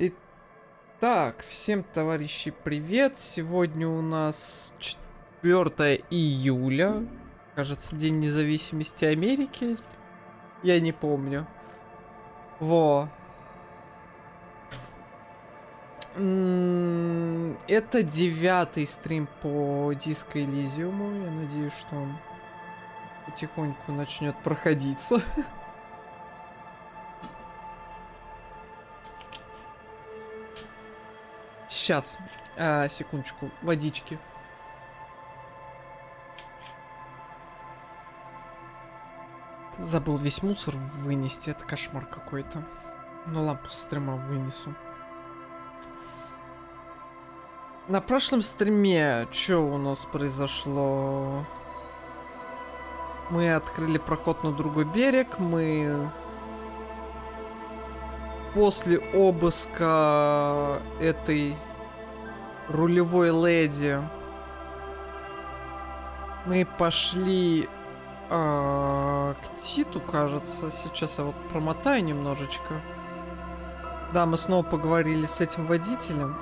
Итак, всем, товарищи, привет! Сегодня у нас 4 июля. Кажется, День независимости Америки. Я не помню. Во. Это 9-й стрим по диско Элизиуму. Я надеюсь, что он потихоньку начнет проходиться. Сейчас. Секундочку. Водички. Забыл весь мусор вынести. Это кошмар какой-то. Ну, лампу со стрима вынесу. На прошлом стриме что у нас произошло? Мы открыли проход на другой берег. Мы после обыска этой рулевой леди мы пошли к Титу, кажется. Сейчас я вот промотаю немножечко. Да, мы снова поговорили с этим водителем.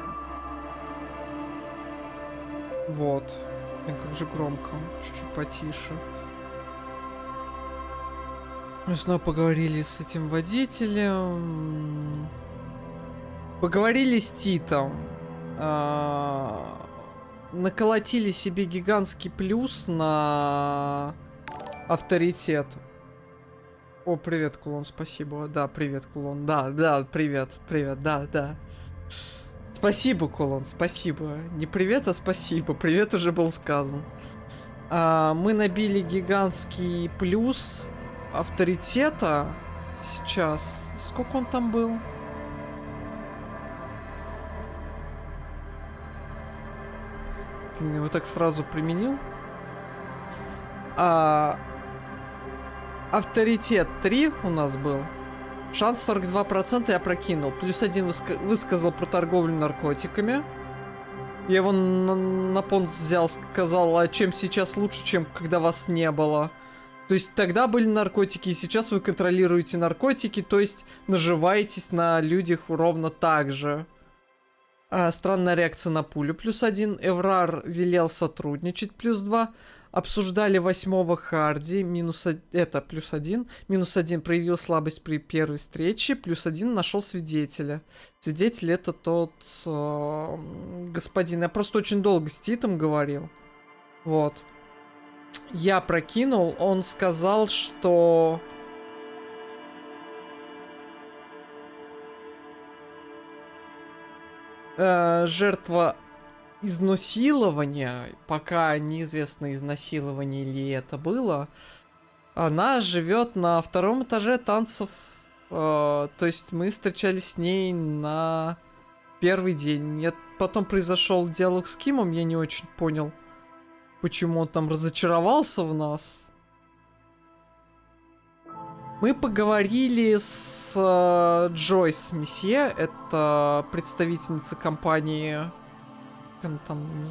Вот. Как же громко. Чуть-чуть потише. Мы снова поговорили с этим водителем. Поговорили с Титом. Наколотили себе гигантский плюс на авторитет. О, привет, Кулон, спасибо. Да, привет, Кулон. Да, привет, да. Спасибо, Кулон, спасибо. Не привет, а спасибо. Привет уже был сказан. Мы набили гигантский плюс авторитета. Сейчас. Сколько он там был? Блин, его так сразу применил. Авторитет 3 у нас был. Шанс 42% я прокинул. Плюс 1 высказал про торговлю наркотиками. Я его на понт взял, сказал, а чем сейчас лучше, чем когда вас не было. То есть тогда были наркотики, и сейчас вы контролируете наркотики, то есть наживаетесь на людях ровно так же. Странная реакция на пулю, плюс 1. Эврар велел сотрудничать, плюс 2. Обсуждали 8-го Харди, это плюс 1. Минус 1 проявил слабость при первой встрече, плюс 1 нашел свидетеля. Свидетель это тот господин. Я просто очень долго с Титом говорил. Вот. Я прокинул, он сказал, что... жертва изнасилования, пока неизвестно, изнасилование ли это было, она живет на 2-м этаже танцев. То есть мы встречались с ней на 1-й день. Потом произошел диалог с Кимом, я не очень понял, почему он там разочаровался в нас. Мы поговорили с Джойс Месье, это представительница компании, как она там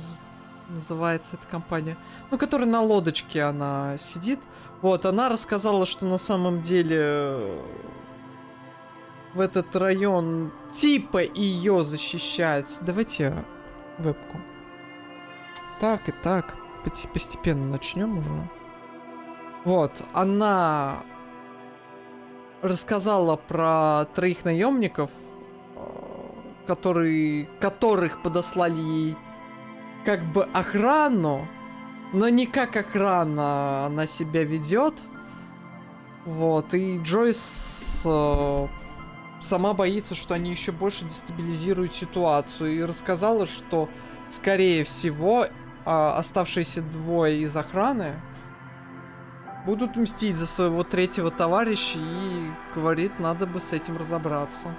называется, эта компания, ну, которая на лодочке она сидит. Вот, она рассказала, что на самом деле в этот район типа ее защищать. Давайте вебку. Так и так, постепенно начнем уже. Вот, она... рассказала про 3 наемников, которых подослали ей как бы охрану, но не как охрана она себя ведет. Вот, и Джойс сама боится, что они еще больше дестабилизируют ситуацию, и рассказала, что, скорее всего, оставшиеся 2 из охраны будут мстить за своего 3-го товарища, и говорит, надо бы с этим разобраться.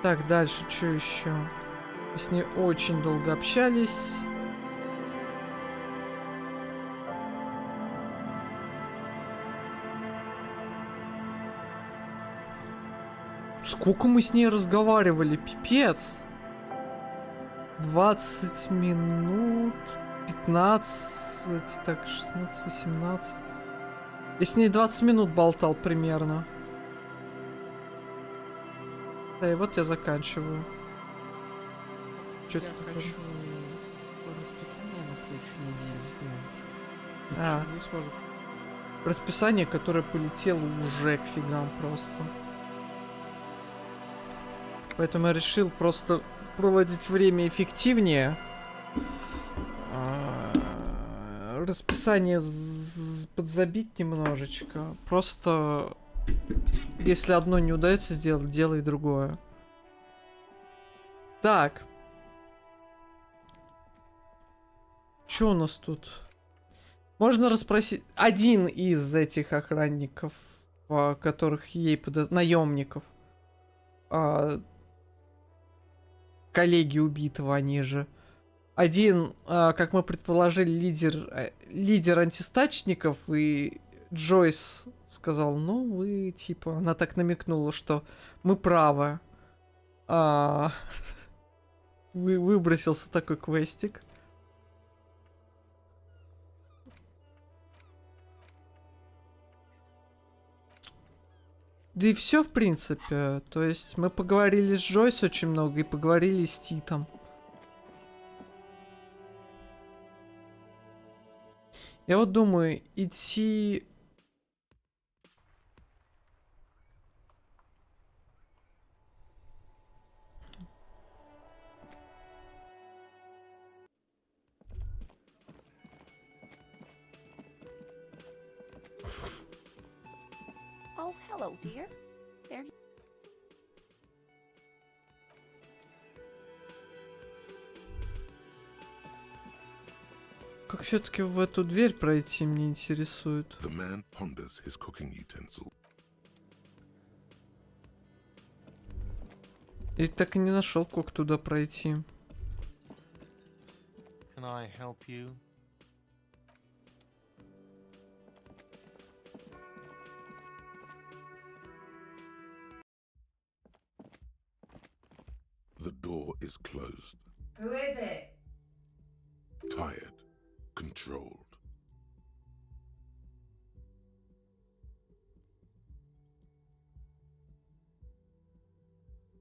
Так, дальше, что еще? Мы с ней очень долго общались. Сколько мы с ней разговаривали, пипец. 20 минут... 15, так, 16, 18. Я с ней 20 минут болтал примерно. Да, и вот я заканчиваю. Чё Я тут хочу расписание на следующую неделю сделать. А. Чё, не сможу. Расписание, которое полетело уже к фигам просто. Поэтому я решил просто проводить время эффективнее. Расписание подзабить немножечко. Просто если одно не удается сделать, делай другое. Так. Что у нас тут? Можно расспросить... Один из этих охранников, которых ей наемников. Коллеги убитого, они же. Один, как мы предположили, лидер антистачников, и Джойс сказал, ну, вы, типа, она так намекнула, что мы правы. Выбросился такой квестик. Да и все, в принципе. То есть мы поговорили с Джойс очень много и поговорили с Титом. Я вот думаю, идти... Oh, hello, dear. There you Как все-таки в эту дверь пройти, мне интересует. The man ponders his cooking utensil. И так и не нашел, как туда пройти. Can I help you? The door is closed. Who is it? Tired. Controlled.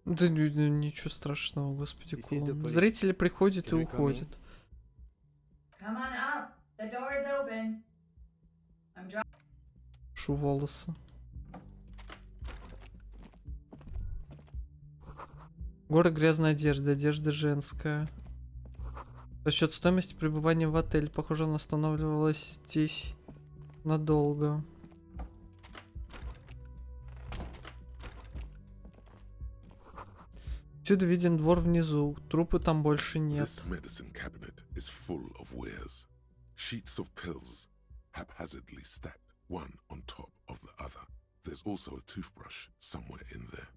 Да, ничего страшного, господи, This is the кулон. police. Зрители приходят и Can we come in? уходят. Come on up. The door is open. I'm driving. Шу волосы. Горы грязной одежды, одежда женская. За счет стоимости пребывания в отеле. Похоже, она останавливалась здесь надолго. Отсюда виден двор внизу. Трупы там больше нет. This medicine cabinet is full of wares. Sheets of pills, haphazardly stacked one on top of the other. There's also a toothbrush somewhere in there.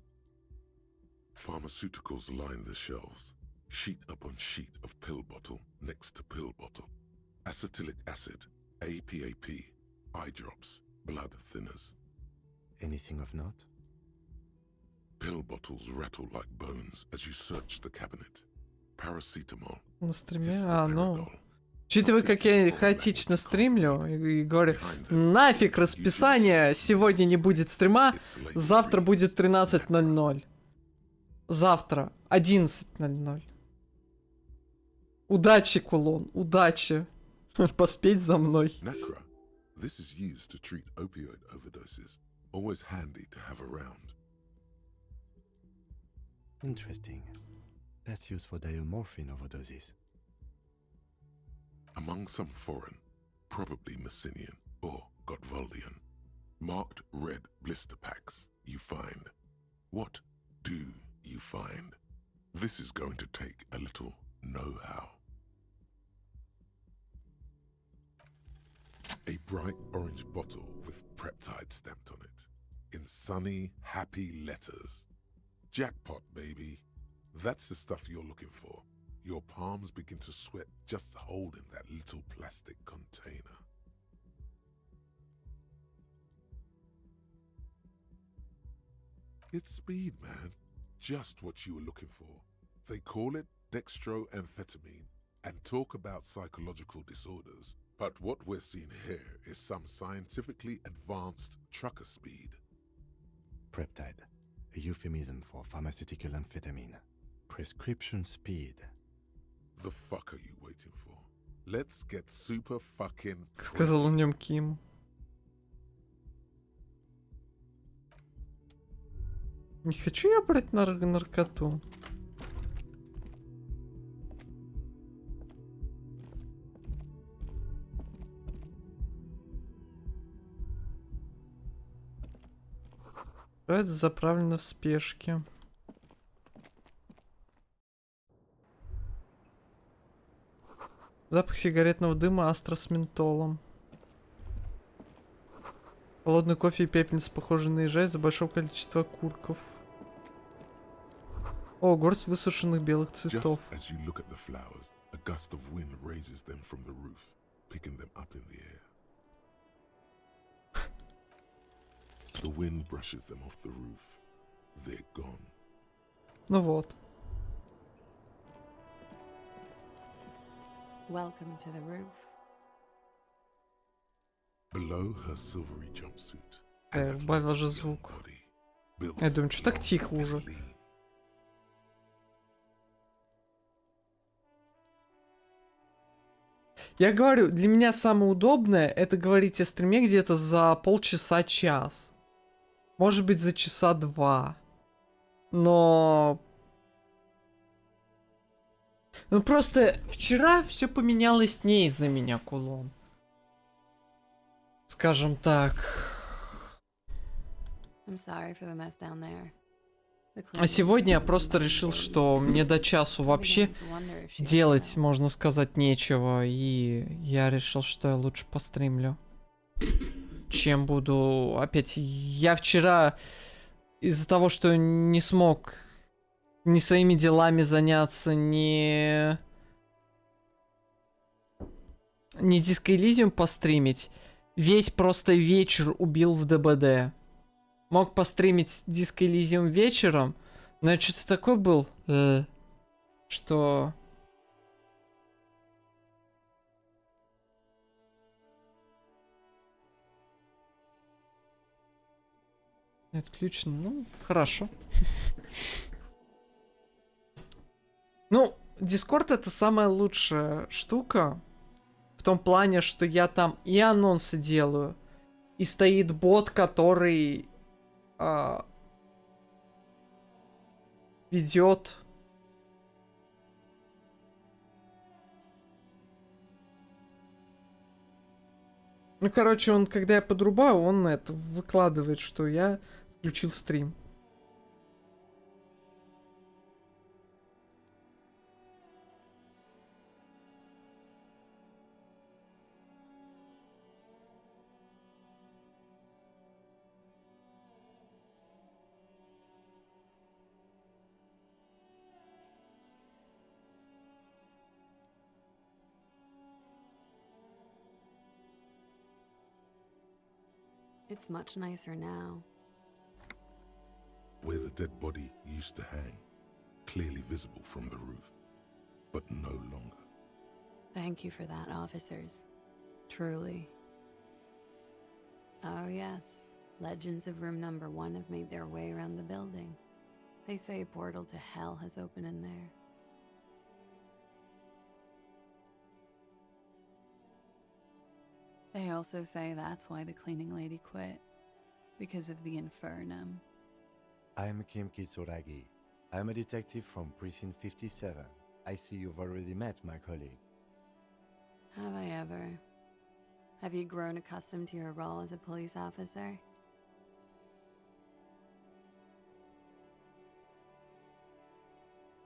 Pharmaceuticals line the shelves. Sheet upon sheet of pill bottle next to pill bottle. Acetylic acid, APAP, eye drops, blood thinners. Anything of note? Pill bottles rattle like bones as you search the cabinet. Paracetamol, На стриме? histoparidol. Учитывая, как я хаотично стримлю и говорю, нафиг расписание, сегодня не будет стрима, завтра будет 13:00. Завтра 11:00. Удачи, кулон, удачи. Поспеть за мной. Nacra. This is used to treat opioid overdoses. Always handy to have around. Interesting. That's used for diamorphine overdoses. Among some foreign, probably Messinian or Gotwaldian, marked red blister packs you find. What do you find? This is going to take a little know-how. A bright orange bottle with peptide stamped on it, in sunny, happy letters. Jackpot, baby. That's the stuff you're looking for. Your palms begin to sweat just holding that little plastic container. It's speed, man. Just what you were looking for. They call it dextroamphetamine and talk about psychological disorders. But what we're seeing here is some scientifically advanced trucker speed. Preptide. a euphemism for pharmaceutical amphetamine. Prescription speed. The fuck are you waiting for? Let's get super fucking Сказал в crazy. нем Ким. Не хочу я брать наркоту. Правда, заправлено в спешке. Запах сигаретного дыма астра с ментолом. Холодный кофе и пепельница, похожие на ежа из-за большого количества окурков. О, горсть высушенных белых цветов. Just as you look at the flowers, a gust of wind raises them from the roof, picking them up in the air. The wind brushes them off the roof. They're gone. Ну вот. Welcome to the roof. Below her silvery jumpsuit. Да, убавил же звук. Я думаю, что так тихо уже? Я говорю, для меня самое удобное это говорить о стриме где-то за полчаса-час. Может быть, за часа два. Но... Ну просто вчера все поменялось не из-за меня, кулон. Скажем так. I'm sorry for the mess down there. The А сегодня я просто решил, что мне до часу вообще делать, можно сказать, нечего. И я решил, что я лучше постримлю. Чем буду... Опять, я вчера из-за того, что не смог ни своими делами заняться, ни Disco Elysium постримить, весь просто вечер убил в ДБД. Мог постримить Disco Elysium вечером, но я что-то такой был, что... Отключено, ну, хорошо. Ну, Discord это самая лучшая штука. В том плане, что я там и анонсы делаю, и стоит бот, который ведет. Ну, короче, он, когда я подрубаю, он это выкладывает, что я включил стрим. It's much nicer now. Where the dead body used to hang, clearly visible from the roof, but no longer. Thank you for that, officers. Truly. Oh yes, legends of room number 1 have made their way around the building. They say a portal to hell has opened in there. They also say that's why the cleaning lady quit. Because of the infernum. I'm Kim Kitsuragi. I'm a detective from Precinct 57. I see you've already met my colleague. Have I ever? Have you grown accustomed to your role as a police officer?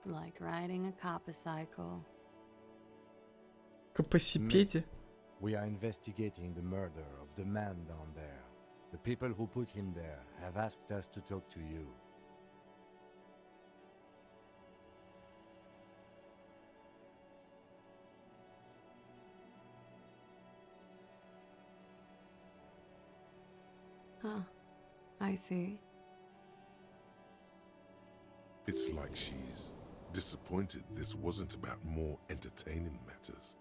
Like riding a coppicycle. Капасипеде. We are investigating the murder of the man down there. The people who put him there have asked us to talk to you. Huh. I see. It's like she's disappointed this wasn't about more entertaining matters.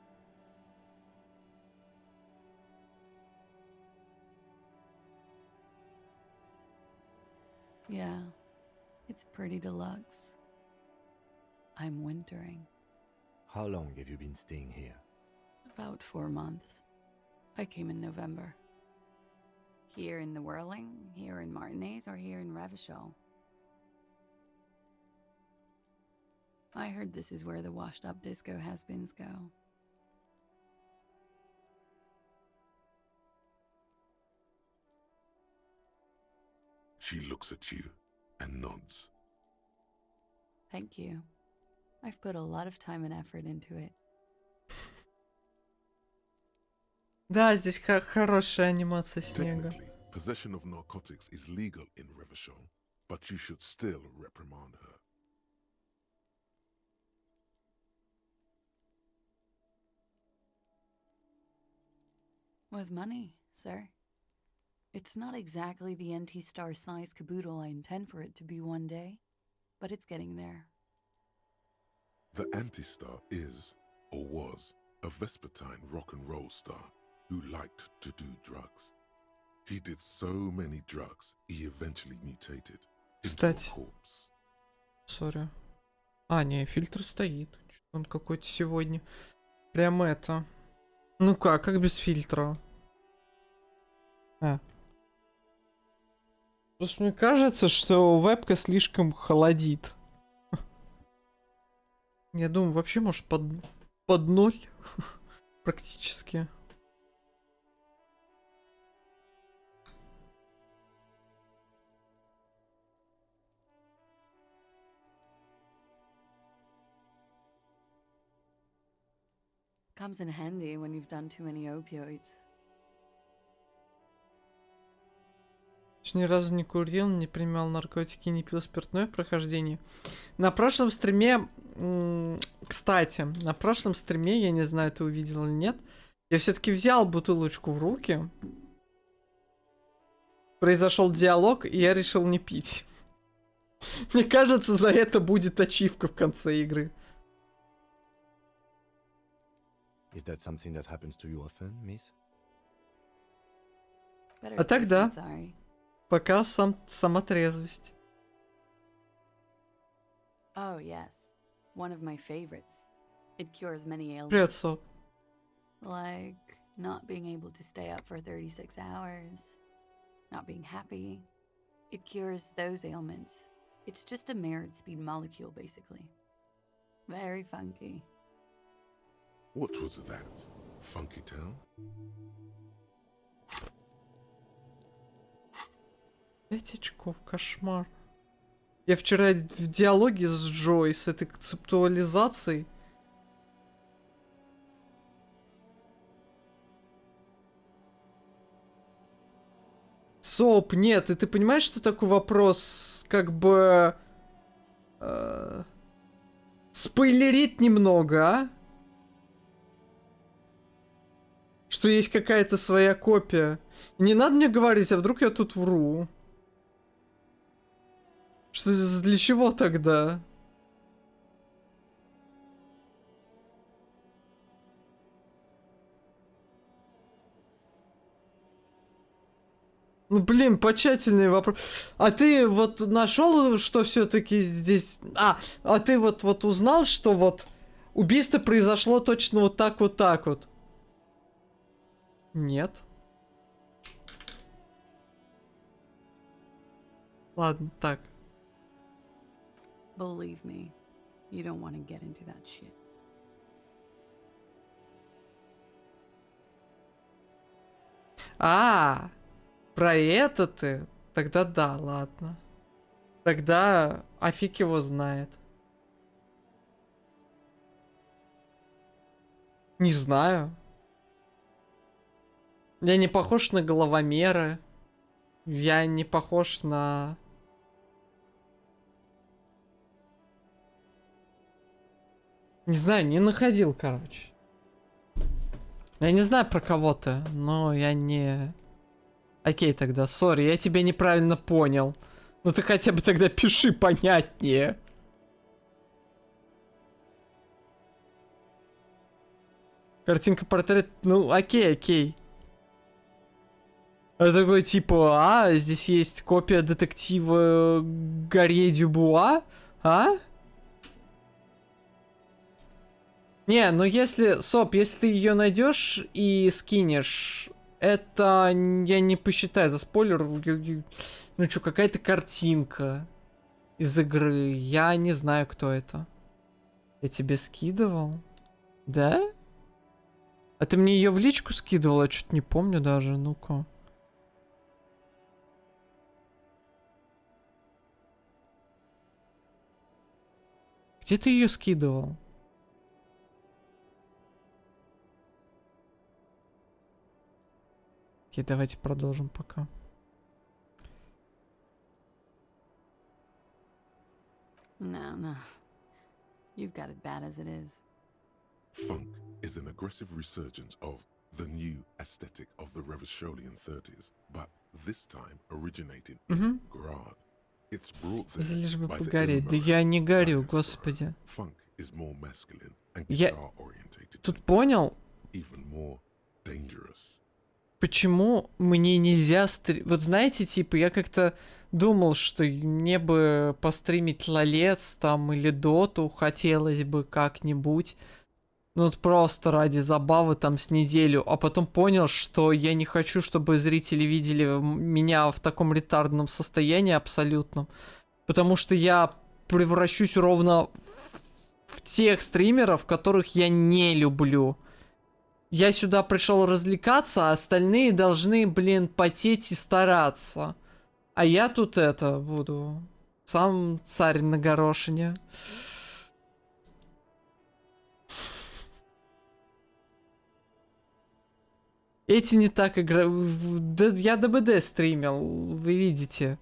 Yeah. It's pretty deluxe. I'm wintering. How long have you been staying here? About 4 months. I came in November. Here in the Whirling, here in Martinez, or here in Revachol. I heard this is where the washed-up disco has-beens go. She looks at you and nods. Thank you. I've put a lot of time and effort into it. Да, здесь хорошая анимация снега. Technically, possession of narcotics is legal in Revachol, but you should still reprimand her. With money, sir. It's not exactly the NT-star size caboodle I intend for it to be one day, but it's getting there. The Anti-Star is, or was, a Vespertine rock and roll star who liked to do drugs. He did so many drugs, he eventually mutated into a Кстати. corpse. Сори. А, не, фильтр стоит. Чё-то он какой-то сегодня. Прям это. Ну как без фильтра? А. Просто мне кажется, что вебка слишком холодит. Я думаю, вообще, может, под 0 практически. Comes in handy when you've done too many opioids. Ни разу не курил, не принимал наркотики, не пил спиртное в прохождении. На прошлом стриме, кстати, на прошлом стриме, я не знаю, ты увидел или нет, я все-таки взял бутылочку в руки. Произошел диалог, и я решил не пить. Мне кажется, за это будет ачивка в конце игры. Is that something that happens to you often, miss? Better А safe так да. than sorry. Пока сама трезвость. Oh, yes. One of my favorites. It cures many ailments. Привет, Со. Like not being able to stay up for 36 hours, not being happy. It cures those ailments. It's just a mirrored speed molecule, basically. Very funky. What was that? Funky Town? 5 очков, кошмар. Я вчера в диалоге с Джой, с этой концептуализацией. Соп, нет, и ты понимаешь, что такой вопрос, как бы... спойлерит немного, а? Что есть какая-то своя копия. Не надо мне говорить, а вдруг я тут вру? Что для чего тогда? Ну блин, почательный вопрос. А ты вот нашел, что все-таки здесь. А ты вот узнал, что вот убийство произошло точно вот так вот так вот? Нет. Ладно, так. Believe me, you don't want to get into that shit. Про это ты? Тогда да, ладно. Тогда фиг его знает. Не знаю. Я не похож на головомера. Я не похож на... Не знаю, не находил, короче. Я не знаю про кого ты, но я не... Окей, тогда, сори, я тебя неправильно понял. Ну ты хотя бы тогда пиши понятнее. Картинка портрет... Ну, окей. А такой типа, здесь есть копия детектива Гарье Дюбуа, а? Не, ну если, Соп, если ты ее найдешь и скинешь, это я не посчитаю за спойлер. Ну что, какая-то картинка из игры. Я не знаю, кто это. Я тебе скидывал? Да? А ты мне ее в личку скидывал? Я что-то не помню даже. Ну-ка. Где ты ее скидывал? Окей, давайте продолжим пока. No, no. You've got it bad as it is. Funk is an aggressive resurgence of the new aesthetic of the Revacholian 30s, but this time originating in Grad. It's brought there Лишь бы by the погореть. Да Illuminati я не горю, diaspora. господи. Funk is more masculine and Я guitar-orientated. тут понял, Even more dangerous. почему мне нельзя Вот знаете, типа, я как-то думал, что мне бы постримить Лолец там или Доту хотелось бы как-нибудь. Ну вот просто ради забавы там с неделю. А потом понял, что я не хочу, чтобы зрители видели меня в таком ретардном состоянии абсолютном. Потому что я превращусь ровно в тех стримеров, которых я не люблю. Я сюда пришел развлекаться, а остальные должны, блин, потеть и стараться. А я тут это буду. Сам царь на горошине. Эти не так играют. Я ДБД стримил, вы видите,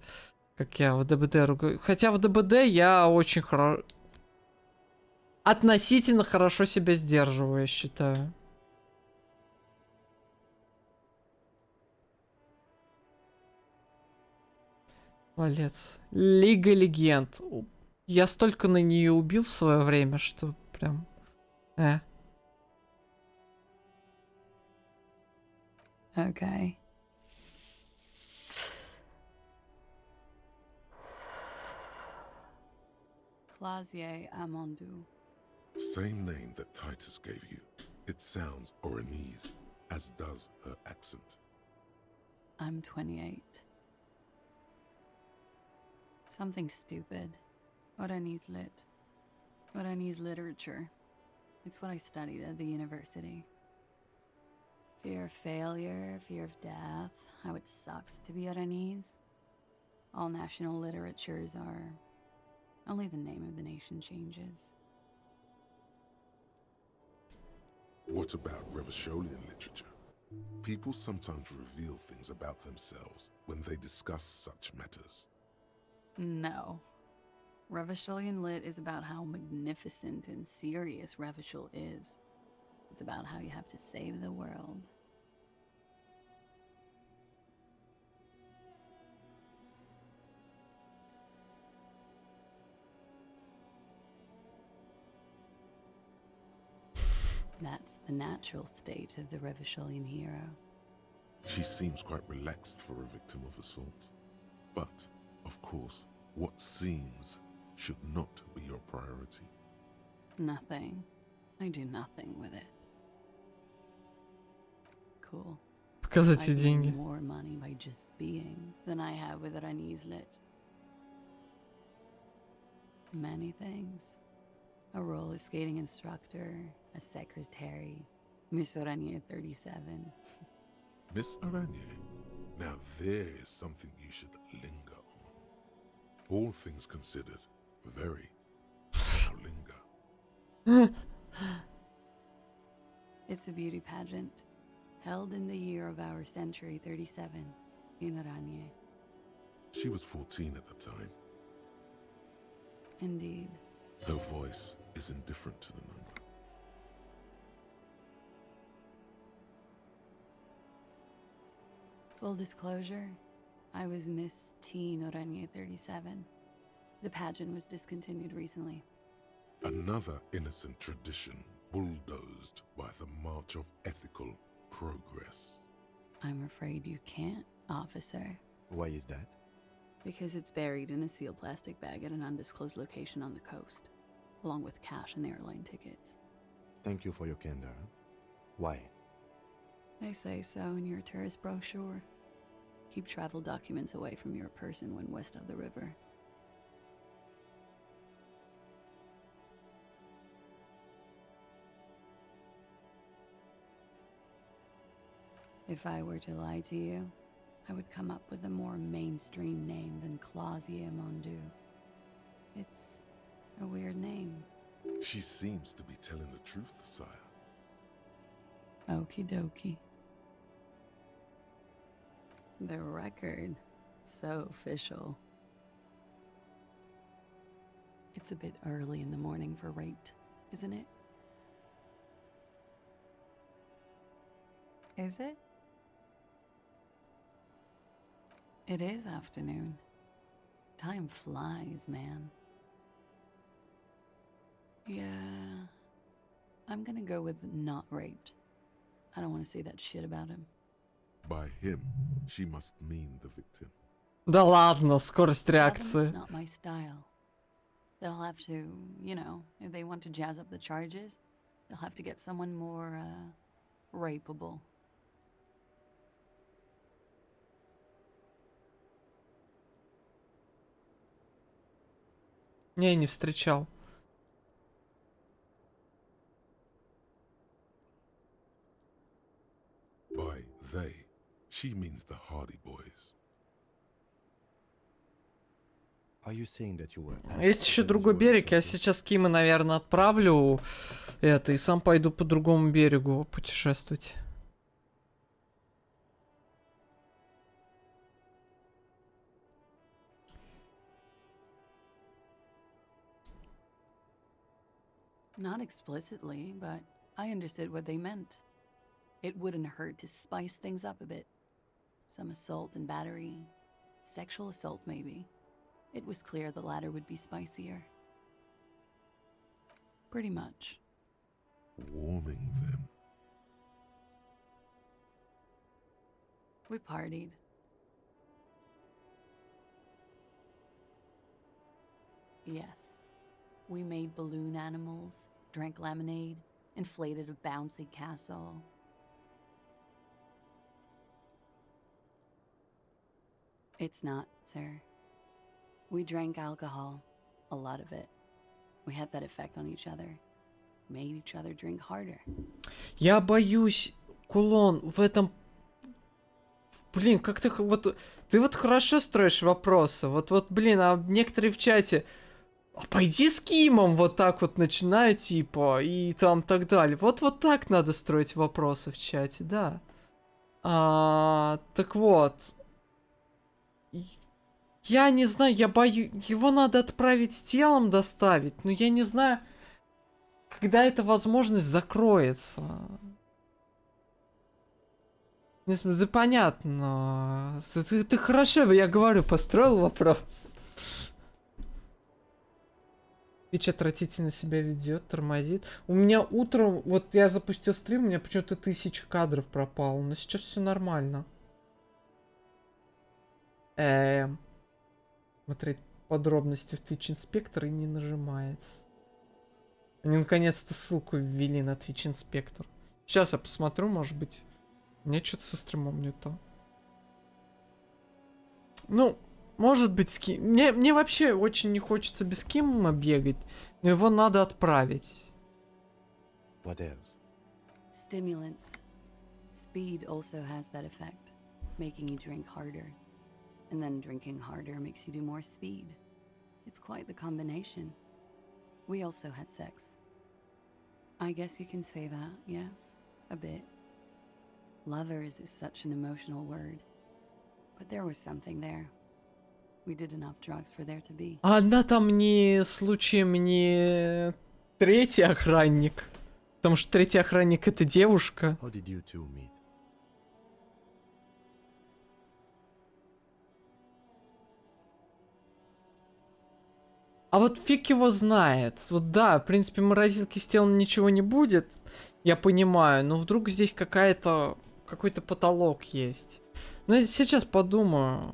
как я в ДБД ругаю. Хотя в ДБД я очень хорошо... Относительно хорошо себя сдерживаю, я считаю. Молодец. Лига Легенд. Я столько на нее убил в свое время, что прям... Okay. Clasier Amondu. Same name that Titus gave you. It sounds Oranese, as does her accent. I'm 28. Something stupid. Oranese lit. Oranese literature. It's what I studied at the university. Fear of failure, fear of death, how it sucks to be Oranese. All national literatures are... Only the name of the nation changes. What about Revacholian literature? People sometimes reveal things about themselves when they discuss such matters. No. Revacholian lit is about how magnificent and serious Revachol is. It's about how you have to save the world. That's the natural state of the Revacholian hero. She seems quite relaxed for a victim of assault. But, of course, what seems should not be your priority. Nothing. I do nothing with it. Cool. Показать I деньги. gain more money by just being than I have with Oranese lit. Many things. A roller skating instructor, a secretary, Miss Oranje 37. Miss Aranye, now there is something you should linger on. All things considered, very. Now linger. It's a beauty pageant, held in the year of our century 37, in Oranje. She was 14 at the time. Indeed. Her voice is indifferent to the number. Full disclosure, I was Miss Teen Oranje 37. The pageant was discontinued recently. Another innocent tradition bulldozed by the march of ethical progress. I'm afraid you can't officer. Why is that? Because it's buried in a sealed plastic bag at an undisclosed location on the coast, along with cash and airline tickets. Thank you for your candor. Why? They say so in your tourist brochure. Keep travel documents away from your person when west of the river. If I were to lie to you, I would come up with a more mainstream name than Clausier Mondu. It's a weird name. She seems to be telling the truth, sire. Okie dokie. The record. So official. It's a bit early in the morning for rate, isn't it? Is it? It is afternoon. Time flies, man. Yeah. I'm gonna go with not raped. I don't want to say that shit about him. By him, she must mean the victim. Да ладно, скорость It's реакции. not my style. They'll have to, you know, if they want to jazz up the charges, they'll have to get someone more, rapeable. Не, не встречал. By they, she means the Hardy Boys. Are you saying that you were... Есть еще другой берег, я сейчас Кима, наверное, отправлю это и сам пойду по другому берегу путешествовать. Not explicitly, but I understood what they meant. It wouldn't hurt to spice things up a bit. Some assault and battery. Sexual assault, maybe. It was clear the latter would be spicier. Pretty much. Warming them. We partied. Yes. We made balloon animals, drank lemonade, inflated a bouncy castle. It's not, sir. We drank alcohol, a lot of it. We had that effect on each other. Made each other drink harder. Я боюсь, Кулон, в этом... Блин, как ты... Вот, ты вот хорошо строишь вопросы. Вот, блин, а некоторые в чате... А пойди с Кимом вот так вот начинай, типа, и там так далее. Вот так надо строить вопросы в чате, да. Так вот. Я не знаю, я боюсь... Его надо отправить с телом доставить, но я не знаю, когда эта возможность закроется. Не знаю, да понятно. Ты хорошо, я говорю, построил вопрос. Пич отвратительно себя ведет, тормозит. У меня утром, вот я запустил стрим, у меня почему-то 1000 кадров пропало, но сейчас все нормально. Смотреть подробности в Twitch Inspector и не нажимается. Они наконец-то ссылку ввели на Twitch Inspector. Сейчас я посмотрю, может быть. Мне что-то со стримом не то. Ну, может быть, с Ким. Мне вообще очень не хочется без Кима бегать, но его надо отправить. What else? Stimulants. Speed also has that effect, making you drink harder. And then drinking harder makes you do more speed. It's quite the combination. We also had sex. I guess you can say that, yes, a bit. Lovers is such an emotional word. But there was something there. We did enough drugs for there to be. А она там не случаем не третий охранник. Потому что третий охранник это девушка. How did you two meet? А вот фиг его знает. Вот да, в принципе, морозилки с телом ничего не будет. Я понимаю, но вдруг здесь какой-то потолок есть. Ну, я сейчас подумаю.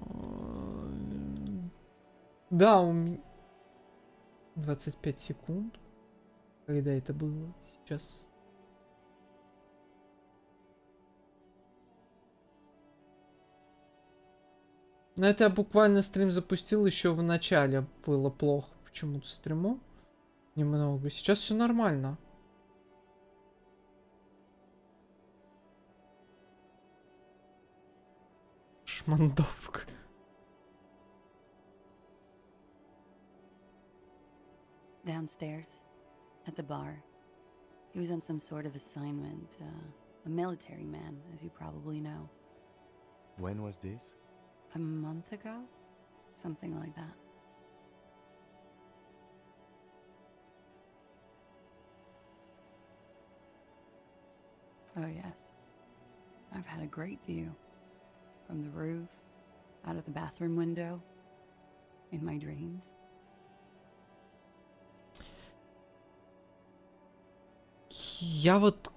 Да, у меня 25 секунд. Когда это было? Сейчас. Но это я буквально стрим запустил еще в начале. Было плохо почему-то стриму. Немного. Сейчас все нормально. Шмандовка. Downstairs, at the bar. He was on some sort of assignment. A military man, as you probably know. When was this? A month ago? Something like that. Oh, yes. I've had a great view. From the roof, out of the bathroom window, in my dreams. Я вот...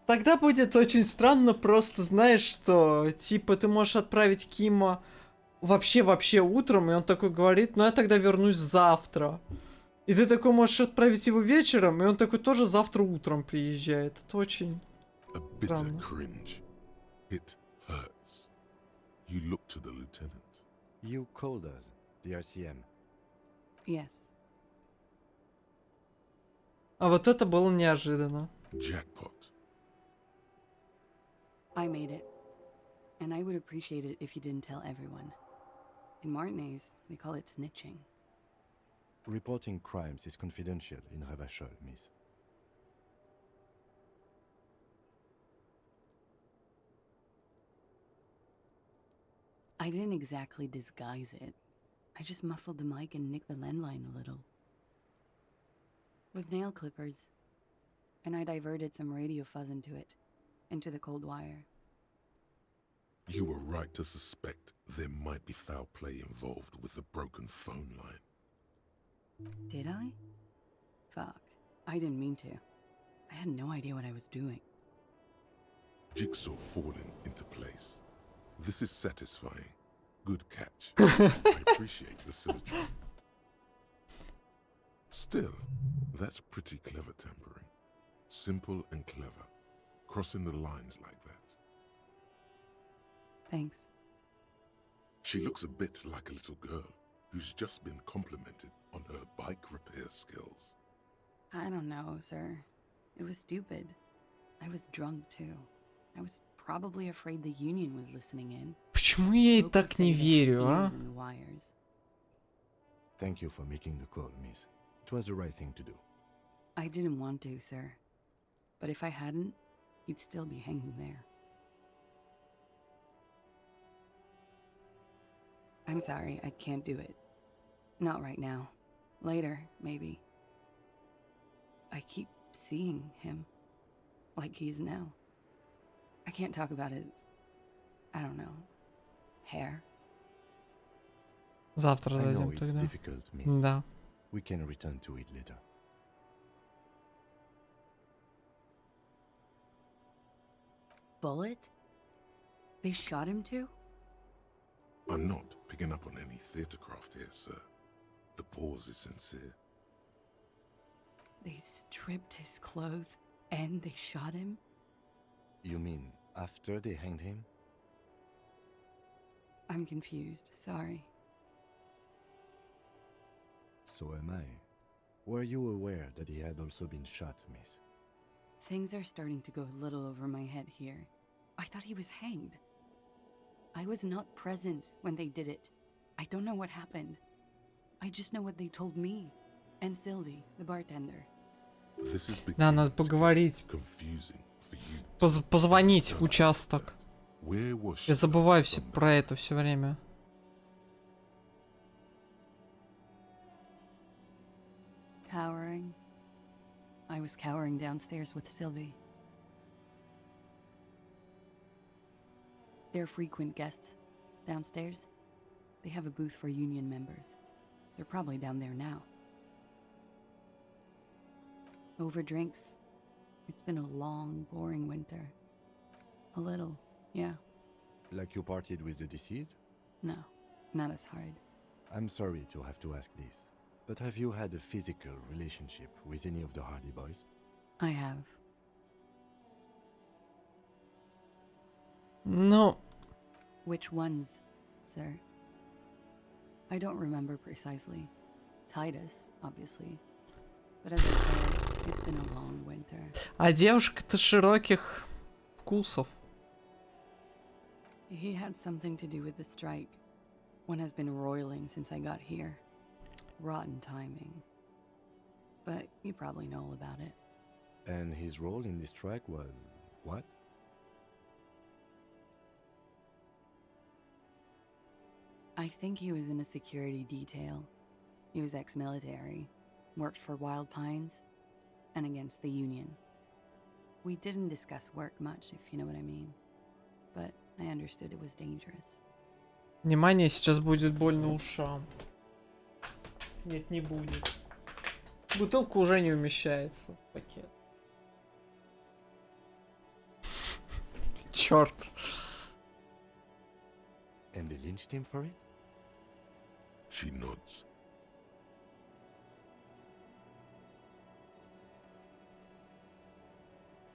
Тогда будет очень странно просто, знаешь, что, типа, ты можешь отправить Кима вообще утром, и он такой говорит, ну я тогда вернусь завтра. И ты такой можешь отправить его вечером, и он такой тоже завтра утром приезжает. Это очень A bitter странно. cringe. It hurts. You look to the lieutenant. You called us, the RCM. Yes. А вот это было неожиданно. Jackpot. I made it. And I would appreciate it if you didn't tell everyone. In Martinez, they call it snitching. Reporting crimes is confidential in Revachol, miss. I didn't exactly disguise it. I just muffled the mic and nicked the landline a little. With nail clippers. And I diverted some radio fuzz into it. Into the cold wire. You were right to suspect there might be foul play involved with the broken phone line. Did I? Fuck. I didn't mean to. I had no idea what I was doing. Jigsaw falling into place. This is satisfying. Good catch. I appreciate the symmetry. Still, that's pretty clever tampering. Simple and clever. Crossing the lines like that. Thanks. She looks a bit like a little girl who's just been complimented on her bike repair skills. I don't know, sir. It was stupid. I was drunk too. I was probably afraid the union was listening in. Почему я ей Locals так say не they have верю, а? ears in the wires. Thank you for making the call, miss. It was the right thing to do. I didn't want to, sir. But if I hadn't, he'd still be hanging there. I'm sorry, I can't do it. Not right now. Later, maybe. I keep seeing him. Like he is now. I can't talk about his... I don't know. Hair. Завтра I know зайдем it's тогда. difficult, miss. Да. We can return to it later. Bullet? They shot him too? I'm not picking up on any theatrecraft here, sir. The pause is sincere. They stripped his clothes and they shot him? You mean after they hanged him? I'm confused. Sorry. So am I. Were you aware that he had also been shot, miss? Things are starting to go a little over my head here. I thought he was hanged. I was not present when they did it. I don't know what happened. I just know what they told me. And Sylvie, the bartender. This is Да, надо beginning to get поговорить. confusing for you. Позвонить в участок. Where was she Я забываю last все summer? про это все время. Cowering. I was cowering downstairs with Sylvie. They're frequent guests. Downstairs, they have a booth for union members. They're probably down there now. Over drinks. It's been a long, boring winter. A little Yeah. Like you partied with the deceased? No. Not as hard. I'm sorry to have to ask this, but have you had a physical relationship with any of the Hardy Boys? I have. Ну, Which ones, sir? I don't remember precisely. Titus, obviously. But as I said, it's been a long winter. а девушка-то широких вкусов. He had something to do with the strike. One has been roiling since I got here. Rotten timing. But you probably know all about it. And his role in this strike was what? I think he was in a security detail. He was ex-military, worked for Wild Pines, and against the Union. We didn't discuss work much, if you know what I mean. But I understood it was dangerous. Внимание, сейчас будет больно ушам. Нет, не будет. Бутылка уже не умещается в пакет. Черт. And they lynched him for it? She nods.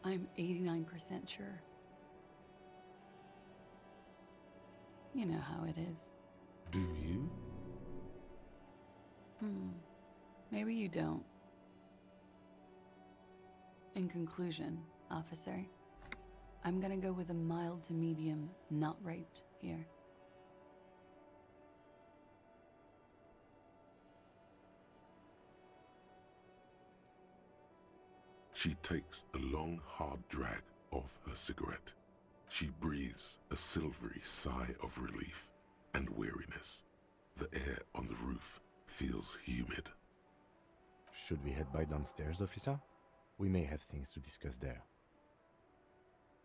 I'm 89% sure. You know how it is. Do you? Maybe you don't. In conclusion, officer, I'm gonna go with a mild to medium not raped here. She takes a long, hard drag of her cigarette. She breathes a silvery sigh of relief and weariness. The air on the roof feels humid. Should we head by downstairs, officer? We may have things to discuss there.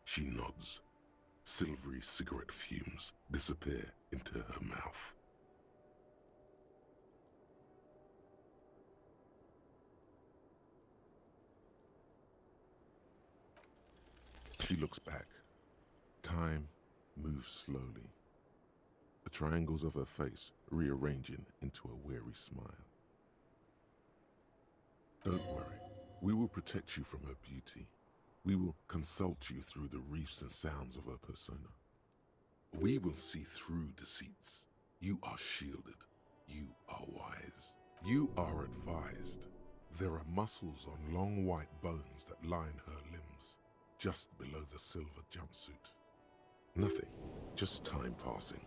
She nods. Silvery cigarette fumes disappear into her mouth. She looks back. Time moves slowly. The triangles of her face rearranging into a weary smile. Don't worry. We will protect you from her beauty. We will consult you through the reefs and sounds of her persona. We will see through deceits. You are shielded. You are wise. You are advised. There are muscles on long white bones that line her limbs, just below the silver jumpsuit. Nothing, just time passing.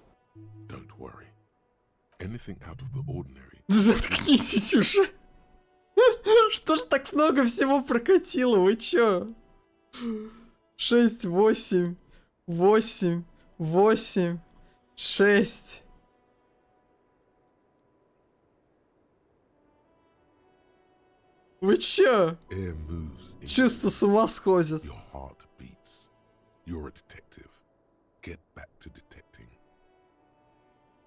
Don't worry. Anything out of the ordinary. Заткнитесь уже. Что ж так много всего прокатило? Вы чё? 6, 8, 8, 8, 6. Вы чё? Air moves in Чувство с ума сходит. your heart beats. You're a detective. Get back to detecting.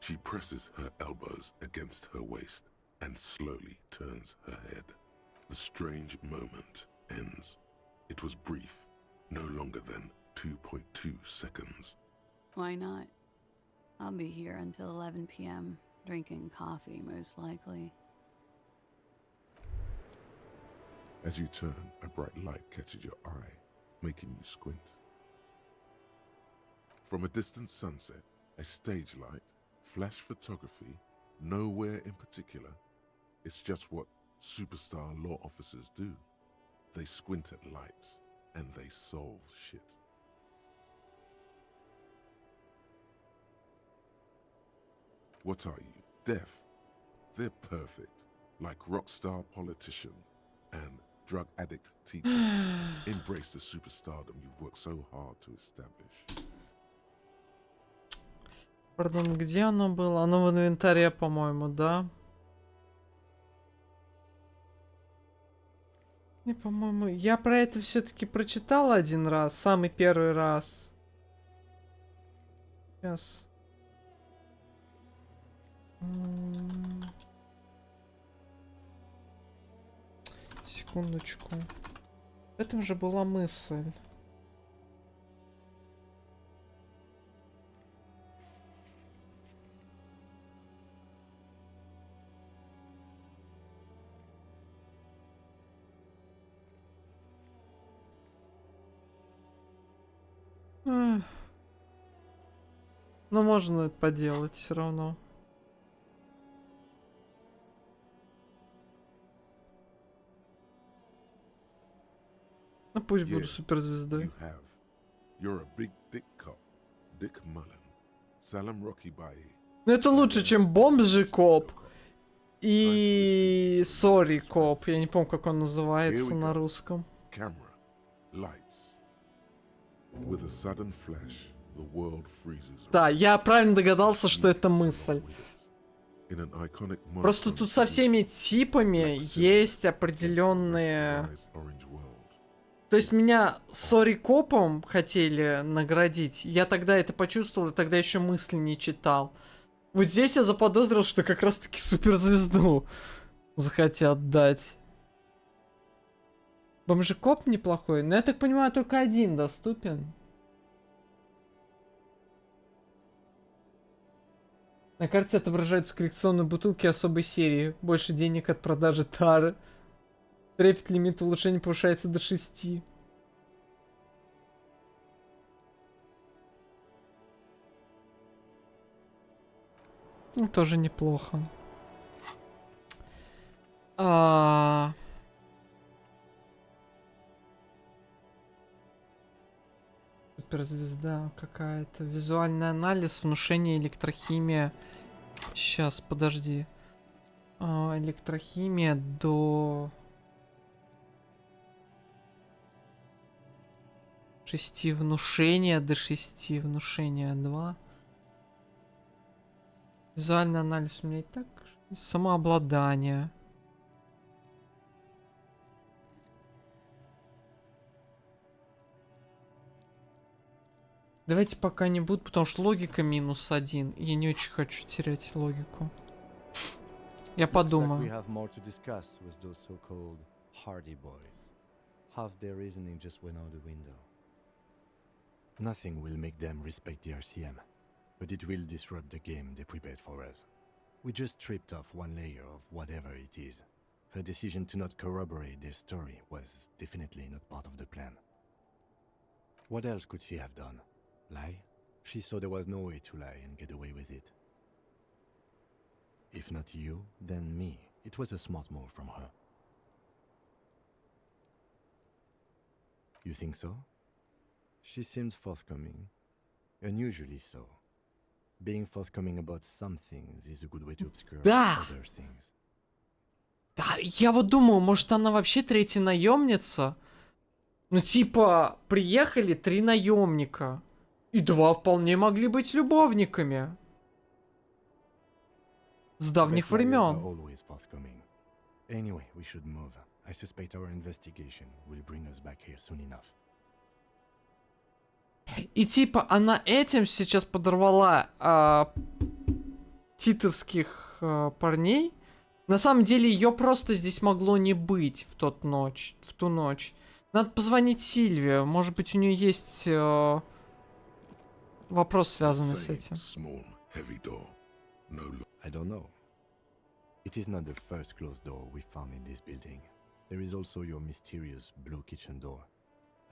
She presses her elbows against her waist and slowly turns her head. The strange moment ends. It was brief, no longer than 2.2 seconds. Why not? I'll be here until 11 p.m., drinking coffee, most likely. As you turn, a bright light catches your eye, making you squint. From a distant sunset, a stage light, flash photography, nowhere in particular. It's just what superstar law officers do. They squint at lights and they solve shit. What are you, deaf? They're perfect, like rock star politician and drug addict teacher. Embrace the superstardom you've worked so hard to establish. Пардон, где оно было? Оно в инвентаре, по-моему, да? Не, по-моему, я про это все-таки прочитал один раз, самый первый раз. Сейчас. Секундочку. В этом же была мысль. Эх. Ну, можно это поделать все равно. Ну, пусть буду Yeah, суперзвездой. you have. You're a big dick cop, Dick Mullen. Salam Rocky Bai. Ну, это лучше, чем бомжи коп и сори коп. Я не помню, как он называется на русском. Camera, lights. With a sudden flash, the world freezes. Да, я правильно догадался, что это мысль. In an iconic Просто тут со всеми типами есть определенные... То есть меня сори копом хотели наградить. Я тогда это почувствовал, и тогда еще мысли не читал. Вот здесь я заподозрил, что как раз таки суперзвезду захотят дать. Бомжекоп неплохой, но я так понимаю, только один доступен. На карте отображаются коллекционные бутылки особой серии. Больше денег от продажи тары. Трепет лимит улучшения повышается до 6. Ну, тоже неплохо. Суперзвезда какая-то. Визуальный анализ, внушение, электрохимия. Сейчас, подожди. Электрохимия до 6 внушения, до 6 внушения 2. Визуальный анализ у меня и так. Самообладание. Давайте пока не буду, потому что логика -1. Я не очень хочу терять логику. Я подумаю. We have more to discuss with those so-called hardy boys. Half their reasoning just went out the window. Nothing will make them respect the RCM, but it will disrupt the game they prepared for us. We just stripped off one layer of whatever it is. Her decision to not corroborate their story was definitely not part of the plan. What else could she have done? Lie? She saw there was no way to lie and get away with it. If not you, then me. It was a smart move from her. You think so? She seemed forthcoming. Unusually so. Being forthcoming about some things is a good way to obscure Да. other things. Да, я вот думаю, может она вообще третья наемница? Ну типа, приехали 3 наемника. И 2 вполне могли быть любовниками. С давних Best liars are времен. always forthcoming. Anyway, we should move. I suspect our investigation will bring us back here soon enough. И типа она этим сейчас подорвала титовских парней. На самом деле ее просто здесь могло не быть в ту ночь. Надо позвонить Сильве. Может быть у нее есть вопрос, связанный с этим. Small, heavy door. No I don't know. It is not the first closed door we found in this building. There is also your mysterious blue kitchen door.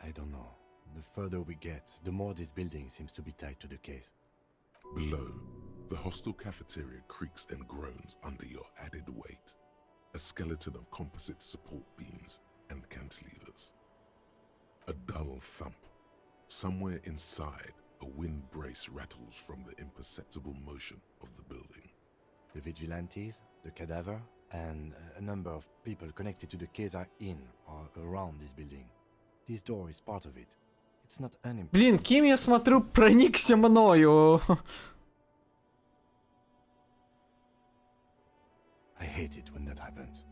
I don't know. The further we get, the more this building seems to be tied to the case. Below, the hostel cafeteria creaks and groans under your added weight. A skeleton of composite support beams and cantilevers. A dull thump. Somewhere inside, a wind brace rattles from the imperceptible motion of the building. The vigilantes, the cadaver, and a number of people connected to the case are in or around this building. This door is part of it. It's not unimportant. Блин, Ким, я смотрю, проникся мною. I hate it when that happens.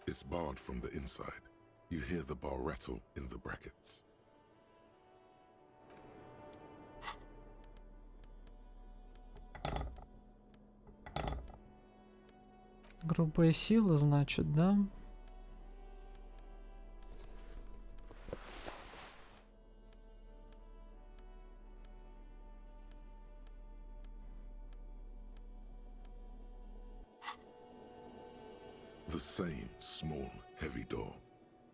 It's barred from the inside. You hear the bar rattle in the brackets. Грубая сила, значит, да? The same small, heavy door.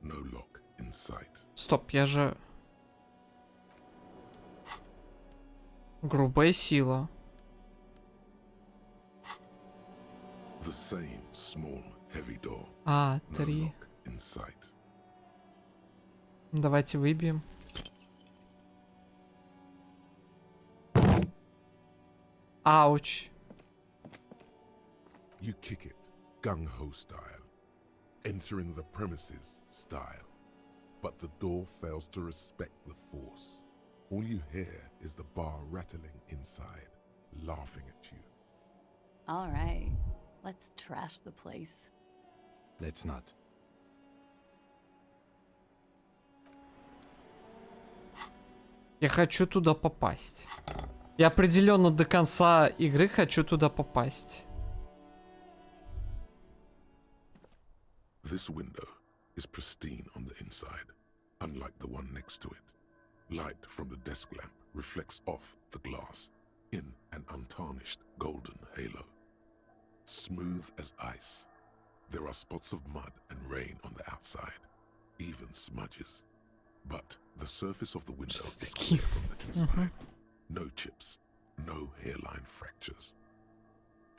No lock in sight. Стоп, я же... Грубая сила. The same small, heavy door. А, No 3. lock in sight. Давайте выбьем. Ауч. You kick it, gung-ho style, entering the premises style. But the door fails to respect the force. All you hear is the bar rattling inside, laughing at you. All right, let's trash the place. Let's not. Я хочу туда попасть. Я определенно до конца игры хочу туда попасть. This window is pristine on the inside, unlike the one next to it. Light from the desk lamp reflects off the glass in an untarnished golden halo. Smooth as ice. There are spots of mud and rain on the outside, even smudges. But the surface of the window is clear from the inside. No chips, no hairline fractures.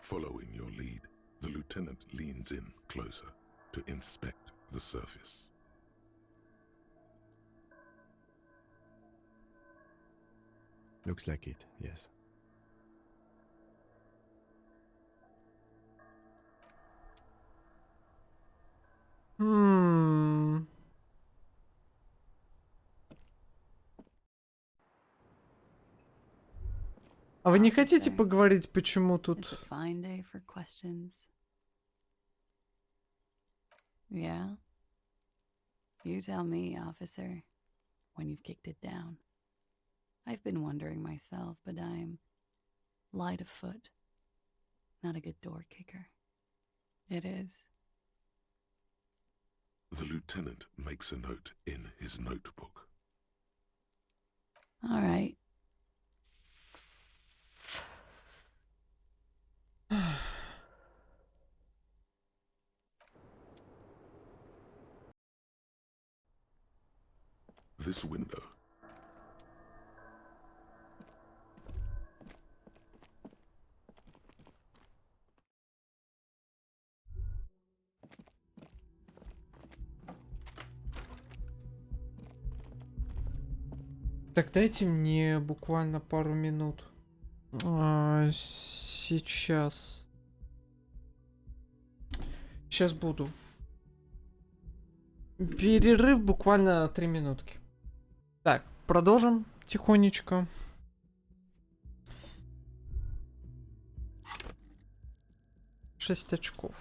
Following your lead, the lieutenant leans in closer to inspect the surface. Looks like it, yes. А вы не хотите Officer, поговорить, почему It's тут... a fine day for questions. Yeah? You tell me, officer, when you've kicked it down. I've been wondering myself, but I'm light of foot. Not a good door kicker. It is. The lieutenant makes a note in his notebook. All right. This window. Так дайте мне буквально пару минут. Сейчас. Сейчас буду. Перерыв буквально 3 минутки. Так, продолжим тихонечко. Шесть очков.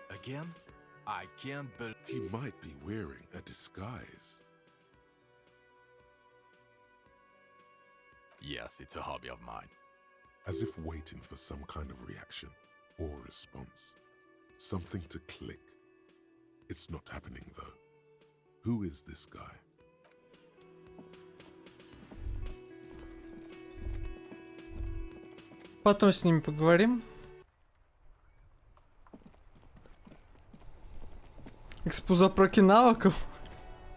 Again? I can't believe... He might be wearing a disguise. Yes, it's a hobby of mine. As if waiting for some kind of reaction or response. Something to click. It's not happening though. Who is this guy? Потом с ними поговорим. Экспоза проки навыков.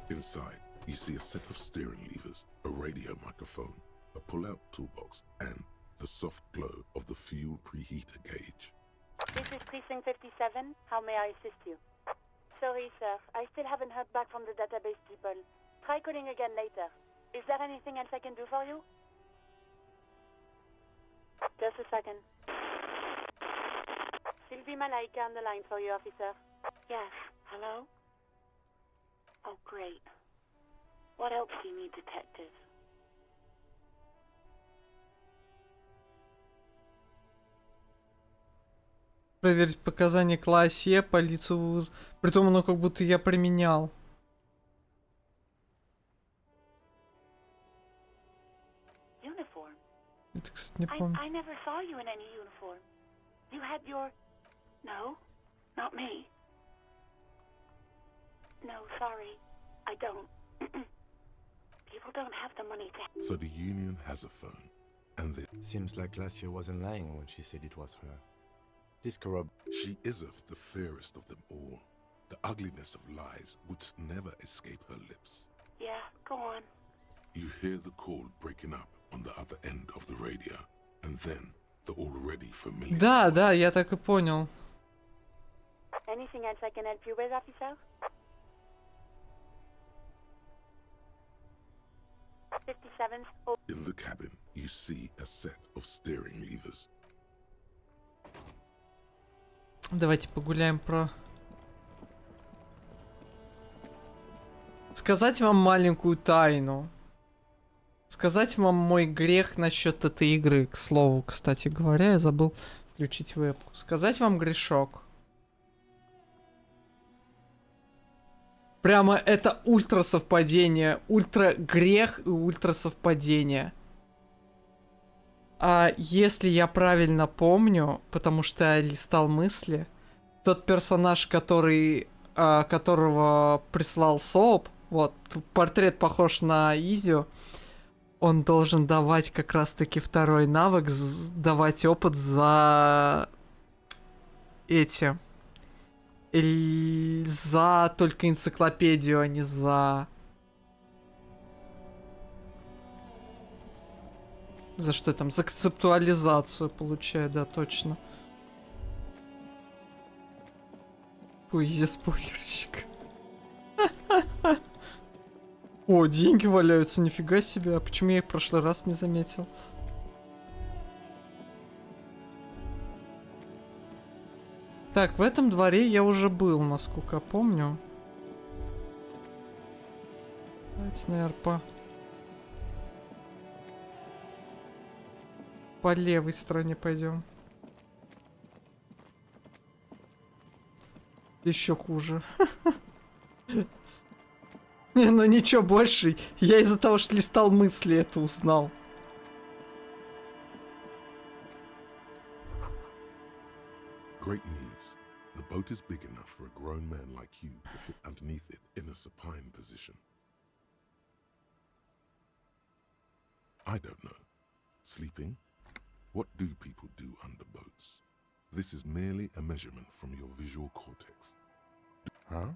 Inside, you see a set of steering levers, a radio microphone, a pull-out toolbox, and the soft glow of the fuel preheater gauge. This is Precinct 57. How may I assist you? Sorry, sir. I still haven't heard back from the database people. Try calling again later. Is there anything else I can do for you? Just a second. Sylvie Malaika on the line for you, officer. Yes. Hello? Oh, great. What else do you need, detective? Проверить показания классе, полицию. Притом оно как будто я применял. Uniform? Это, кстати, не помню. I never saw you in any uniform. You had your... No, not me. No, sorry. I don't. People don't have the money to... So the Union has a phone, And Seems like Glacia wasn't lying when she said it was her. This she is of the fairest of them all. The ugliness of lies would never escape her lips. Yeah, go on. You hear the call breaking up on the other end of the radio, and then the already familiar. Да, да, voice. я так и понял. Anything else I can help you with, officer? 57th. Oh, In the cabin, you see a set of steering levers. Давайте погуляем про... Сказать вам маленькую тайну. Сказать вам мой грех насчет этой игры. К слову, кстати говоря, я забыл включить вебку. Сказать вам грешок. Прямо это ультра совпадение. Ультра грех и ультра совпадение. А если я правильно помню, потому что я листал мысли, тот персонаж, которого прислал Соап, вот, портрет похож на Изю, он должен давать как раз-таки второй навык, давать опыт за эти... за только энциклопедию, а не за... За что там? За концептуализацию получаю, да, точно. Ой, изи спойлерщик. О, деньги валяются, нифига себе. А почему я их в прошлый раз не заметил? Так, в этом дворе я уже был, насколько я помню. Давайте, наверное, по левой стороне пойдем. Еще хуже. Не, ну ничего больше. Я из-за того, что листал мысли, это узнал. Great news. The boat is big enough for a grown man like you to fit underneath it in a supine position. I don't know. Sleeping? What do people do under boats? This is merely a measurement from your visual cortex. Huh?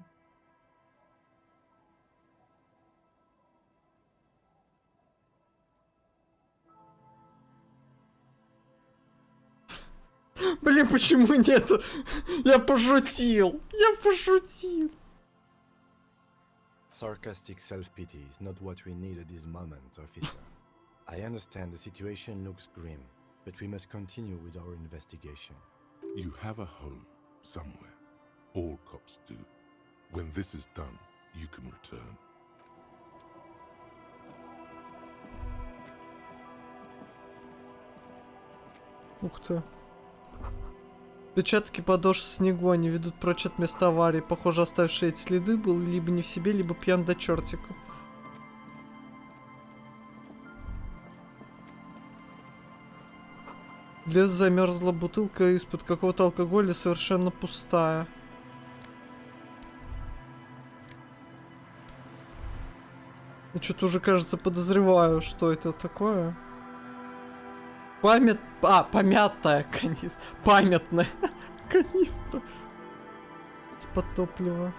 Блин, почему нету? Я пошутил. Я пошутил. Sarcastic self-pity is not what we need at this moment, officer. I understand the situation looks grim, but we must continue with our investigation. You have a home somewhere. All cops do. When this is done, you can return. Ух ты. Отпечатки подошв в снегу, они ведут прочь от места аварии. Похоже, оставивший эти следы был либо не в себе, либо пьян до чертиков. В лес замерзла бутылка из-под какого-то алкоголя, совершенно пустая. Я что-то уже, кажется, подозреваю, что это такое. Помятая канистра. Памятная канистра. Из-под топлива.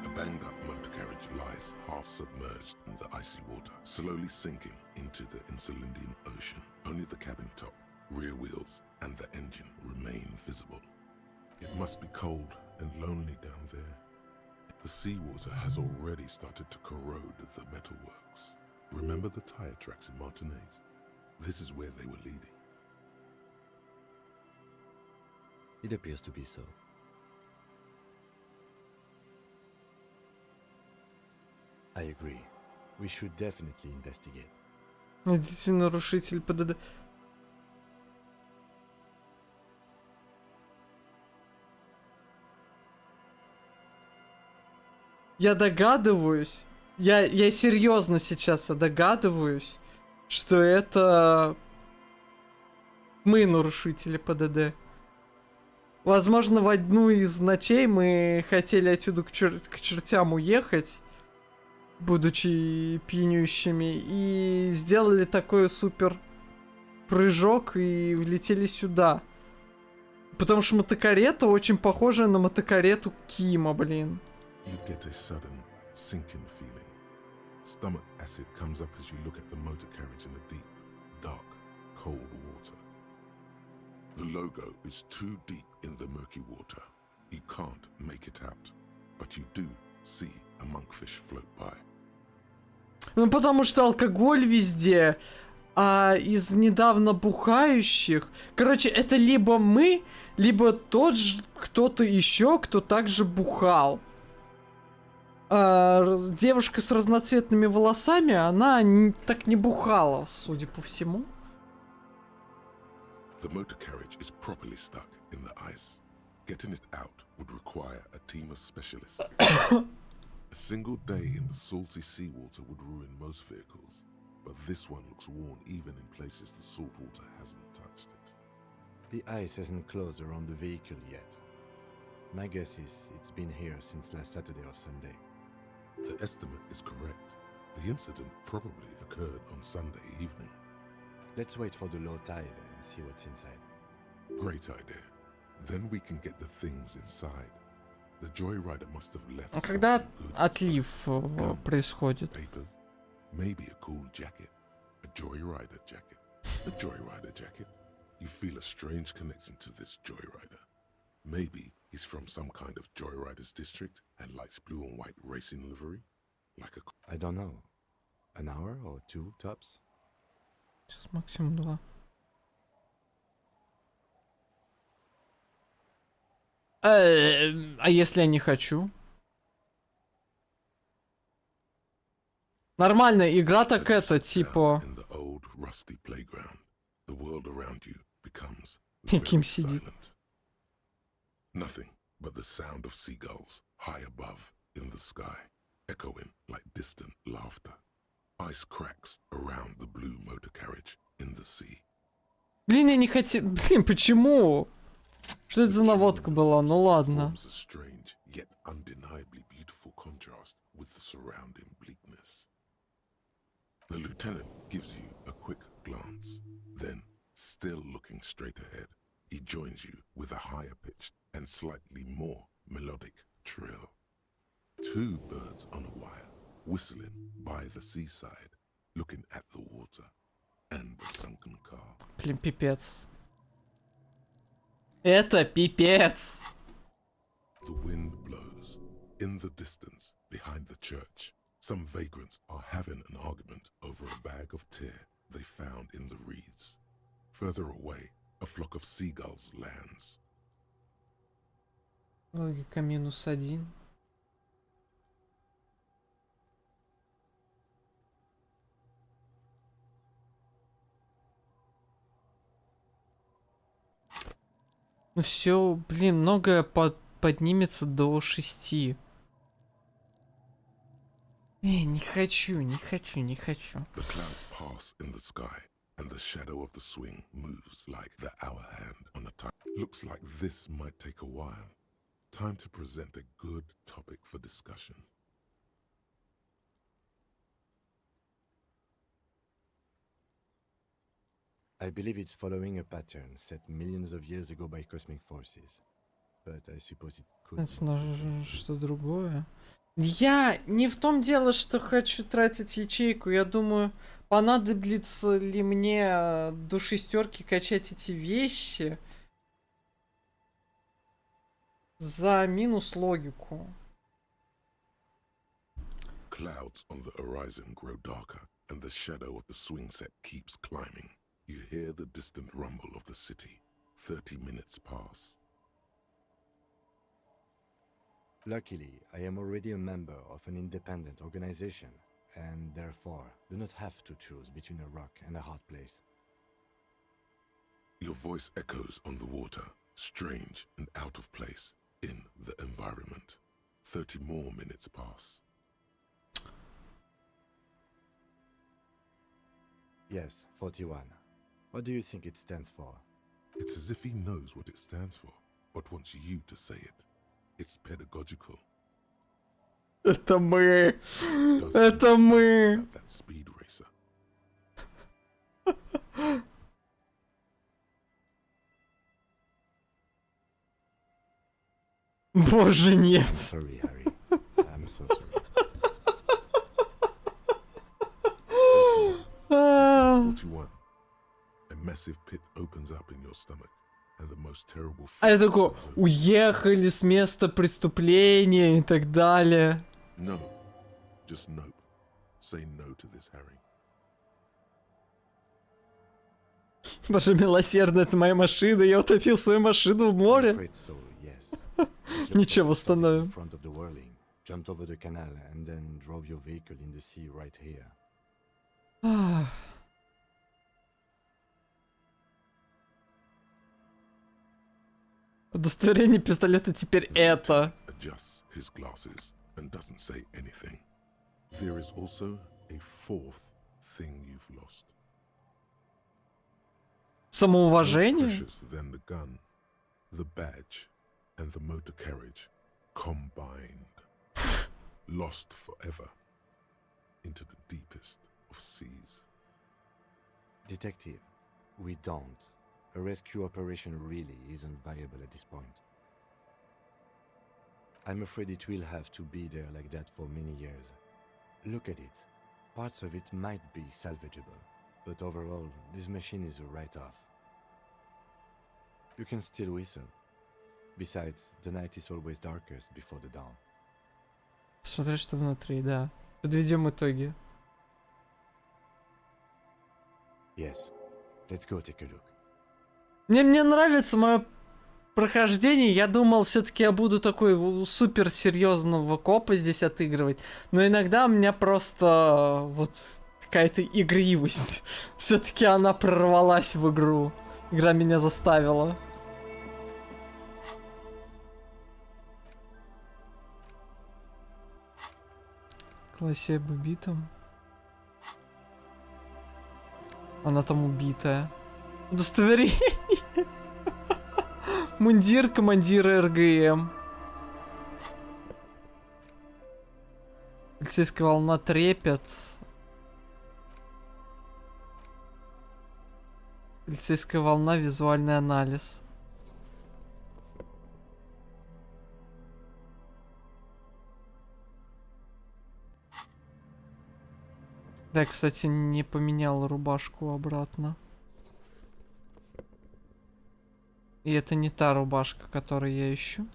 A banged-up motor carriage lies half submerged in the icy water, slowly sinking into the Insulindian Ocean. Only the cabin top, rear wheels, and the engine remain visible. It must be cold and lonely down there. The seawater has already started to corrode the metalworks. Remember the tire tracks in Martinez? This is where they were leading. It appears to be so. I agree. We should definitely investigate. Найдите нарушитель ПДД. Я догадываюсь. Я серьезно сейчас догадываюсь, что это мы нарушители ПДД. Возможно, в одну из ночей мы хотели отсюда к чертям уехать. будучи пьянющими, и сделали такой супер прыжок и влетели сюда. Потому что мотокарета очень похожа на мотокарету Кима, блин. You get a sudden sinking feeling. Stomach acid comes up as you look at the motor carriage in the deep, dark, cold water. The logo is too deep in the murky water. You can't make it out, but you do see a monkfish float by. Ну, потому что алкоголь везде, а из недавно бухающих... Короче, это либо мы, либо тот же кто-то еще, кто также бухал. А девушка с разноцветными волосами, она так не бухала, судя по всему. The motor carriage is properly stuck in the ice. Getting it out would require a team of specialists. A single day in the salty seawater would ruin most vehicles, but this one looks worn even in places the salt water hasn't touched it. The ice hasn't closed around the vehicle yet. My guess is it's been here since last Saturday or Sunday. The estimate is correct. The incident probably occurred on Sunday evening. Let's wait for the low tide and see what's inside. Great idea. Then we can get the things inside. The joyrider must have left А когда something good отлив inside. происходит? Papers, maybe a cool jacket, a joyrider jacket. A joyrider jacket. You feel a strange connection to this joyrider. Maybe he's from some kind of joyriders district and likes blue and white racing livery, like a. I don't know. An hour or two tops? Сейчас максимум 2. А если я не хочу? Нормальная игра, так As you это, sit down типа... in the old rusty playground, the world around you becomes Ким very сидит. silent. Nothing but the sound of seagulls high above in the sky, echoing like distant laughter. Ice cracks around the blue motor carriage in the sea. Блин, я не хотел... Блин, почему? Что это за наводка была? Ну ладно. Forms a strange yet undeniably beautiful contrast with the surrounding bleakness. The lieutenant gives you a quick glance, then, still looking straight ahead, he joins you with a higher pitched and slightly more melodic trill. Two birds on a wire, whistling by the seaside, looking at the water and the sunken car. Блин, пипец. Это пипец. The wind blows. In the distance, behind the church, some vagrants are having an argument over a bag of tear they found in the reeds. Further away, a flock of seagulls lands. Логика -1. Ну все, блин, многое поднимется до 6. Не хочу, не хочу, не хочу. The clouds pass in the sky, and the shadow of the swing moves like the hour hand on a time. Looks like this might take a while. Time to present a good topic for discussion. I believe it's following a pattern set millions of years ago by cosmic forces. But I suppose it could Это be на different. что другое. Я не в том дело, что хочу тратить ячейку. Я думаю, понадобится ли мне до 6 качать эти вещи за минус логику. Clouds on the horizon grow darker, and the shadow of the swing set keeps climbing. You hear the distant rumble of the city. 30 minutes pass. Luckily, I am already a member of an independent organization, and therefore do not have to choose between a rock and a hard place. Your voice echoes on the water, strange and out of place in the environment. 30 more minutes pass. Yes, 41. What do you think it stands for? It's as if he knows what it stands for, but wants you to say it. It's pedagogical. Это мы. Does Это give a shit мы. about that speed racer. Боже, I'm нет. sorry, Harry. I'm so sorry. А. 41. A massive pit opens up in your stomach, and the most terrible А я feeling такой, comes over you. уехали с места преступления и так далее. No, just nope. Say no to this, Harry. Боже, милосердно, это моя машина, я утопил свою машину в I'm море. afraid so, yes. I just Ничего, got stuck in восстановим. front of the whirling, jumped over the canal, and then drove your vehicle in the sea right here. Ах. Удостоверение пистолета теперь The это. lieutenant adjusts his glasses and doesn't say anything. There is also a fourth thing you've lost. More Самоуважение? precious than the gun, the badge, and the motor carriage combined. Lost forever into the deepest of seas. Detective, we don't. A rescue operation really isn't viable at this point. I'm afraid it will have to be there like that for many years. Look at it. Parts of it might be salvageable, but overall, this machine is a write-off. You can still whistle. Besides, the night is always darkest before the dawn. Смотри, что внутри, да. Подведем итоги. Yes. Let's go take a look. Мне нравится мое прохождение. Я думал, все-таки я буду такой супер серьезного копа здесь отыгрывать. Но иногда у меня просто вот какая-то игривость. Все-таки она прорвалась в игру. Игра меня заставила. Классе об убитом. Она там убитая. Удостоверение. Мундир командира РГМ. Полицейская волна трепет. Полицейская волна, визуальный анализ. Да, кстати, не поменял рубашку обратно. И это не та рубашка, которую я ищу.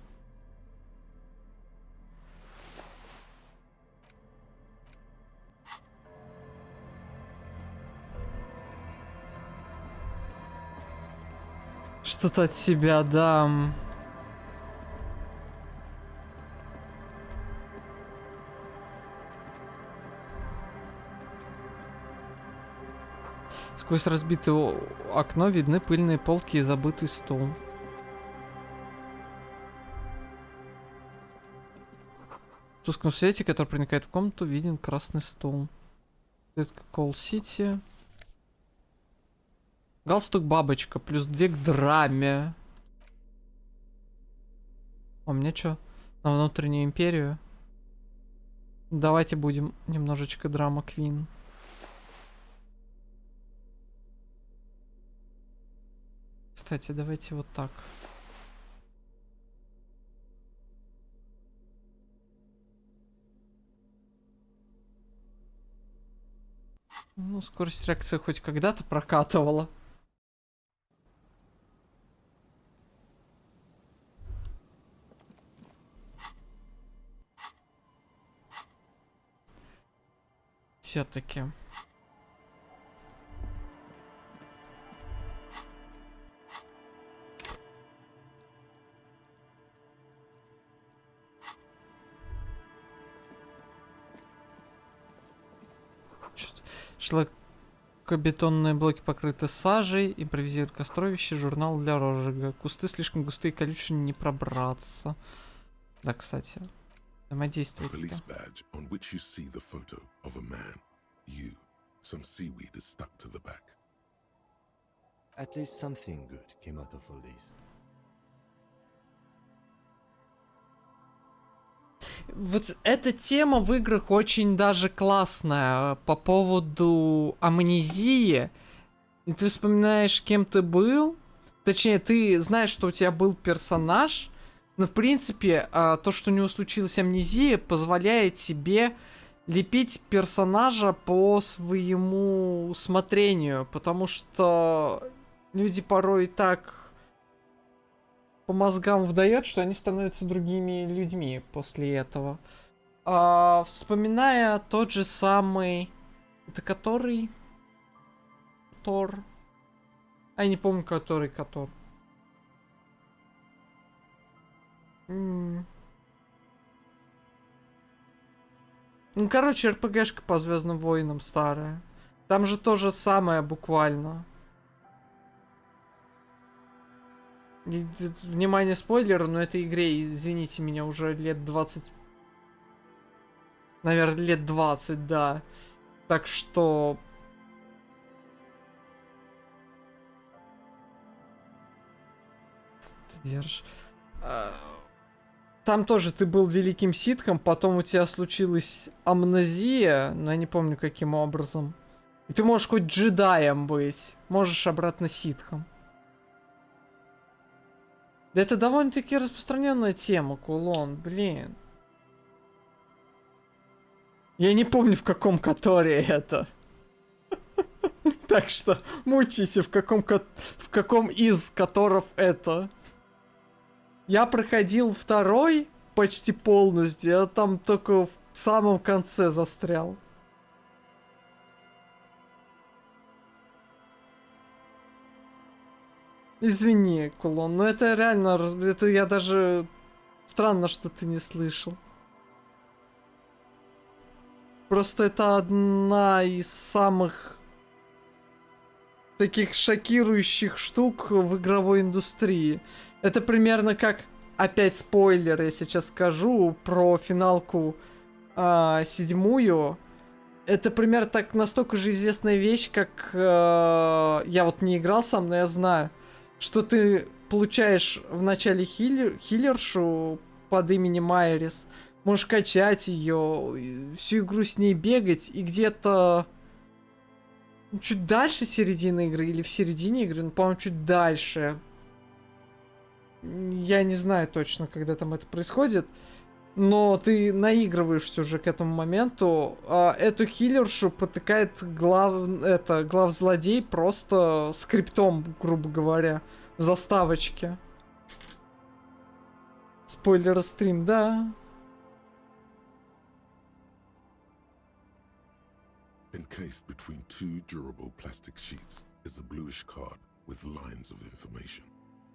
Что-то от себя дам. Сквозь разбитое окно видны пыльные полки и забытый стол. В тусклом свете, который проникает в комнату, виден красный стол. Это Колл-Сити. Галстук бабочка, плюс 2 к драме. А мне чё? На внутреннюю империю? Давайте будем немножечко драма Квин. Кстати, давайте вот так. Ну, скорость реакции хоть когда-то прокатывала. Все-таки. Шлакобетонные блоки покрыты сажей, импровизирует костровище, журнал для розжига. Кусты слишком густые, колючие, не пробраться. Да, кстати. Взаимодействовать. Police badge on which you see the photo of a man. You. Some seaweed is stuck to the back. At least something good came out of all this. Вот эта тема в играх очень даже классная по поводу амнезии. И ты вспоминаешь, кем ты был. Точнее, ты знаешь, что у тебя был персонаж. Но, в принципе, то, что у него случилась амнезия, позволяет тебе лепить персонажа по своему усмотрению. Потому что люди порой так по мозгам вдает, что они становятся другими людьми после этого. Вспоминая тот же самый... Это который? Тор. Я не помню, который Котор. Ну, короче, РПГшка по Звездным войнам старая. Там же то же самое буквально. Внимание, спойлер, но этой игре, извините меня, уже лет 20... Наверное, лет 20, да. Так что... Ты держишь... Там тоже ты был великим ситхом, потом у тебя случилась амнезия, но я не помню каким образом. И ты можешь хоть джедаем быть, можешь обратно ситхом. Да это довольно-таки распространенная тема, кулон, блин. Я не помню, в каком Которе это. Так что мучайся, в каком из Которов это. Я проходил второй почти полностью, я там только в самом конце застрял. Извини, кулон, но это реально, это я даже... Странно, что ты не слышал. Просто это одна из самых таких шокирующих штук в игровой индустрии. Это примерно как, опять спойлер, я сейчас скажу, про финалку 7-ю. Это примерно так настолько же известная вещь, как... я вот не играл сам, но я знаю, что ты получаешь в начале хиллершу под именем Майрис, можешь качать ее, всю игру с ней бегать, и где-то чуть дальше середины игры или в середине игры, ну, по-моему, чуть дальше. Я не знаю точно, когда там это происходит. Но ты наигрываешься уже к этому моменту. Эту хиллершу потыкает главзлодей просто скриптом, грубо говоря, в заставочке. Спойлер-стрим, да. Encased between two durable plastic sheets is a bluish card with lines of information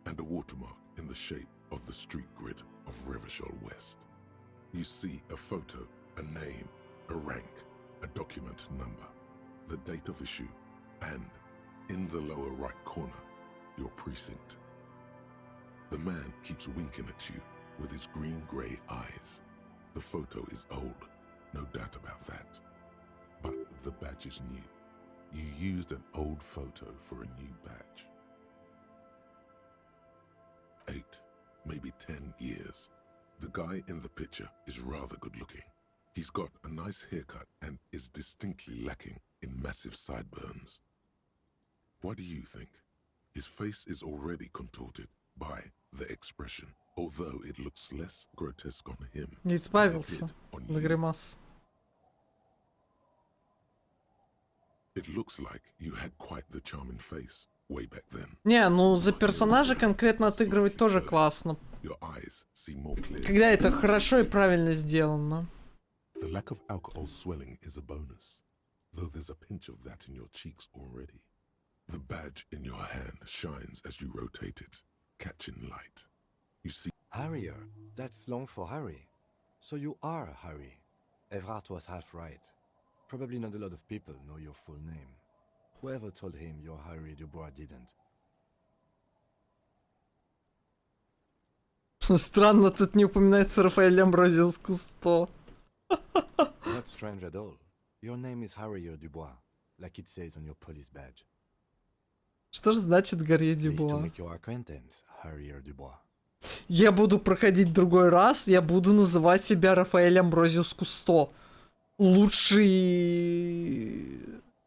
and a watermark in the shape of the street grid of Revachol West. You see a photo, a name, a rank, a document number, the date of issue, and, in the lower right corner, your precinct. The man keeps winking at you with his green-grey eyes. The photo is old, no doubt about that. But the badge is new. You used an old photo for a new badge. 8, maybe 10 years. The guy in the picture is rather good looking. He's got a nice haircut and is distinctly lacking in massive sideburns. What do you think? His face is already contorted by the expression, although it looks less grotesque on him Не than it избавился did on на you. гримас. It looks like you had quite the charming face way back then. Не, ну за персонажа конкретно отыгрывать тоже классно. Your eyes see more clearly. Когда это хорошо и правильно сделано. The lack of alcohol swelling is a bonus, though there's a pinch of that in your cheeks already. The badge in your hand shines as you rotate it, catching light. You see Harrier, that's long for Harry. So you are Harry. Evrard was half right. Probably not a lot of people know your full name. Whoever told him you're Harry Dubois didn't. Странно, тут не упоминается Рафаэль Амброзиус Кусто. Not strange at all. Your name is Harrier Dubois, like it says on your police badge. Что же значит Гарри Pleased to Дюбуа? make your acquaintance, Harrier Dubois. Я буду проходить другой раз, я буду называть себя Рафаэль Амброзиус Кусто. Лучший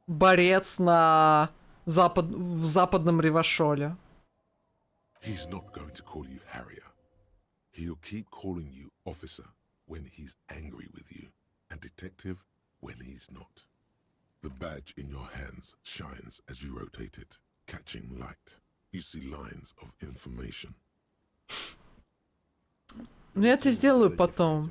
борец в западном Ревашоле. He's not going to call you Harrier. He'll keep calling you officer when he's angry with you, and detective when he's not. The badge in your hands shines as you rotate it, catching light. You see lines of information. Ну, я это сделаю потом.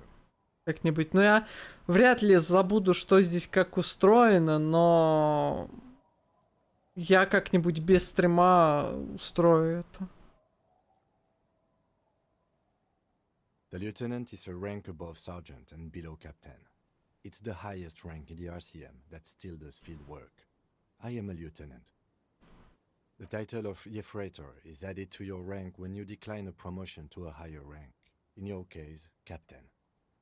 Как-нибудь. Но я вряд ли забуду, что здесь как устроено, но я как-нибудь без стрима устрою это. The lieutenant is a rank above sergeant and below captain. It's the highest rank in the RCM that still does field work. I am a lieutenant. The title of Yefreitor is added to your rank when you decline a promotion to a higher rank. In your case, captain.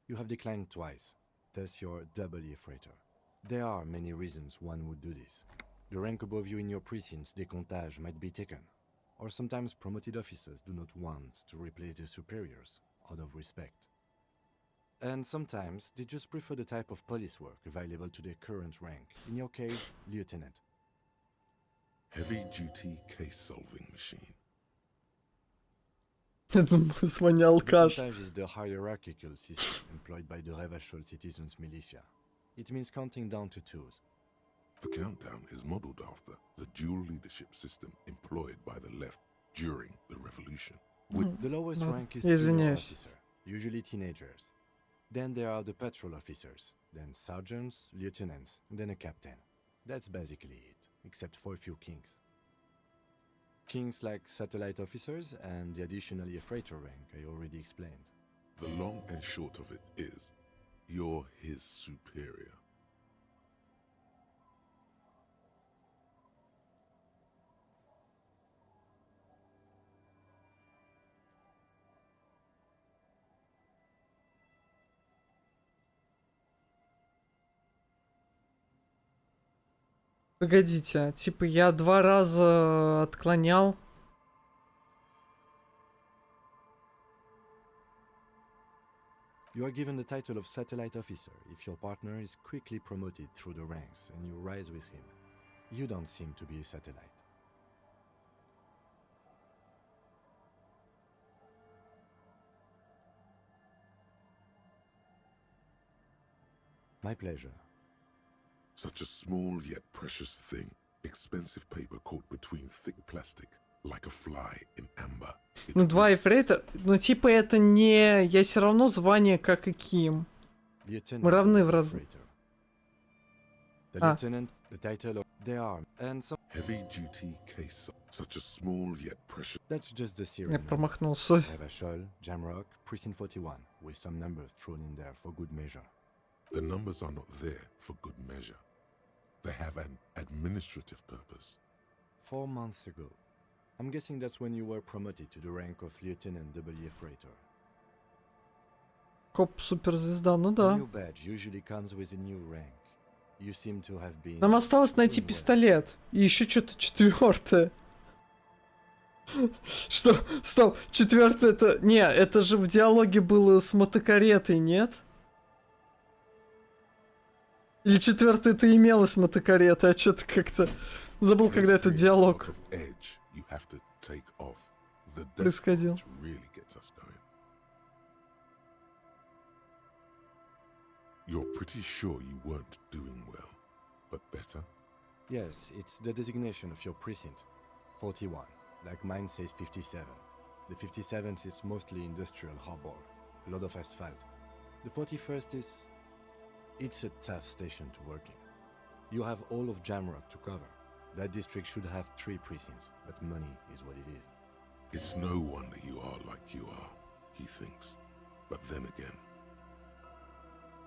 You have declined twice, thus you're double Yefreitor. There are many reasons one would do this. The rank above you in your precinct's décomptage might be taken, or sometimes promoted officers do not want to replace their superiors out of respect. And sometimes they just prefer the type of police work available to their current rank, in your case, lieutenant. Heavy-duty case-solving machine. Это звоня алкаш. Décomptage is the hierarchical system employed by the Revachol citizens militia. It means counting down to twos. The countdown is modeled after the dual leadership system employed by the left during the revolution. The lowest No, rank is я junior извиняюсь. officer, usually teenagers. Then there are the patrol officers, then sergeants, lieutenants, then a captain. That's basically it, except for a few kings. Kings like satellite officers and the additional Yefreitor rank I already explained. The long and short of it is, you're his superior. Погодите, типа я 2 раза отклонял. You are given the title of satellite officer if your partner is quickly promoted through the ranks and you rise with him. You don't seem to be a satellite. My pleasure. Such a small yet precious thing. Expensive paper caught between thick plastic, like a fly in amber. It Ну, 2 reads, эфрейтор. Ну, типа это не... Я все равно звание как и Ким. Lieutenant Мы равны is в the раз... Yefreitor. The Ah. lieutenant, the title of they are, and some. Heavy-duty case. Such a small yet precious... That's just the Я serial number. промахнулся. Revachol, Jamrock, Precinct 41, with some numbers thrown in there for good measure. The numbers are not there for good measure. They have an administrative purpose. 4 months ago. I'm guessing that's when you were promoted to the rank of Lieutenant W. Freighter. Коп суперзвезда, ну The да. new badge usually comes with a new rank. You seem to have been... Нам осталось найти doing well. пистолет. И еще что-то 4-е. Что? Стоп, 4-е это... Не, это же в диалоге было с мотокаретой, нет? Или 4-е это имелось мотокарета, а что-то как-то... Забыл, когда этот There's a lot диалог of edge you have to take off. The death происходил. punch really gets us going. You're pretty sure you weren't doing well, but better? Yes, it's the designation of your precinct. 41. Like mine says 57. The 57th is mostly industrial harbor. A lot of asphalt. The 41st is... It's a tough station to work in. You have all of Jamrock to cover. That district should have 3 precincts, but money is what it is. It's no wonder you are like you are, he thinks. But then again,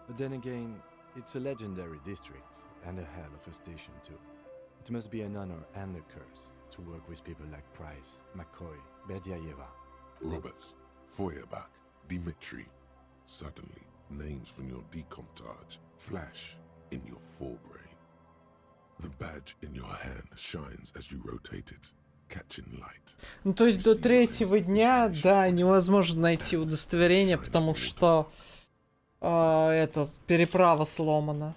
But then again, it's a legendary district, and a hell of a station too. It must be an honor and a curse to work with people like Price, McCoy, Berdiaeva. Roberts, Feuerbach, Dimitri. Suddenly, names from your decomptage flash in your forebrain. The badge in your hand shines as you rotate it, catching light. Ну, то есть до третьего дня, да, невозможно найти удостоверение, потому что переправа сломана.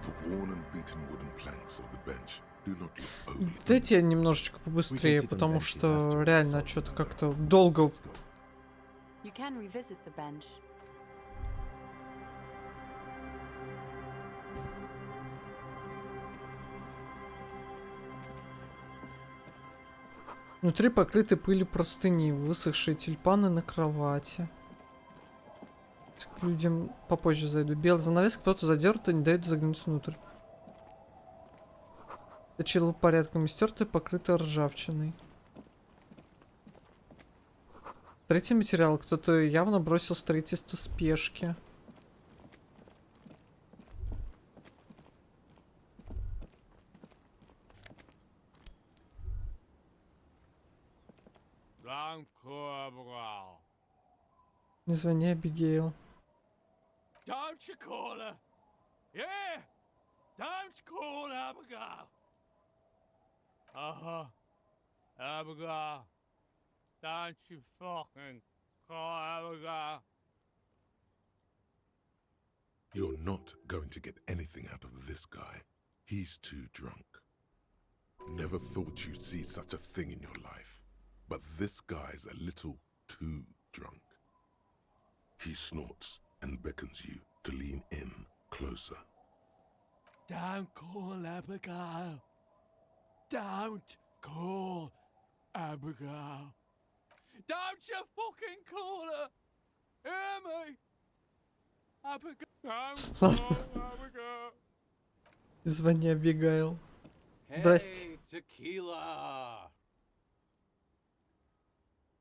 The worn and beaten wooden planks of the bench do not look overly Дайте я немножечко побыстрее, потому что реально что-то как-то долго. You can revisit the bench. Внутри покрыты пылью простыни, высохшие тюльпаны на кровати. К людям попозже зайду. Белый занавес кто-то задерт и не дает заглянуть внутрь. Точило порядком истертое, покрытое ржавчиной. Третий материал. Кто-то явно бросил строительство спешки. Не звони, Абигейл. Don't you call her? Yeah! Don't call Abigail! Uh-huh. Abigail. Don't you fucking call Abigail. You're not going to get anything out of this guy. He's too drunk. Never thought you'd see such a thing in your life. But this guy's a little too drunk. He snorts and beckons you to lean in closer. Don't call Abigail. Don't call Abigail. Don't you fucking call her. Hear me? Abigail. Don't call Abigail. Звони, Абигейл. Здрасте. Hey, tequila.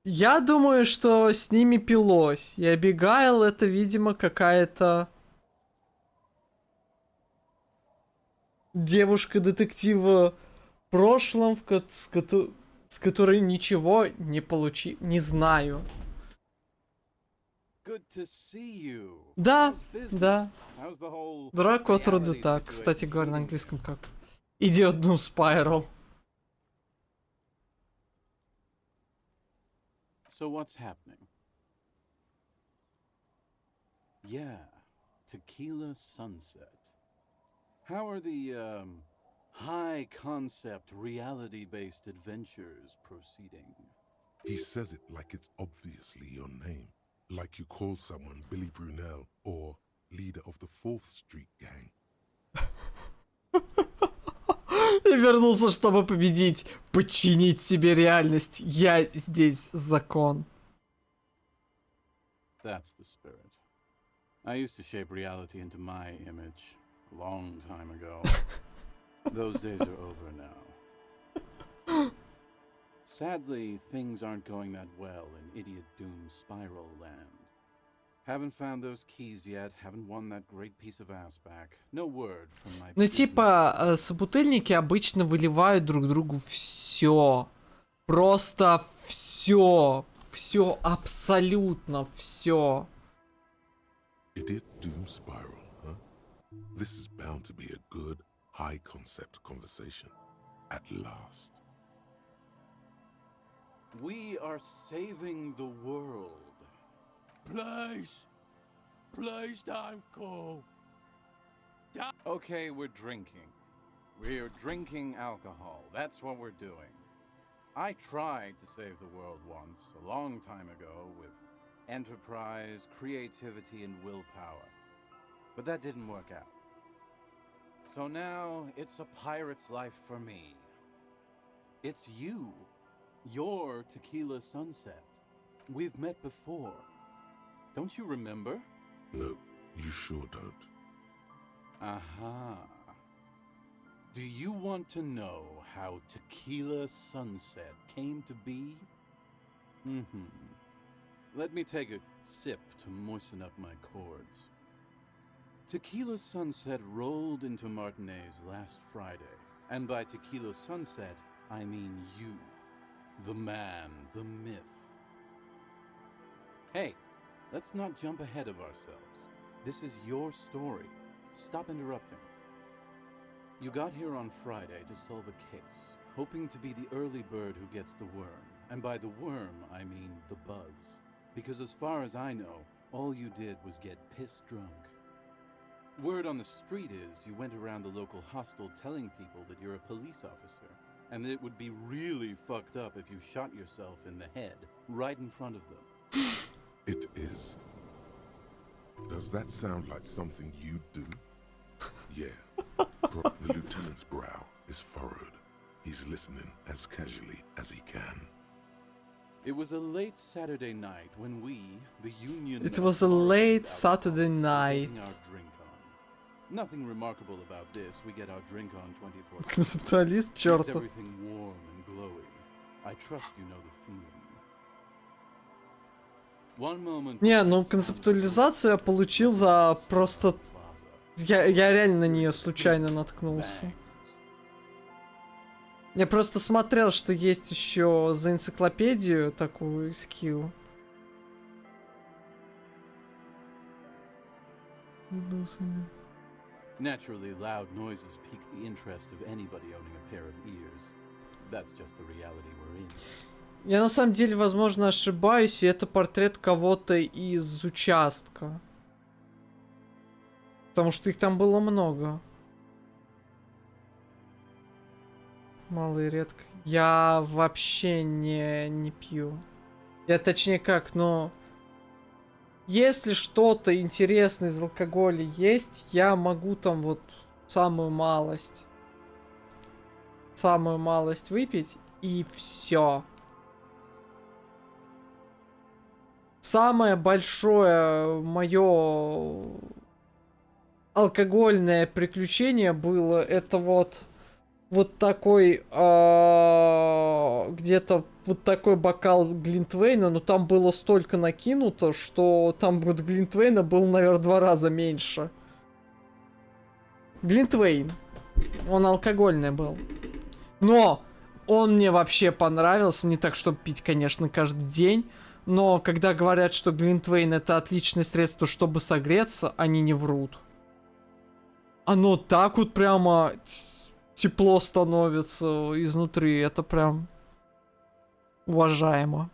Я думаю, что с ними пилось. И Абигайл это, видимо, какая-то девушка-детектива в прошлом, с которой ничего не Не знаю. Good to see you. Да, How's business? да. How's the whole Дурак от роду reality так. Кстати situation говоря, на treating you? английском как? Идиот Doom Spiral. So what's happening? Yeah, Tequila Sunset. How are the high concept reality based adventures proceeding? He says it like it's obviously your name. Like you call someone Billy Brunel or leader of the 4th Street Gang. Я вернулся, чтобы победить, подчинить себе реальность. Я здесь закон. That's the spirit. I used to shape reality into my image a long time ago. Those days are over now. Sadly, things aren't going that well in Idiot Doom Spiral Land. Haven't found those keys yet, haven't won that great piece of ass back. No word from my Ну, business. типа, собутыльники обычно выливают друг другу все. Просто все. Все, абсолютно все. Idiot Doom Spiral, huh? This is bound to be a good, high-concept conversation. At last. We are saving the world. Please. Please don't call. Okay, we're drinking. We're drinking alcohol. That's what we're doing. I tried to save the world once, a long time ago, with enterprise, creativity, and willpower. But that didn't work out. So now it's a pirate's life for me. It's you. You're Tequila Sunset. We've met before. Don't you remember? No, you sure don't. Aha. Do you want to know how Tequila Sunset came to be? Mm-hmm. Let me take a sip to moisten up my chords. Tequila Sunset rolled into Martinez last Friday, and by Tequila Sunset, I mean you. The man, the myth. Hey, let's not jump ahead of ourselves. This is your story. Stop interrupting. You got here on Friday to solve a case, hoping to be the early bird who gets the worm. And by the worm, I mean the buzz. Because as far as I know, all you did was get piss drunk. Word on the street is you went around the local hostel telling people that you're a police officer, and that it would be really fucked up if you shot yourself in the head, right in front of them. It is. Does that sound like something you do? Yeah. The lieutenant's brow is furrowed. He's listening as casually as he can. It was a late Saturday night when we, the union... It was a late Saturday night. Our drink on. Nothing remarkable about this. We get our drink on 24/7. Концептуалист Makes чертов. everything warm and glowy. I trust you know the feeling. One moment... Не, ну концептуализацию я получил за просто... Я реально на нее случайно наткнулся. Я просто смотрел, что есть еще за энциклопедию такую скилл. Naturally, loud noises pique the interest of anybody owning a pair of ears. That's just the reality we're in. Я на самом деле, возможно, ошибаюсь, и это портрет кого-то из участка. Потому что их там было много. Мало и редко. Я вообще не пью. Я точнее как, но... Если что-то интересное из алкоголя есть, я могу там вот самую малость выпить, и все. Самое большое мое алкогольное приключение было, это вот такой где-то вот такой бокал Глинтвейна, но там было столько накинуто, что там вот Глинтвейна был, наверное, 2 раза меньше. Глинтвейн. Он алкогольный был. Но он мне вообще понравился. Не так, чтобы пить, конечно, каждый день. Но когда говорят, что Глинтвейн это отличное средство, чтобы согреться, они не врут. Оно так вот прямо тепло становится изнутри. Это прям уважаемо.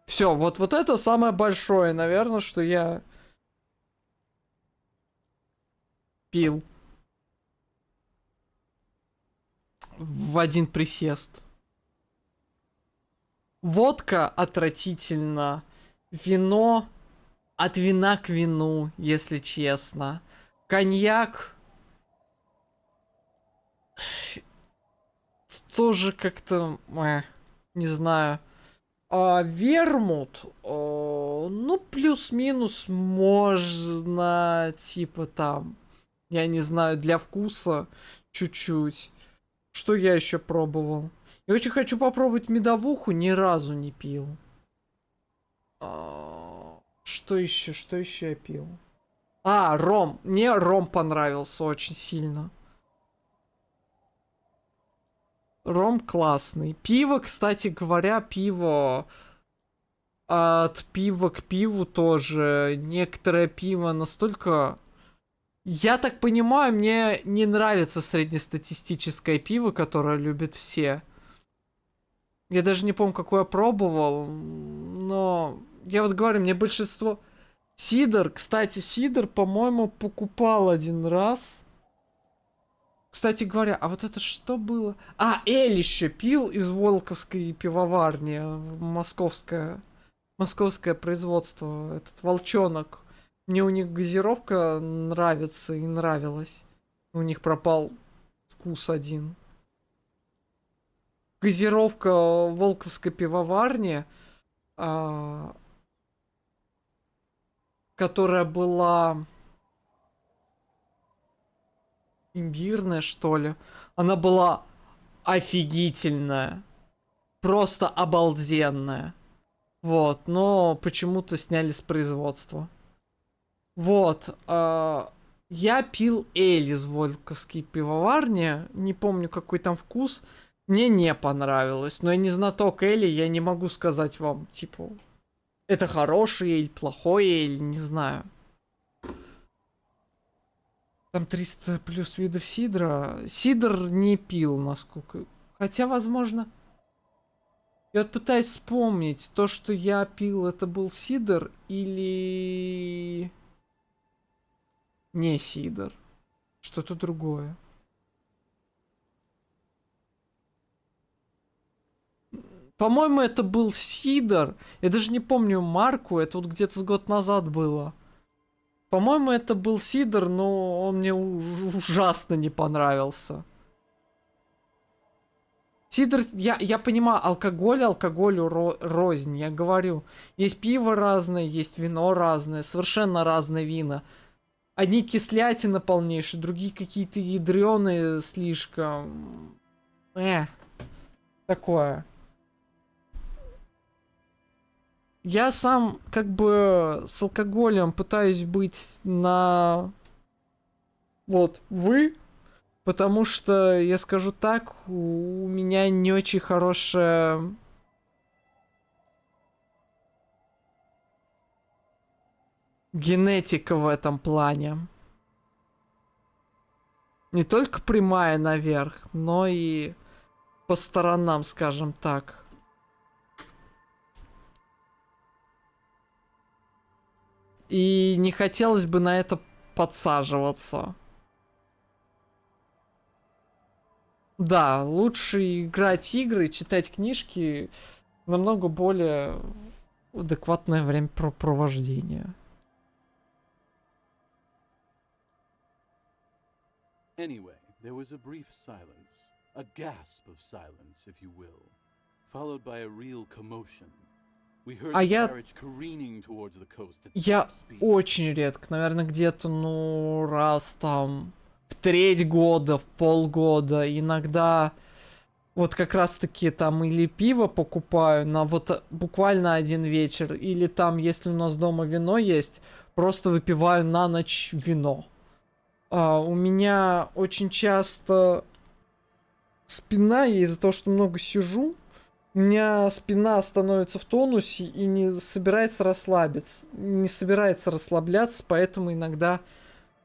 Все, вот это самое большое, наверное, что я пил в один присест. Водка отвратительно. Вино от вина к вину, если честно. Коньяк тоже как-то, не знаю. А вермут, ну, плюс-минус можно, типа там, я не знаю, для вкуса чуть-чуть. Что я еще пробовал? Я очень хочу попробовать медовуху, ни разу не пил. Что еще я пил? Ром. Мне ром понравился очень сильно. Ром классный. Пиво, кстати говоря, пиво... От пива к пиву тоже. Некоторое пиво настолько... Я так понимаю, мне не нравится среднестатистическое пиво, которое любят все. Я даже не помню, какое я пробовал. Но... Я вот говорю, мне большинство... Сидор, кстати, сидор, по-моему, покупал один раз. Кстати говоря, а вот это что было? Эль еще пил из Волковской пивоварни. Московское производство. Этот волчонок. Мне у них газировка нравится и нравилась. У них пропал вкус один. Газировка Волковской пивоварни, которая была имбирная, что ли. Она была офигительная. Просто обалденная. Вот, но почему-то сняли с производства. Вот. Я пил эль из Волковской пивоварни. Не помню, какой там вкус. Мне не понравилось. Но я не знаток эли, я не могу сказать вам, типа, это хороший эль, плохой эль, не знаю. Там 300 плюс видов сидра. Сидр не пил, насколько... Хотя, возможно... Я вот пытаюсь вспомнить, то, что я пил, это был сидр или... Не сидр. Что-то другое. По-моему, это был сидр. Я даже не помню марку, это вот где-то с год назад было. По-моему, это был сидр, но он мне ужасно не понравился. Сидр, я понимаю, алкоголь алкоголю рознь, я говорю. Есть пиво разное, есть вино разное, совершенно разные вина. Одни кислятина полнейшие, другие какие-то ядреные слишком. Такое. Я сам как бы с алкоголем пытаюсь быть на... Вот, вы. Потому что, я скажу так, у меня не очень хорошая... генетика в этом плане. Не только прямая наверх, но и по сторонам, скажем так. И не хотелось бы на это подсаживаться. Да, лучше играть игры, читать книжки, намного более адекватное времяпровождение. Anyway, there was a brief silence, a gasp of silence, if you will, followed by a real commotion. We heard the carriage careening towards the coast at Я top speed. очень редко, наверное, где-то, ну, раз там в треть года, в полгода, иногда вот как раз-таки там или пиво покупаю на вот буквально один вечер, или там, если у нас дома вино есть, просто выпиваю на ночь вино. У меня очень часто спина, я из-за того, что много сижу, у меня спина становится в тонусе и не собирается расслабиться, не собирается расслабляться, поэтому иногда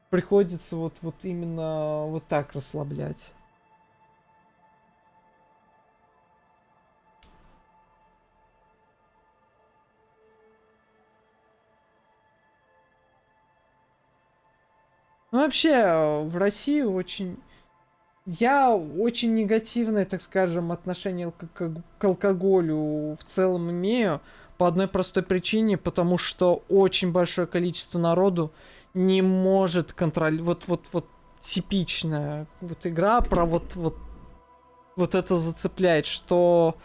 приходится вот именно вот так расслаблять. Ну, вообще, в России очень... Я очень негативное, так скажем, отношение к алкоголю в целом имею. По одной простой причине, потому что очень большое количество народу не может контролировать... Вот типичная вот игра про вот это зацепляет, что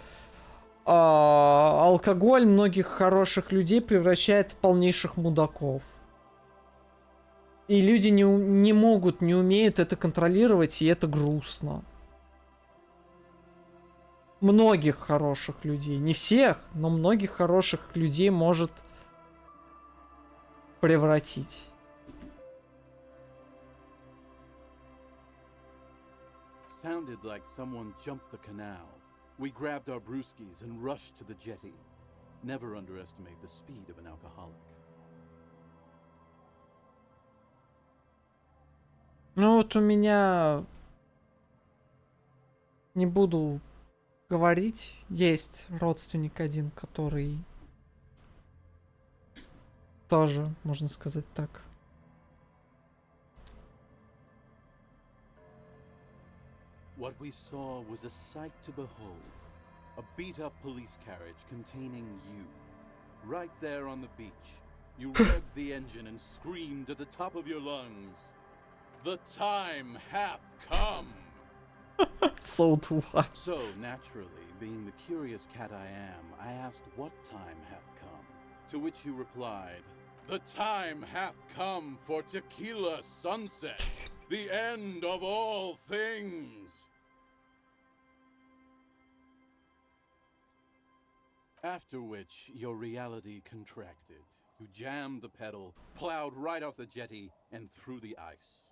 алкоголь многих хороших людей превращает в полнейших мудаков. И люди не могут, не умеют это контролировать, и это грустно. Многих хороших людей, не всех, но многих хороших людей может превратить. Sounded like someone jumped the canal. We grabbed our brewskis and rushed to the jetty. Never underestimate the speed of an alcoholic. Ну вот у меня, не буду говорить, есть родственник один, который тоже, можно сказать так. What we saw was a sight to behold. A beat-up police carriage containing you. Right there on the beach. You revved the engine and screamed at the top of your lungs. The time hath come! So too So, naturally, being the curious cat I am, I asked what time hath come. To which you replied, the time hath come for tequila sunset, the end of all things! After which, your reality contracted. You jammed the pedal, plowed right off the jetty, and through the ice.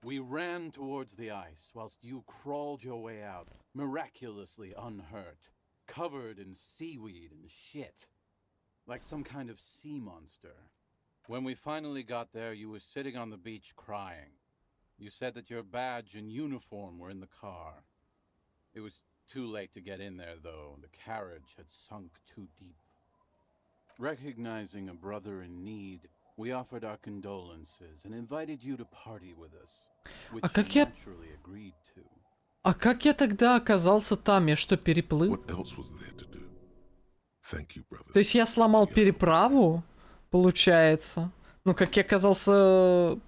We ran towards the ice whilst you crawled your way out, miraculously unhurt, covered in seaweed and shit, like some kind of sea monster. When we finally got there, you were sitting on the beach crying. You said that your badge and uniform were in the car. It was too late to get in there, though. The carriage had sunk too deep. Recognizing a brother in need, we offered our condolences and invited you to party with us, which как you я- naturally agreed to. А как я тогда оказался там? Я что, переплыл? What else was there to do? Thank you, brother. То есть я сломал переправу, получается? Ну, как я оказался...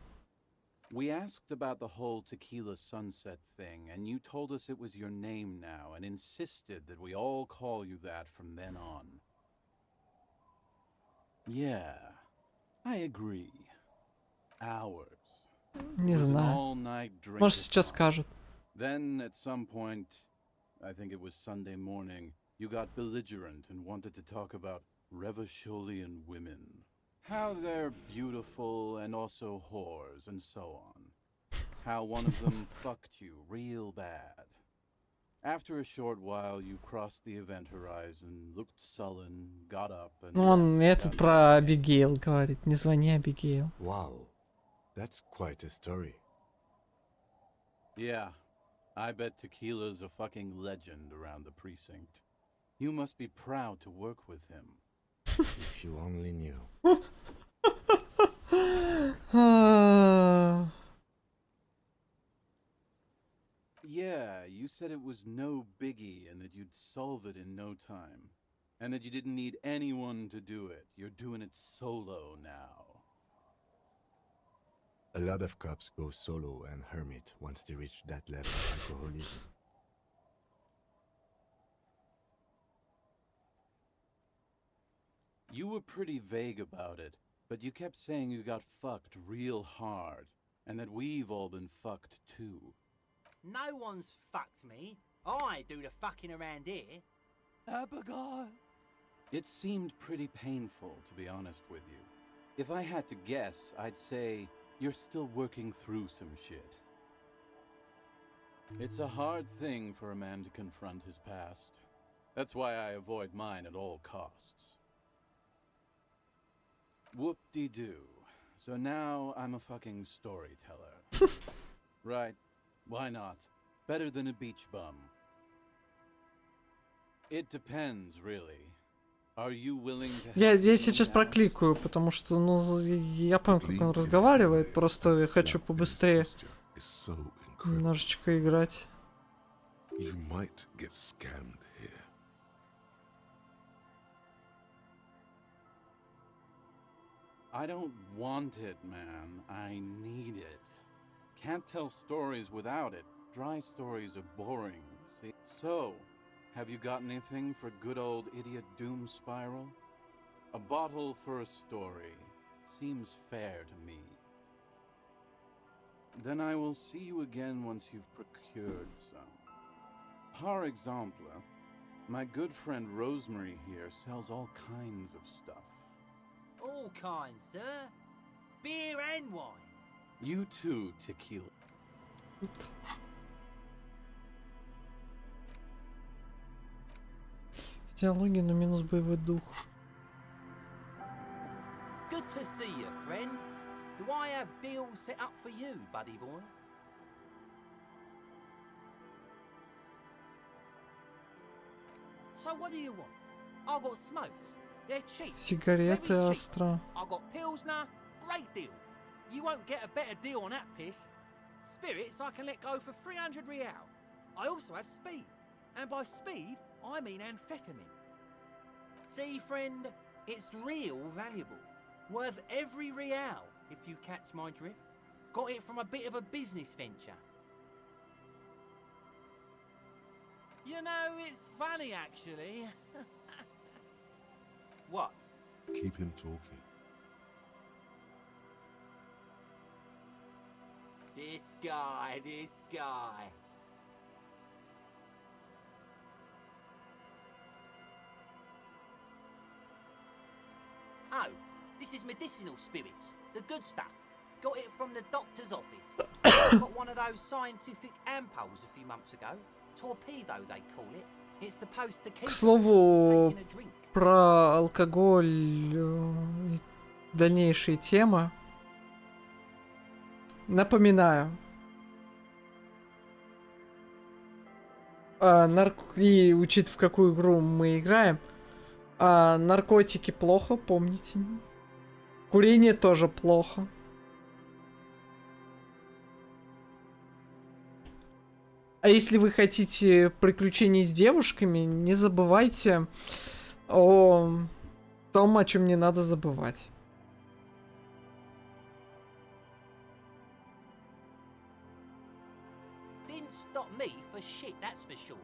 We asked about the whole tequila sunset thing, and you told us it was your name now and insisted that we all call you that from then on. Yeah, I agree. Hours. Не It was an знаю. all-night drink. Может, сейчас скажет. Then, at some point, I think it was Sunday morning, you got belligerent and wanted to talk about Revacholian women. How they're beautiful and also whores and so on. How one of them fucked you real bad. After a short while, you crossed the event horizon, looked sullen, got up and... Ну, он left этот without про saying Абигейл говорит. Не звони Абигейл. Wow, that's quite a story. Yeah, I bet Tequila's a fucking legend around the precinct. You must be proud to work with him. If you only knew. Yeah, you said it was no biggie and that you'd solve it in no time. And that you didn't need anyone to do it. You're doing it solo now. A lot of cops go solo and hermit once they reach that level of alcoholism. You were pretty vague about it, but you kept saying you got fucked real hard, and that we've all been fucked too. No one's fucked me. I do the fucking around here. Abigail. It seemed pretty painful, to be honest with you. If I had to guess, I'd say you're still working through some shit. It's a hard thing for a man to confront his past. That's why I avoid mine at all costs. Whoop-de-doo. So now I'm a fucking storyteller. Right. Why not? Better than a beach bum. It depends, really. Are you willing to... Я help me сейчас out? прокликаю, потому что, ну, я понял, как он разговаривает, просто я хочу побыстрее немножечко играть. You might get scammed here. I don't want it, man. I need it. Can't tell stories without it. Dry stories are boring, see? So, have you got anything for good old idiot Doom Spiral? A bottle for a story. Seems fair to me. Then I will see you again once you've procured some. Par exemple, my good friend Rosemary here sells all kinds of stuff. All kinds, sir. Beer and wine. You too, Tequila. Диалоги на минус боевой дух. Good to see you, friend. Do I have deals set up for you, buddy boy? So what do you want? I got smokes. They're cheap. Сигареты Very cheap. Астра. I got Pilsner. Great deal. You won't get a better deal on that piss. Spirits I can let go for 300 real. I also have speed. And by speed, I mean amphetamine. See, friend, it's real valuable. Worth every real, if you catch my drift. Got it from a bit of a business venture. You know, it's funny, actually. What? Keep him talking. This guy. Oh, this is medicinal spirits, the good stuff. Got it from the doctor's office. Got one of those scientific ampules a few months ago. Torpedo, they call it. It's supposed to keep К слову, taking a drink. про алкоголь и дальнейшие темы. Напоминаю. И учитывая, в какую игру мы играем, наркотики плохо, помните. Курение тоже плохо. А если вы хотите приключений с девушками, не забывайте о том, о чем не надо забывать. Didn't stop me for shit, that's for sure.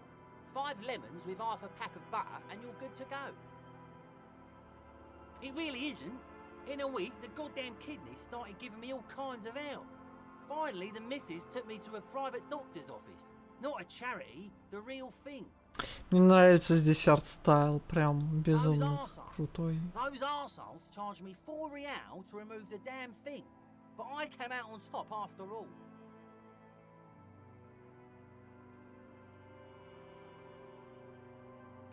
5 lemons with half a pack of butter and you're good to go. It really isn't. In a week, the goddamn kidneys started giving me all kinds of help. Finally, the missus took me to a private doctor's office. Not a charity, the real thing. Мне нравится здесь арт-стайл, прям безумно крутой. Those arseholes charged me 4 real to remove the damn thing. But I came out on top after all.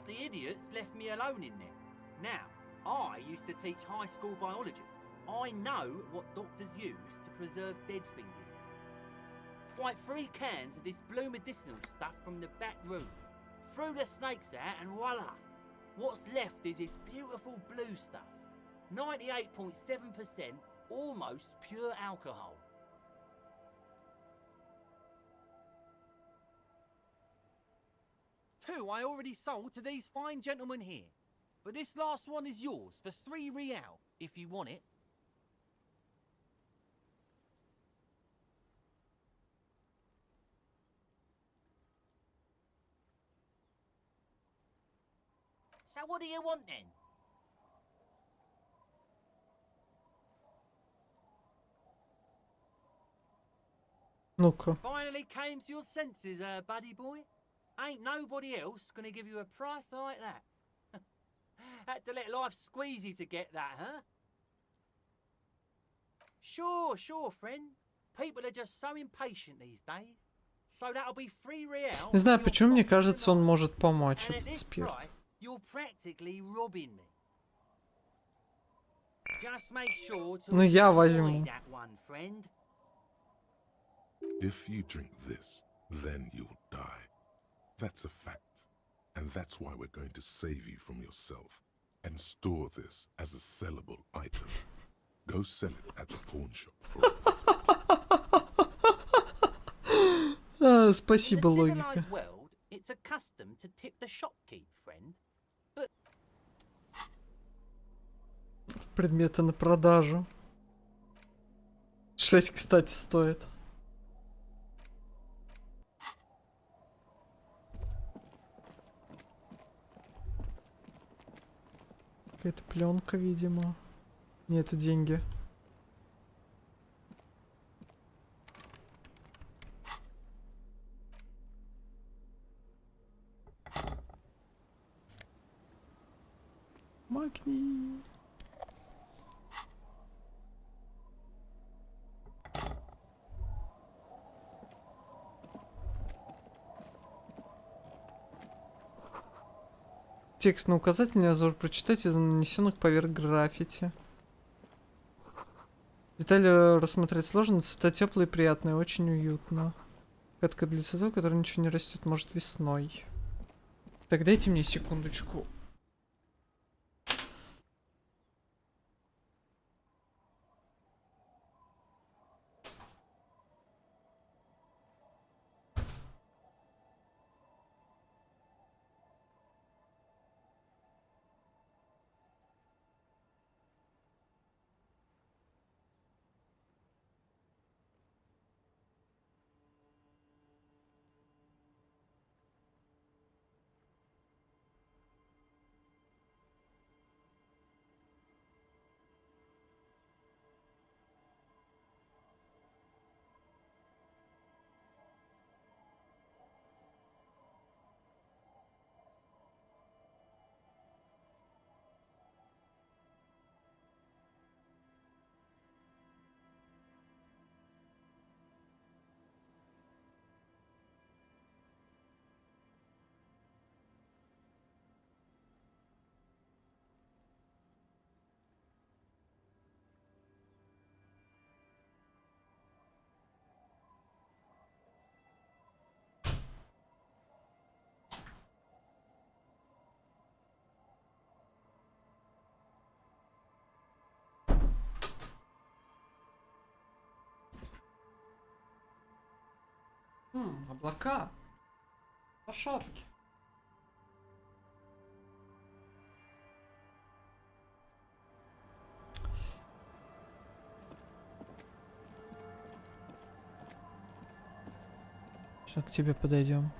The idiots left me alone in there. Now, I used to teach high school biology. I know what doctors use to preserve dead fingers. Fight 3 cans of this blue medicinal stuff from the back room. Threw the snakes out and voila! What's left is this beautiful blue stuff. 98.7% almost pure alcohol. Two I already sold to these fine gentlemen here. But this last one is yours for 3 real, if you want it. So what do you want then? Ну-ка. Finally came to your senses, buddy boy? Ain't nobody else gonna give you a price like that. Had to let life squeeze you to get that, huh? Sure, friend. People are just so impatient these days. So that'll be 3 real. Не знаю, почему мне кажется, он может помочь, And at этот this спирт. price, you're practically robbing me. Just make sure to Ну я enjoy возьму. that one, friend. If you drink this, then you'll die. That's a fact. And that's why we're going to save you from yourself and store this as a sellable item. Go sell it at the pawn shop for a profit. Спасибо, In the логика. civilized world, it's a custom to tip the shopkeep, friend. But Предметы на продажу. 6, кстати, стоит. Какая-то пленка, видимо. Не, это деньги. Магний. Текст на указательный обзор прочитать из нанесенных поверх граффити. Детали рассмотреть сложно, но цвета теплые и приятные, очень уютно. Катка для цветов, который ничего не растет, может весной. Так, дайте мне секундочку. Облака. Лошадки. Сейчас к тебе подойдем.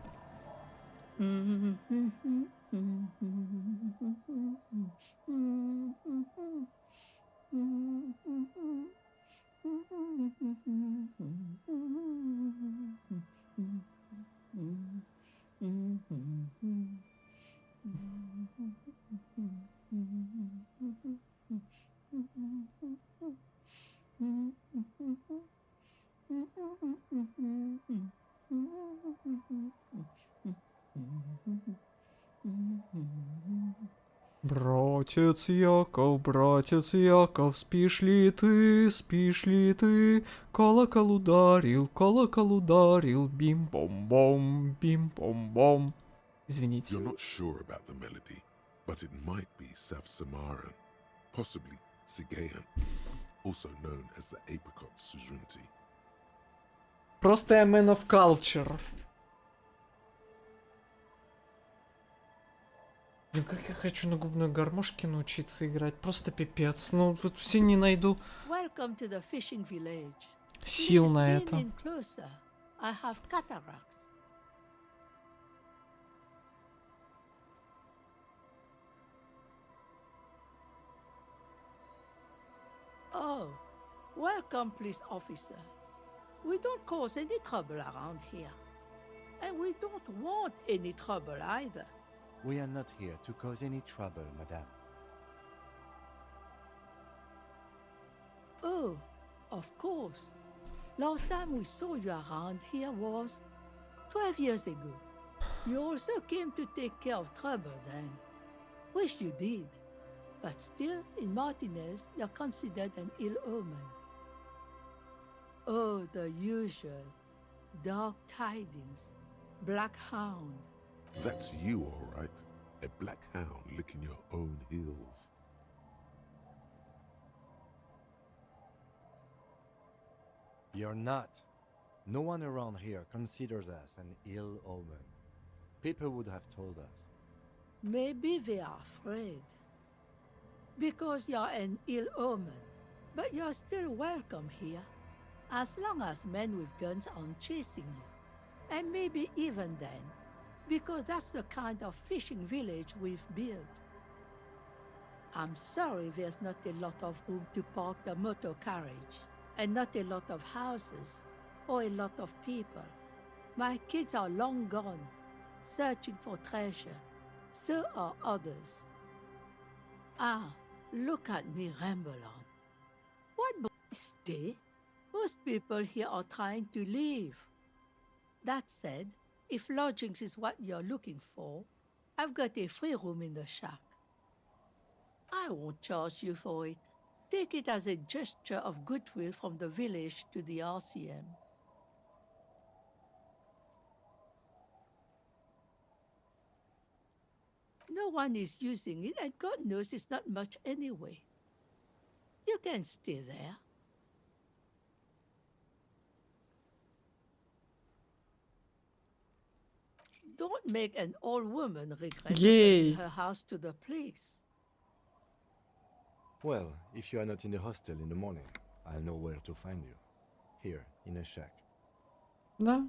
Братец Яков, спишь ли ты? Колокол ударил, бим-бом-бом. Извините. You're not sure about the melody, but it might be South Samaran, possibly Sigayan, also known as the apricot suzunti. Просто я man of culture. Блин, как я хочу на губной гармошке научиться играть. Просто пипец. Ну, вот все не найду Welcome to the fishing village. сил Please на lean это. in closer. I have cataracts. Oh, welcome, police officer. We don't cause any trouble around here. And we don't want any trouble either. We are not here to cause any trouble, madame. Oh, of course. Last time we saw you around here was 12 years ago. You also came to take care of trouble then. Wish you did. But still, in Martinez, you're considered an ill omen. Oh, the usual. Dark tidings. Black hound. That's you, all right. A black hound licking your own heels. You're not. No one around here considers us an ill omen. People would have told us. Maybe they are afraid. Because you're an ill omen. But you're still welcome here. As long as men with guns aren't chasing you. And maybe even then. Because that's the kind of fishing village we've built. I'm sorry there's not a lot of room to park the motor carriage. And not a lot of houses. Or a lot of people. My kids are long gone. Searching for treasure. So are others. Ah, look at me ramble on. What stay? Most people here are trying to leave. That said, if lodgings is what you're looking for, I've got a free room in the shack. I won't charge you for it. Take it as a gesture of goodwill from the village to the RCM. No one is using it, and God knows it's not much anyway. You can stay there. Don't make an old woman regret Yay. opening her house to the police. Well, if you are not in the hostel in the morning, I'll know where to find you. Here, in a shack. Да.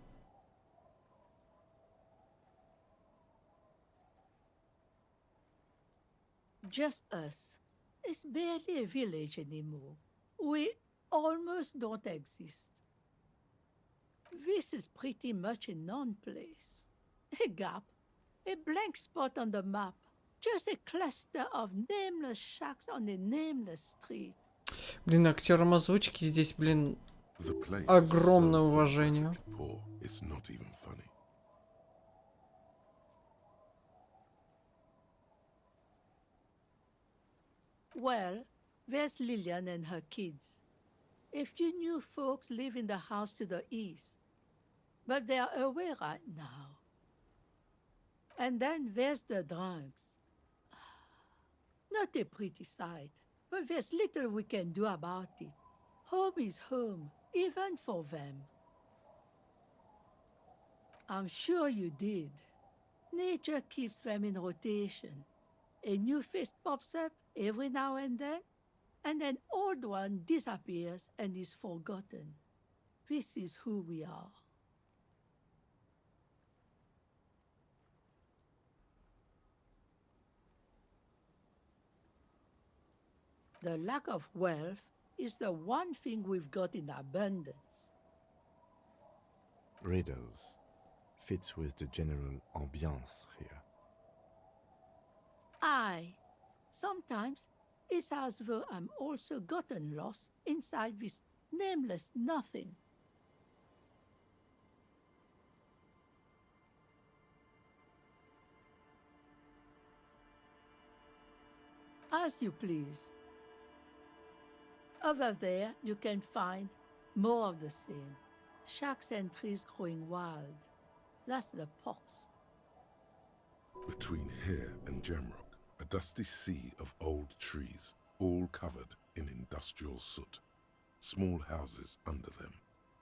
Just us. It's barely a village anymore. We almost don't exist. This is pretty much a non-place. A gap. A blank spot on the map. Just a cluster of nameless shacks on a nameless street. Блин, актерам озвучки здесь, блин, The place is огромное so уважение. perfectly poor, it's not even funny. Well, there's Lillian and her kids. A few new folks live in the house to the east, but they are away right now. And then there's the drunks. Not a pretty sight, but there's little we can do about it. Home is home, even for them. I'm sure you did. Nature keeps them in rotation. A new face pops up every now and an old one disappears and is forgotten. This is who we are. The lack of wealth is the one thing we've got in abundance. Riddles fits with the general ambiance here. Aye, sometimes it's as though I'm also gotten lost inside this nameless nothing. As you please. Over there, you can find more of the same. Shacks and trees growing wild. That's the pox. Between here and Jamrock, a dusty sea of old trees, all covered in industrial soot. Small houses under them,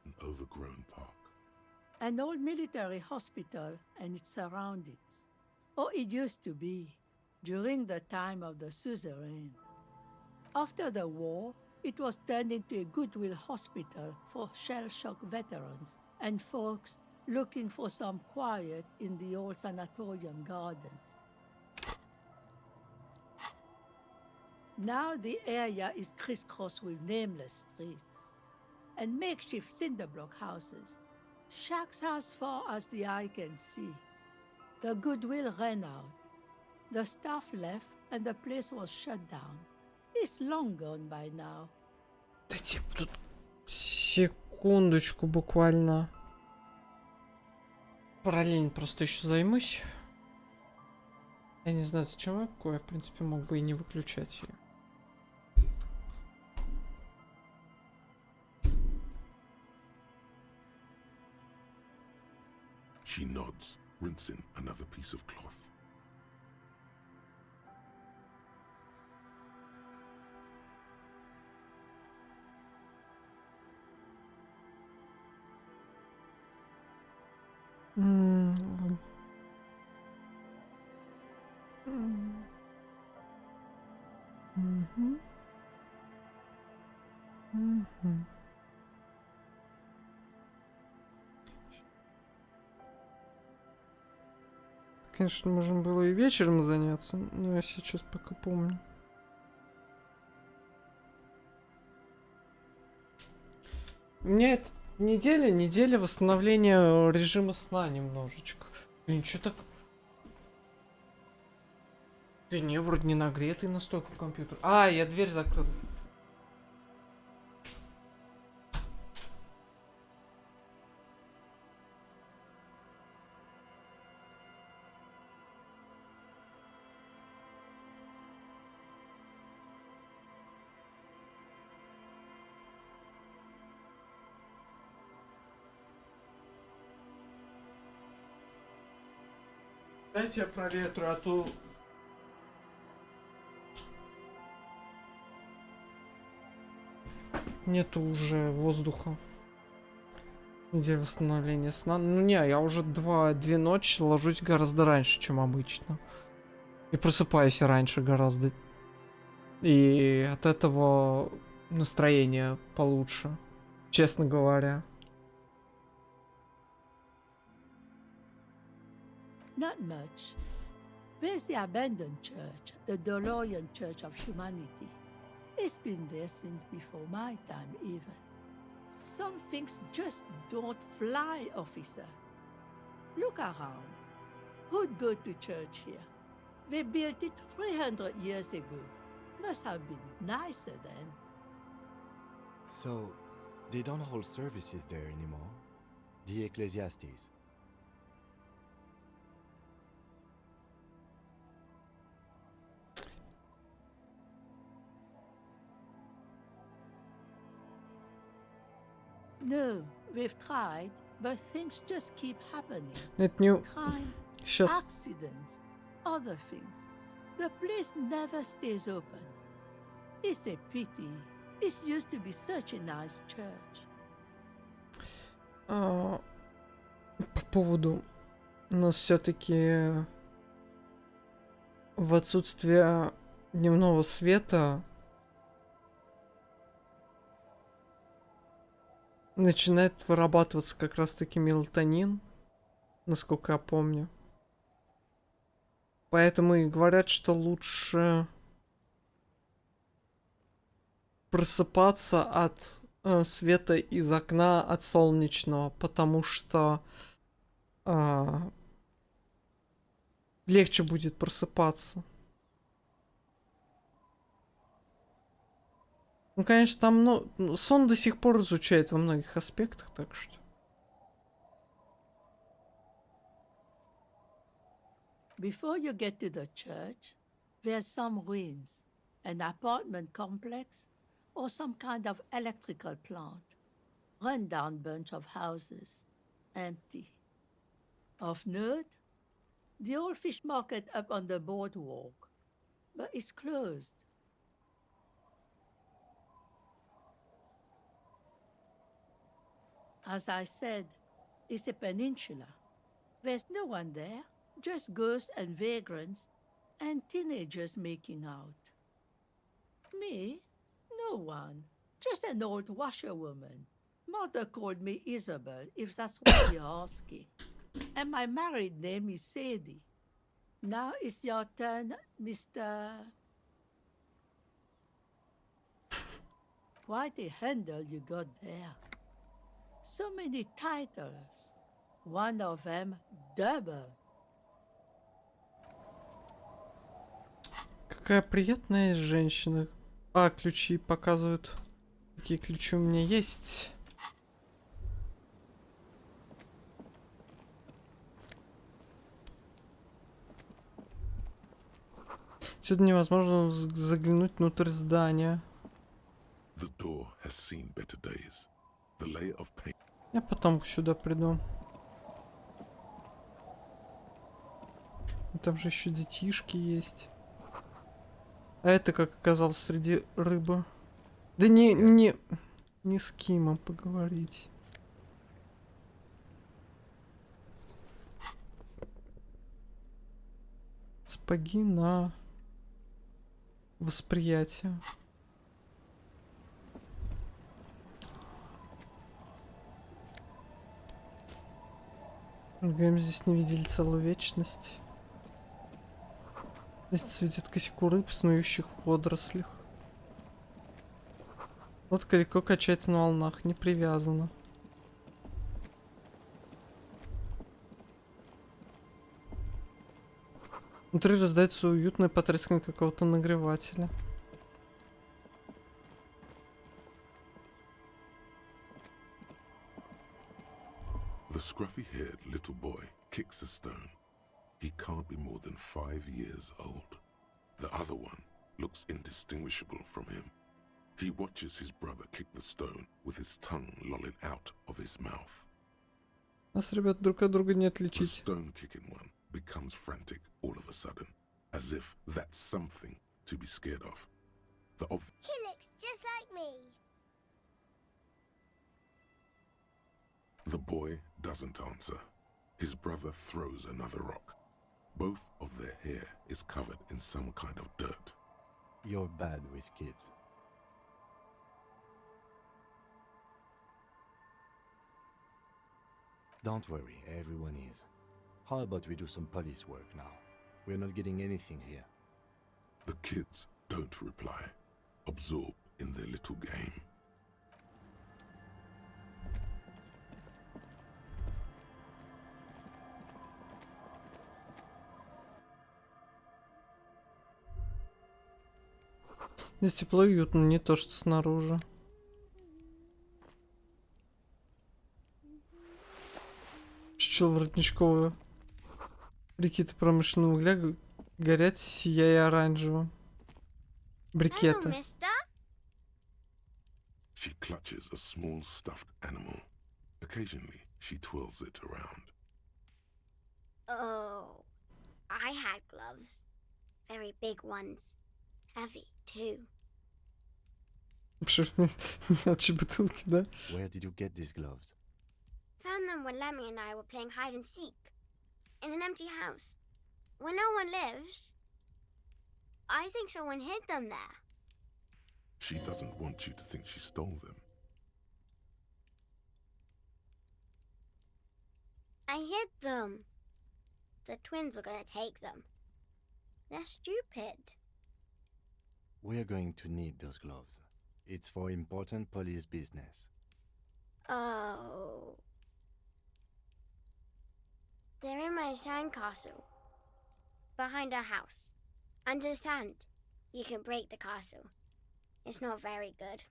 an overgrown park. An old military hospital and its surroundings. Or it used to be, during the time of the suzerain. After the war, it was turned into a goodwill hospital for shell-shock veterans and folks looking for some quiet in the old sanatorium gardens. Now the area is crisscrossed with nameless streets and makeshift cinderblock houses, shacks as far as the eye can see. The goodwill ran out. The staff left and the place was shut down. It's long gone by now. Дайте тут секундочку буквально. Параллельно просто еще займусь. Я не знаю, зачем я такое. В принципе, мог бы и не выключать ее. She nods, rinsing another piece of cloth. Ладно. Мгм. Мгм. Конечно, можно было и вечером заняться, но я сейчас пока помню. У меня это неделя восстановления режима сна немножечко. Блин, чё так... Да не, вроде не нагретый настолько компьютер. А, я дверь закрыл. Дайте я проветрю, а то... Нету уже воздуха. Где восстановление сна? Ну не, я уже две ночи ложусь гораздо раньше, чем обычно. И просыпаюсь раньше гораздо. И от этого настроение получше, честно говоря. Not much. There's the abandoned church, the Dolorian Church of Humanity. It's been there since before my time, even. Some things just don't fly, officer. Look around. Who'd go to church here? They built it 300 years ago. Must have been nicer then. So, they don't hold services there anymore? The Ecclesiastes? No, we've tried, but things just keep happening. Это не... Crime, Сейчас. accidents, other things. The place never stays open. It's a pity. It used to be such a nice church. По поводу. Но все-таки в отсутствие дневного света начинает вырабатываться как раз-таки мелатонин, насколько я помню. Поэтому и говорят, что лучше просыпаться от света из окна, от солнечного, потому что легче будет просыпаться. Ну, конечно, там, сон до сих пор изучают во многих аспектах, так что... Before you get to the church, there's some ruins, an apartment complex, or some kind of electrical plant. Run-down bunch of houses, empty. Of note, the old fish market up on the boardwalk, but it's closed. As I said, it's a peninsula. There's no one there, just ghosts and vagrants, and teenagers making out. Me? No one. Just an old washerwoman. Mother called me Isabel, if that's what you're asking. And my married name is Sadie. Now it's your turn, Mr. Quite a handle you got there. So many titles. One of them double. Какая приятная женщина. Ключи показывают. Какие ключи у меня есть. Сюда невозможно заглянуть внутрь здания. The door has seen better days. The layer of paint. Я потом сюда приду. Там же еще детишки есть. А это как оказалось среди рыбы. Да не с кем поговорить. Сапоги на восприятие. Говорим, здесь не видели целую вечность. Здесь светит косяку рыб, снующих в водорослях. Лодка легко качается на волнах, не привязана. Внутри раздается уютное потрескивание какого-то нагревателя. The scruffy-haired little boy kicks a stone. He can't be more than 5 years old. The other one looks indistinguishable from him. He watches his brother kick the stone with his tongue lolling out of his mouth. Нас, ребят, друг от друга не The отличить. stone-kicking one becomes frantic all of a sudden, as if that's something to be scared of. He looks just like me. The boy doesn't answer. His brother throws another rock. Both of their hair is covered in some kind of dirt. You're bad with kids. Don't worry, everyone is. How about we do some police work now? We're not getting anything here. The kids don't reply, absorbed in their little game. Здесь тепло и уютно, не то что снаружи. Чучело воротничковое. Брикеты промышленного угля горят, сияя оранжевым. Брикеты. Hello, mister. She clutches a small stuffed animal. Occasionally, she twirls it around. Oh, I had gloves. Very big ones. Heavy, too. Мелочи бутылки, да? Where did you get these gloves? found them when Lemmy and I were playing hide and seek in an empty house where no one lives. I think someone hid them there. She doesn't want you to think she stole them. I hid them. The twins were gonna take them. They're stupid. We're going to need those gloves. It's for important police business. Oh. They're in my sandcastle. Behind our house. Under the sand. You can break the castle. It's not very good.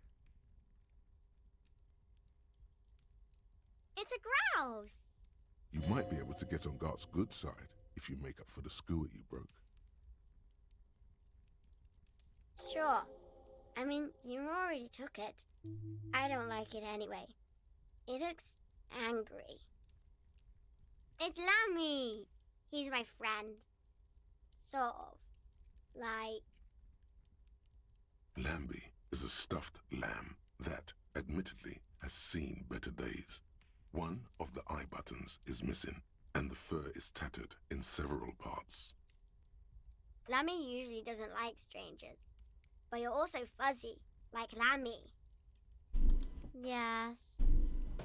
It's a grouse! You might be able to get on Gart's good side if you make up for the skewet you broke. Sure. I mean, you already took it. I don't like it anyway. It looks angry. It's Lammy! He's my friend. Sort of. Like... Lambie is a stuffed lamb that, admittedly, has seen better days. One of the eye buttons is missing, and the fur is tattered in several parts. Lammy usually doesn't like strangers. But you're also fuzzy, like Lammy. Yes.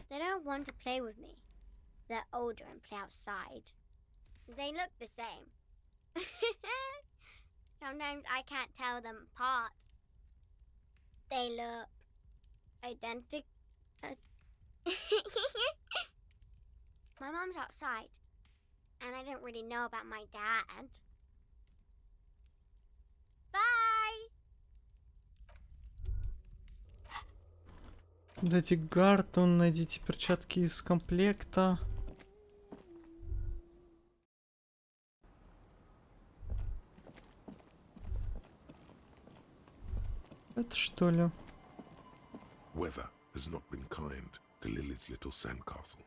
They don't want to play with me. They're older and play outside. They look the same. Sometimes I can't tell them apart. They look identical. My mom's outside, and I don't really know about my dad. Bye! Дайте Гарту, найдите перчатки из комплекта. Это что ли? Weather has not been kind to Lily's little sandcastle.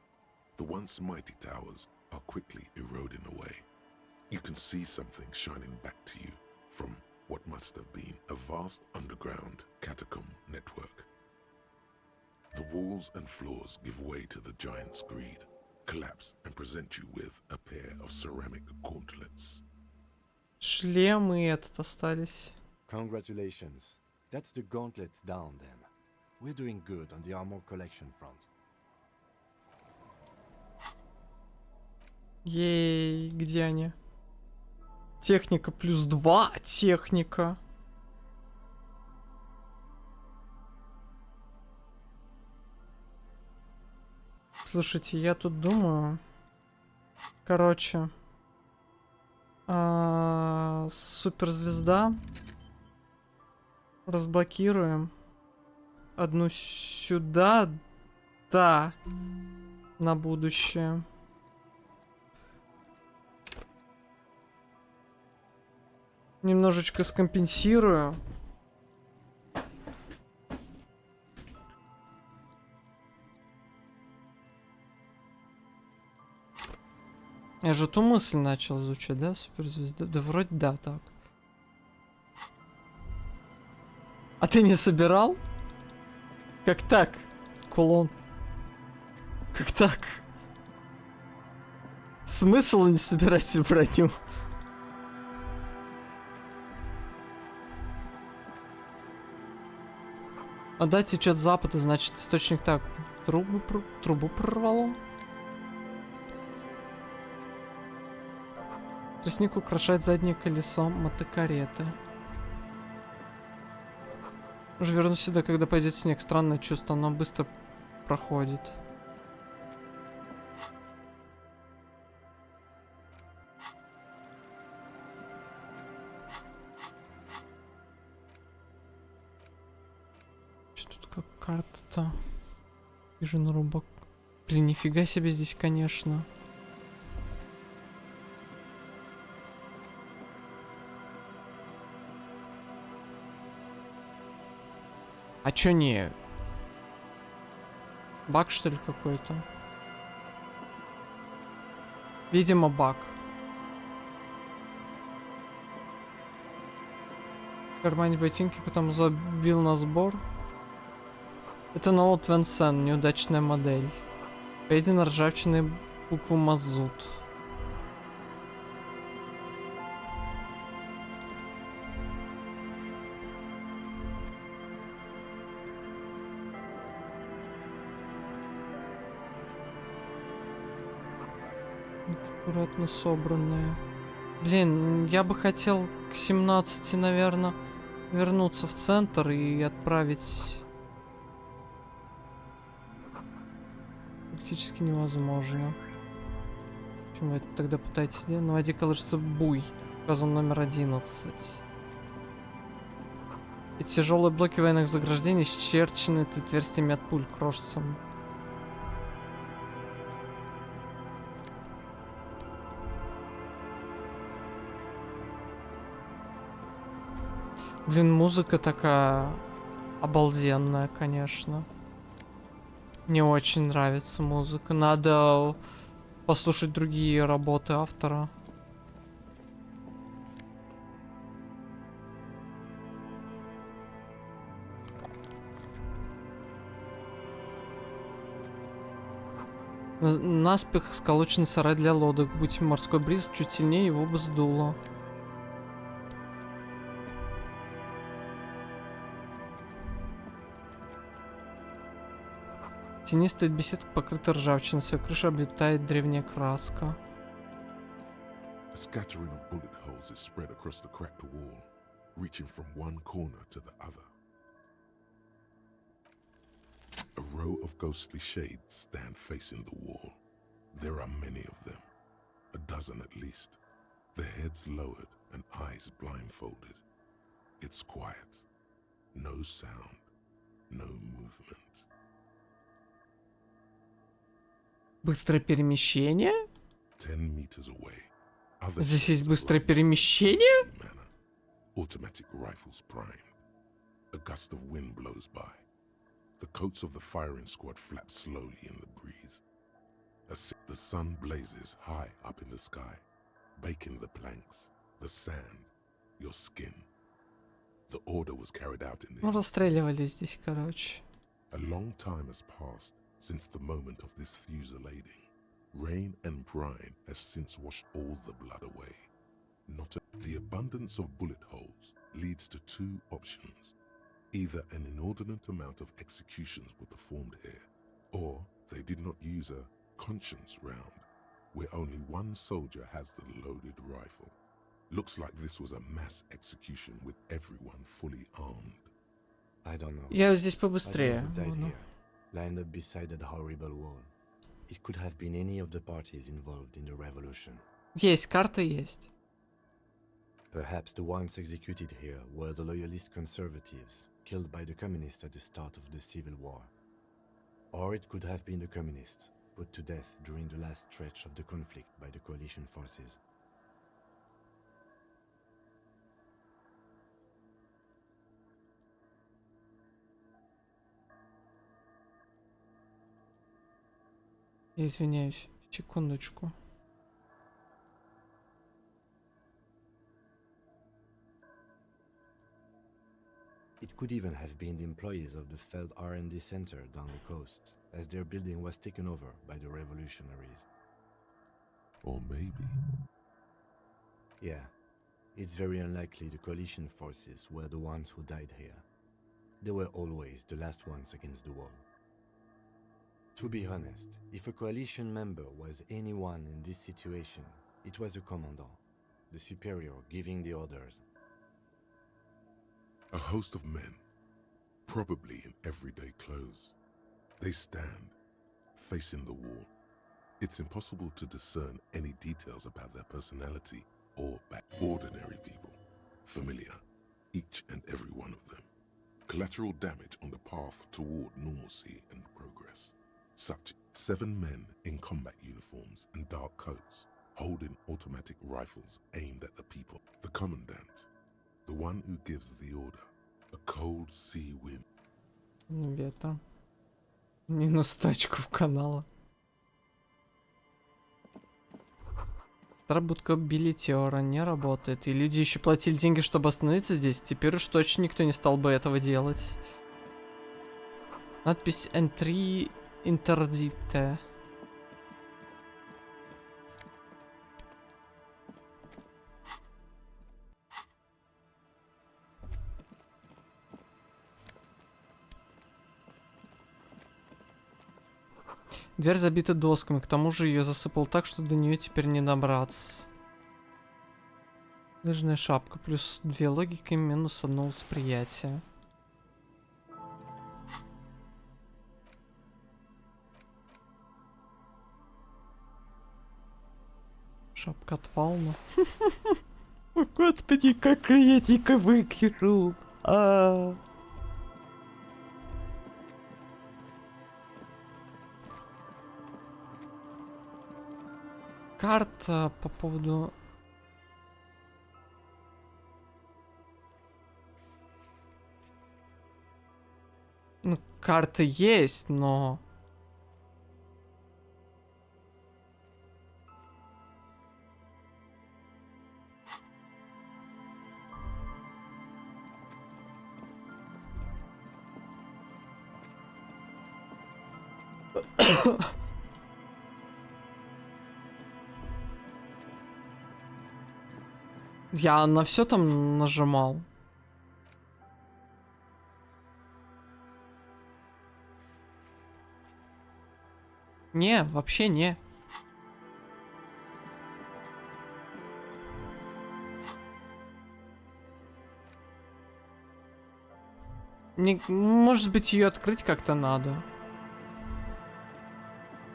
The once mighty towers are quickly eroding away. You can see something shining back to you from what must have been a vast underground catacomb network. The walls and floors give way to the giant's greed, collapse and present you with a pair of ceramic gauntlets. Шлем и этот остались. Congratulations. That's the gauntlets down then. We're doing good on the armor collection front. Ей, где они? Техника +2, техника. Слушайте, я тут думаю. Короче. Суперзвезда. Разблокируем. Одну сюда. Да. На будущее. Немножечко скомпенсирую. Я же ту мысль начал изучать, да, суперзвезда? Да вроде да, так. А ты не собирал? Как так, кулон? Как так? Смысл не собирать всю броню? А да, течет запад, и значит источник так. Трубу прорвало. Тростник украшает заднее колесо мотокареты. Уже вернусь сюда, когда пойдет снег. Странное чувство, оно быстро проходит. Что тут как карта-то? Вижу на рубок. Блин, нифига себе здесь, конечно. А чё не? Баг, что ли, какой-то? Видимо, баг. В кармане ботинки, потом забил на сбор. Это Ноут Венсен, неудачная модель. Поедена ржавчиной букву мазут. Аккуратно собранные. Блин, я бы хотел к 17, наверное, вернуться в центр и отправить... Практически невозможно. Почему вы это тогда пытаетесь делать? На воде колышется буй. Указан номер 11. Эти тяжелые блоки военных заграждений исчерчены отверстиями от пуль крошатся. Блин, музыка такая обалденная, конечно. Мне очень нравится музыка. Надо послушать другие работы автора. Наспех сколоченный сарай для лодок. Будь морской бриз чуть сильнее, его бы сдуло. Тенистая беседка покрыта ржавчиной, с ее крыши облетает древняя краска. A scattering of bullet holes is spread across the cracked wall, reaching from one corner to the other. A row of ghostly shades stand facing the wall. There are many of them, a dozen at least, their heads lowered and eyes blindfolded. It's quiet, no sound, no movement. Быстрое перемещение? 10 meters away. Здесь есть быстрое перемещение? Automatic rifles primed. A gust of wind blows by. The coats of the firing squad flap slowly in the breeze. The sun blazes high up in the sky, baking the planks, the sand, your skin. The order was carried out in the... Ну, расстреливали здесь, короче. A long time has passed since the moment of this fusillading. Rain and brine have since washed all the blood away. The abundance of bullet holes leads to two options. Either an inordinate amount of executions were performed here, or they did not use a conscience round, where only one soldier has the loaded rifle. Looks like this was a mass execution with everyone fully armed. I don't know. Я здесь побыстрее. Others who died here, lined up beside that horrible wall. It could have been any of the parties involved in the revolution. Есть, карта есть. Perhaps the ones executed here were the loyalist conservatives, killed by the communists at the start of the Civil War. Or it could have been the communists, put to death during the last stretch of the conflict by the coalition forces. Я извиняюсь. Секундочку. It could even have been the employees of the failed R&D center down the coast, as their building was taken over by the revolutionaries. Or maybe... Yeah, it's very unlikely the coalition forces were the ones who died here. They were always the last ones against the wall. To be honest, if a coalition member was anyone in this situation, it was a commandant, the superior giving the orders. A host of men, probably in everyday clothes. They stand, facing the wall. It's impossible to discern any details about their personality or ordinary people. Familiar, each and every one of them. Collateral damage on the path toward normalcy and progress. Such 7 men in combat uniforms and dark coats, holding automatic rifles aimed at the people. The commandant, the one who gives the order. A cold sea wind. Ветра. Минус тачку в канала. Будка билетера не работает. И люди еще платили деньги, чтобы остановиться здесь. Теперь уж точно никто не стал бы этого делать. Надпись Entry Interdite. Дверь забита досками, к тому же ее засыпал так, что до нее теперь не добраться. Лыжная шапка, плюс 2 логики, минус 1 восприятие. Шапка от Вална. Господи, как я дико выгляжу. Карта по поводу... Ну, карты есть, но... Я на все там нажимал. Не, вообще не. Не, может быть, ее открыть как-то надо.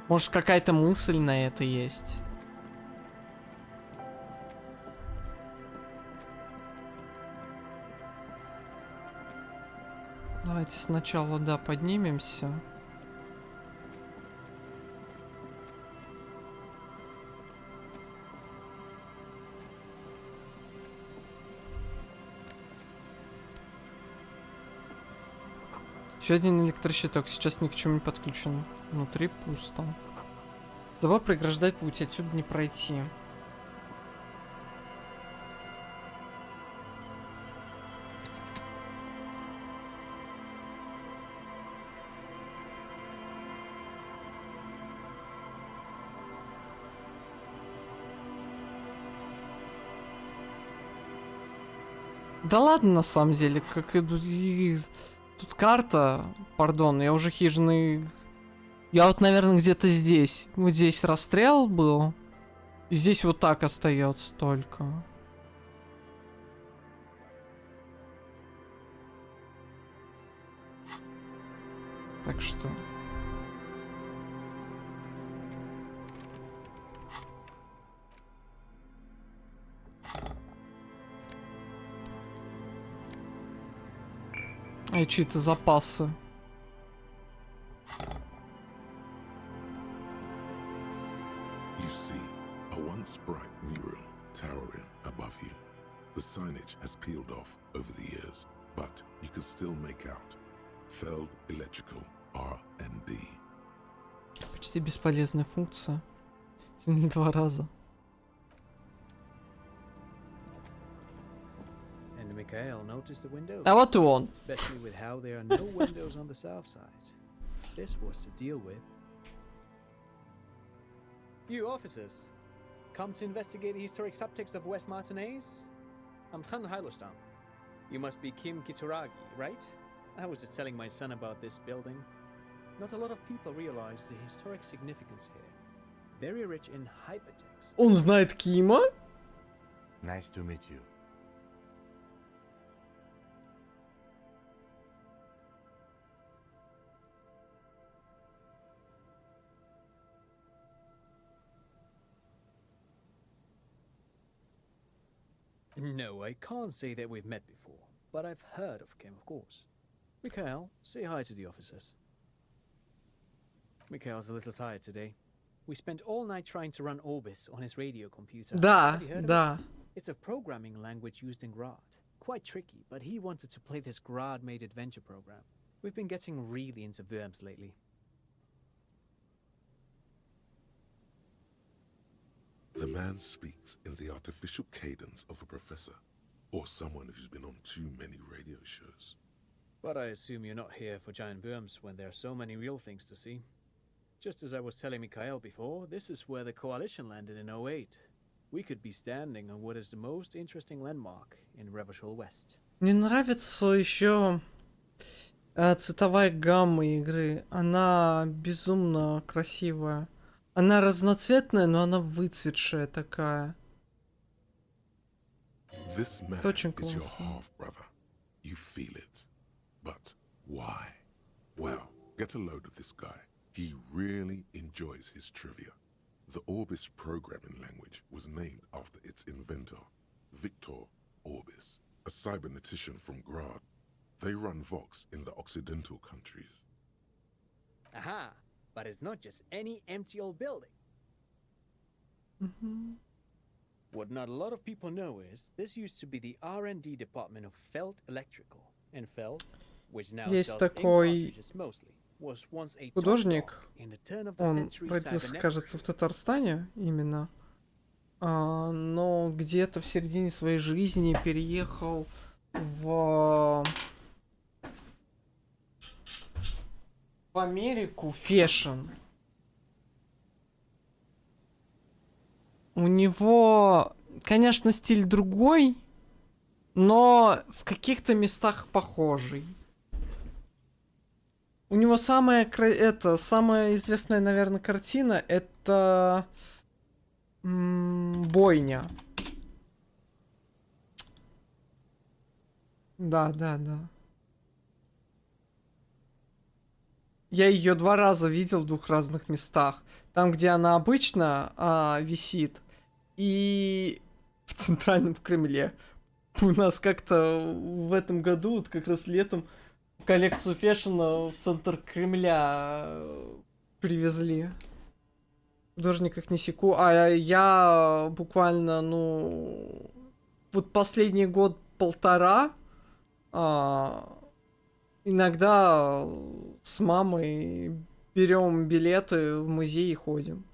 Может, какая-то мысль на это есть. Давайте сначала, да, поднимемся. Еще один электрощиток, сейчас ни к чему не подключен. Внутри пусто. Забор преграждает путь, отсюда не пройти. Да ладно, на самом деле, как тут карта, пардон, я уже хижины... Я вот, наверное, где-то здесь. Вот здесь расстрел был. И здесь вот так остается только. Так что... А чьи-то запасы. You see, a once bright mural towering above you. The signage has peeled off over the years, but you can still make out Feld Electrical R&D. Почти бесполезная функция. Не 2 раза. And Mikhail noticed the windows. А вот и он. Especially with how there are no windows on the south side. This was to deal with. You officers, come to investigate the historic subtext of West Martinez? I'm Tran Hailostam. You must be Kim Kitsuragi, right? I was just telling my son about this building. Not a lot of people realize the historic significance here. Very rich in hypertext. Он знает Кима? Nice to meet you. No, I can't say that we've met before, but I've heard of Kim, of course. Mikhail, say hi to the officers. Mikhail's a little tired today. We spent all night trying to run Orbis on his radio computer. Да, Have you heard of да. it? It's a programming language used in Grad. Quite tricky, but he wanted to play this Grad-made adventure program. We've been getting really into Worms lately. The man speaks in the artificial cadence of a professor, or someone who's been on too many radio shows. But I assume you're not here for giant worms when there are so many real things to see. Just as I was telling Mikhail before, this is where the coalition landed in 08. We could be standing on what is the most interesting landmark in Revachol West. Мне нравится еще Цветовая гамма игры, она безумно красивая. Она разноцветная, но она выцветшая такая. This man Это очень is your классно. half-brother. You feel it. But why? Well, get a load of this guy. He really enjoys his trivia. The Orbis programming language was named after its inventor, Victor Orbis, a cybernetician from Grad. They run Vox in the Occidental countries. Aha! But it's not just any empty old building. What not a lot of people know is this used to be the R&D department of Feld Electrical, and Feld, which now Есть sells такой ink cartridges mostly, was once a top художник. dog in the turn of the Он century родился, cybernetic кажется, в field. Татарстане именно. Но где-то в середине своей жизни переехал в Америку, фэшн. У него, конечно, стиль другой, но в каких-то местах похожий. У него самая известная, наверное, картина это бойня. Да. Я ее 2 раза видел в 2 разных местах. Там, где она обычно висит, и в центральном Кремле. У нас как-то в этом году, вот как раз летом, коллекцию фэшена в центр Кремля привезли. Художниках не секу. А я буквально, вот последний год-полтора иногда с мамой берем билеты в музей и ходим.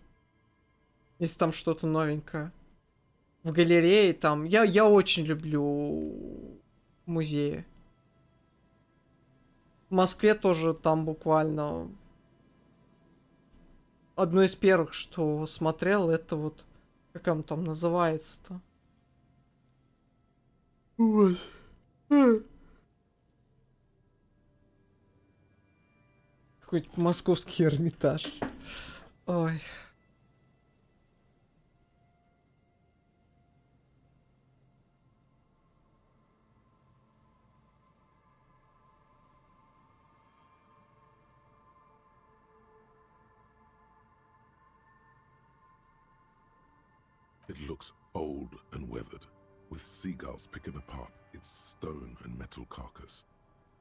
Если там что-то новенькое. В галерее там. Я очень люблю музеи. В Москве тоже там буквально одно из первых, что смотрел, это вот... Как оно там называется-то? Вот. Какой-то московский Эрмитаж. Ой. It looks old and weathered, with seagulls picking apart its stone and metal carcass.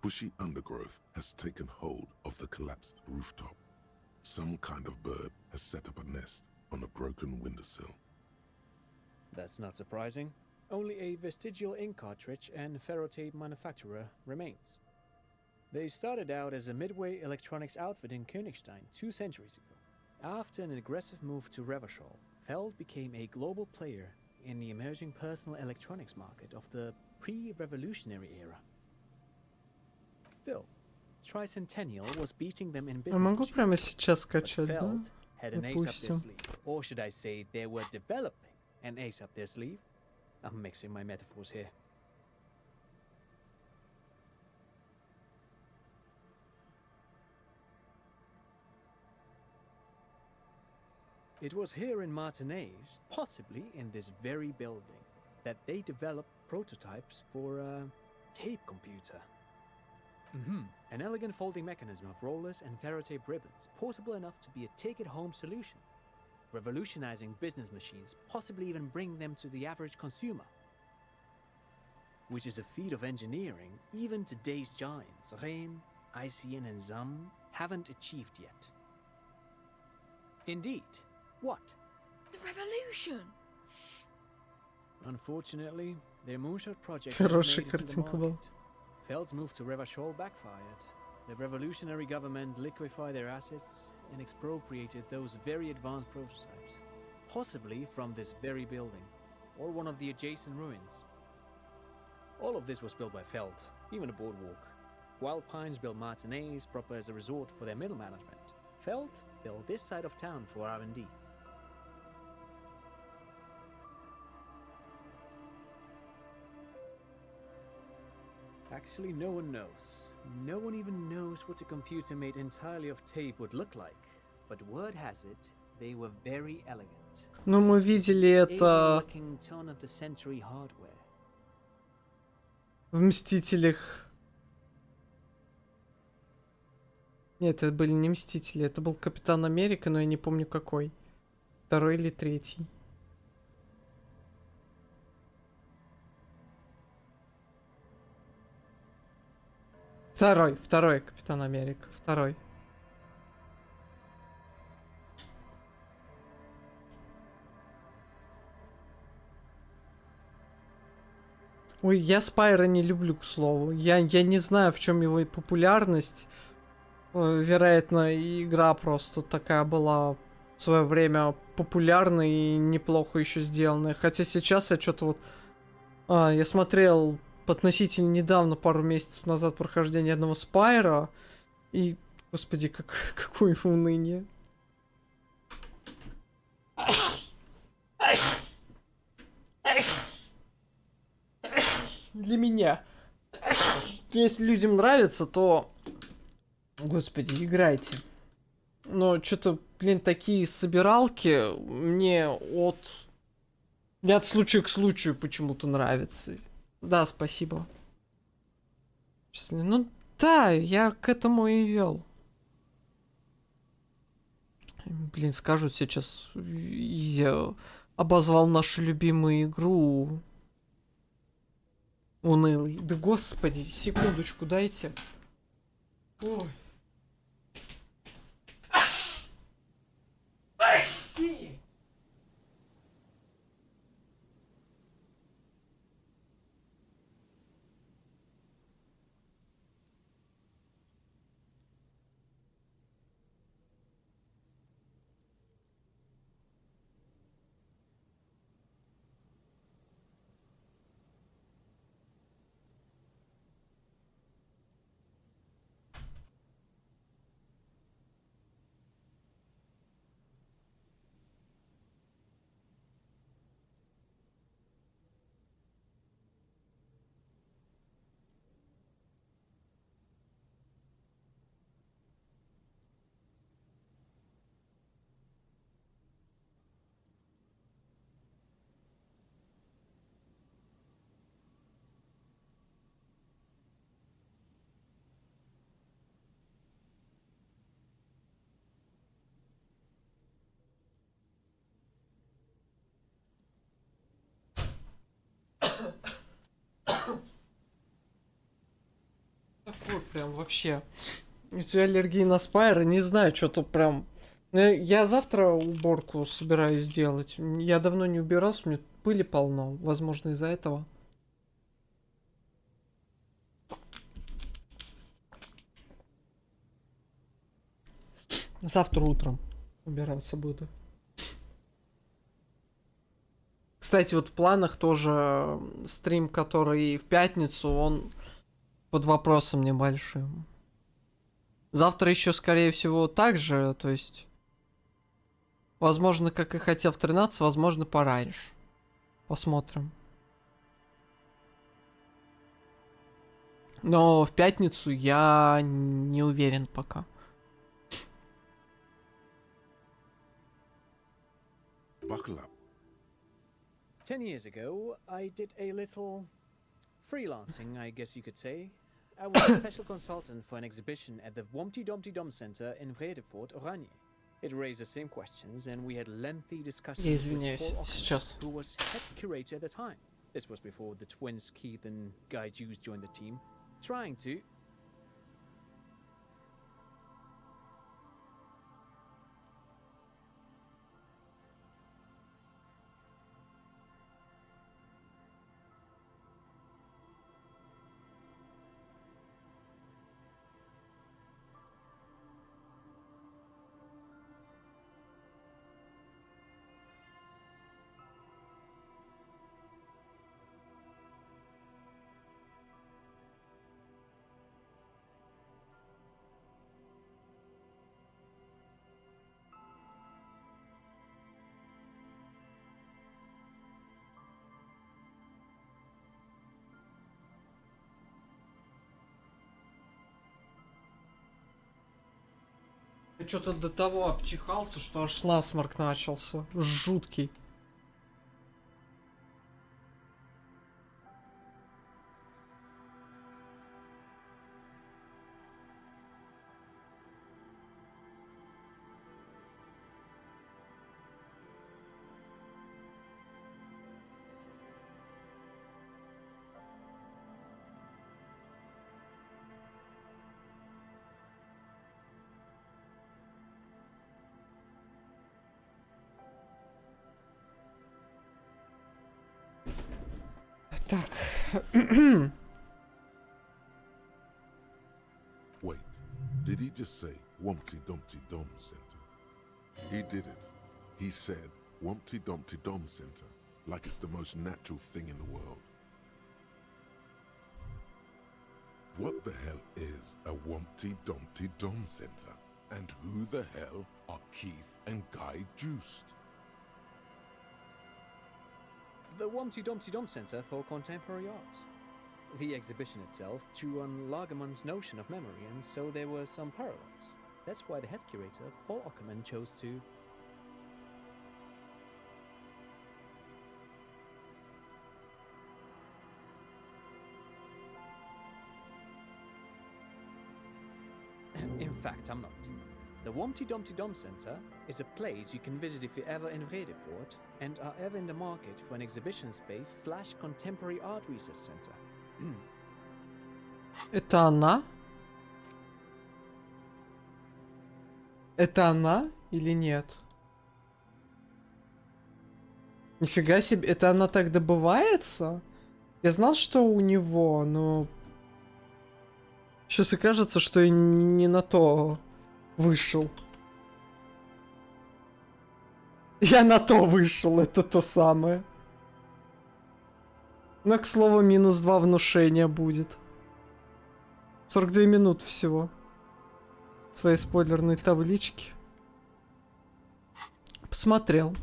Bushy undergrowth has taken hold of the collapsed rooftop. Some kind of bird has set up a nest on a broken windowsill. That's not surprising. Only a vestigial ink cartridge and ferrotape manufacturer remains. They started out as a midway electronics outfit in Königstein 2 centuries ago. After an aggressive move to Revachol, Feld became a global player in the emerging personal electronics market of the pre-revolutionary era. Still, Tricentennial was beating them in Я business могу pursuits, прямо сейчас but скачать, да? Feld had an ace up their Допустим. sleeve. Or should I say they were developing an ace up their sleeve? I'm mixing my metaphors here. It was here in Martinez, possibly in this very building, that they developed prototypes for a tape computer. An elegant folding mechanism of rollers and ferrotape ribbons, portable enough to be a take-it-home solution, revolutionizing business machines, possibly even bring them to the average consumer. Which is a feat of engineering even today's giants, Rehm, ICN and ZAM, haven't achieved yet. Indeed. What? The revolution! Unfortunately, their moonshot project Хорошая never made it to the картинка была. market. Feld's move to Revachol backfired. The revolutionary government liquefied their assets and expropriated those very advanced prototypes, possibly from this very building, or one of the adjacent ruins. All of this was built by Feld, even a boardwalk. Wild Pines built Martinez proper as a resort for their middle management. Feld built this side of town for R&D. Actually, no one knows. No one even knows what a computer made entirely of tape would look like, but word has it, they were very elegant. Ну, мы видели это Alien-looking turn-of-the-century hardware. в Мстителях. Нет, это были не Мстители, это был Капитан Америка, но я не помню какой. Второй или третий. Второй Капитан Америка, второй. Ой, я Спайра не люблю, к слову. Я не знаю, в чем его популярность. Вероятно, игра просто такая была в свое время популярная и неплохо еще сделанная. Хотя сейчас я что-то вот... я смотрел относительно недавно, пару месяцев назад, прохождение одного Спайра. И, господи, какое уныние. Для меня. Если людям нравится, то... Господи, играйте. Но что-то, блин, такие собиралки мне от случая к случаю почему-то нравятся. Да, спасибо. Ну да, я к этому и вел. Блин, скажут сейчас, Изя обозвал нашу любимую игру унылый. Да господи, секундочку дайте. Ой. Такой прям вообще. Если аллергия на Спайра, не знаю, что-то прям... Я завтра уборку собираюсь сделать. Я давно не убирался, у меня пыли полно. Возможно, из-за этого. Завтра утром убираться буду. Кстати, вот в планах тоже стрим, который в пятницу, он под вопросом небольшим. Завтра еще, скорее всего, так же, то есть... Возможно, как и хотел в 13, возможно, пораньше. Посмотрим. Но в пятницу я не уверен пока. Buckle up. 10 years ago, I did a little freelancing, I guess you could say. I was a special consultant for an exhibition at the Wompty Dumpty Dum Center in Vredefort, Oranje. It raised the same questions, and we had lengthy discussions Я with извиняюсь, Paul сейчас. Ockman, who was head curator at the time. This was before the twins Keith and Guy Hughes joined the team, trying to... Я что-то до того обчихался, что аж насморк начался. Жуткий. Так. Wait, did he just say Wumpty Dumpty Dom Center? He did it. He said Wumpty Dumpty Dom Center, like it's the most natural thing in the world. What the hell is a Wumpty Dumpty Dom Center? And who the hell are Keith and Guy Juiced? The Wumpty Dumpty Dum Center for Contemporary Art. The exhibition itself drew on Lagerman's notion of memory, and so there were some parallels. That's why the head curator, Paul Ockerman, chose to... In fact, I'm not. The Wumpty Dumpty Dum Center is a place you can visit if you're ever in Vredefort and are ever in the market for an exhibition space / contemporary art research center. Это она? Это она или нет? Нифига себе, это она так добывается? Я знал, что у него, но... Сейчас и кажется, что я не на то вышел. Я на то вышел, это то самое. Но, к слову, -2 внушения будет. 42 минут всего. Своей спойлерной таблички. Посмотрел.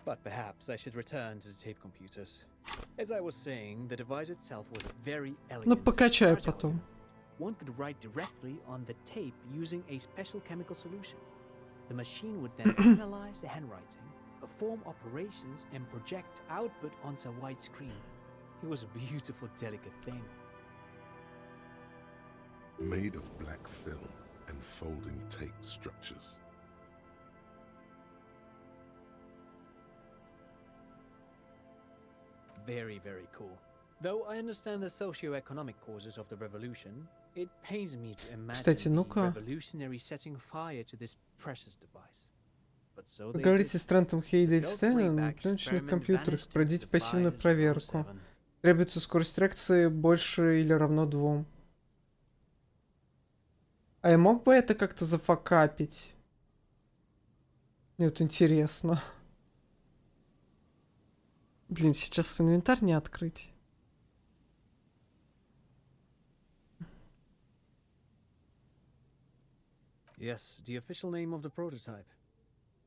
But perhaps I should return to the tape computers. As I was saying, the device itself was a very elegant... Ну, покачаю потом. One could write directly on the tape using a special chemical solution. The machine would then analyze the handwriting, perform operations, and project output onto a white screen. It was a beautiful, delicate thing. Made of black film and folding tape structures. Very, very cool. Though I understand the socio-economic causes of the revolution, it pains me to Кстати, imagine the ну-ка. revolutionary setting fire to this precious device. But so they Поговорите did. с Трентом Хейда Failed Эльстейном на playback пленочных experiment компьютерах. vanished into Пройдите the пассивную fires of проверку. 07. Требуется скорость реакции больше или равно 2. А я мог бы это как-то зафакапить? Мне вот интересно. Блин, сейчас инвентарь не открыть. Yes, the official name of the prototype.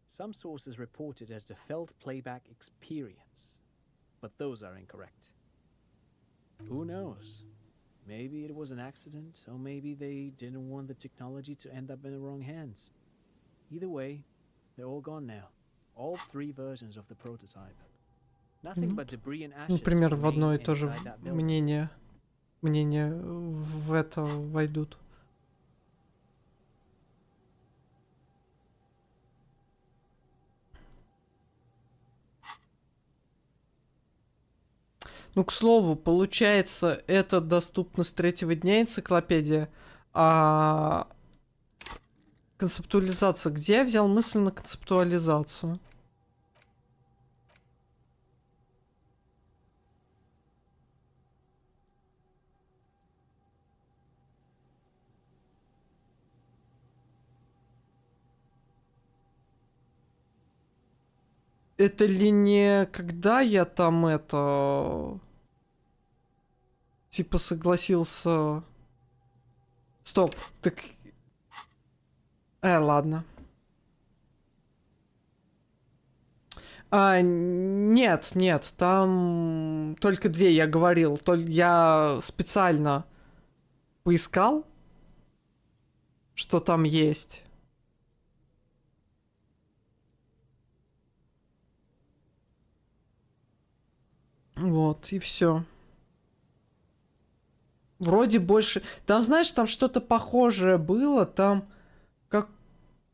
Some sources report it as the Felt Playback Experience, but those are incorrect. Who knows? Maybe it was an accident, or maybe they didn't want the technology to end up in the wrong hands. Either way, they're all gone now. All 3 versions of the prototype. Nothing but debris and ashes Например, в одно и remain то же inside that building. мнение в это войдут. Ну, к слову, получается, это доступно с 3-го дня энциклопедия, а концептуализация. Где я взял мысль на концептуализацию? Это ли не когда я там это... Типа согласился... Стоп, так... Ладно. Нет, там только 2 я говорил. Я специально поискал что там есть. Вот, и все. Вроде больше... Там, знаешь, там что-то похожее было. Там как...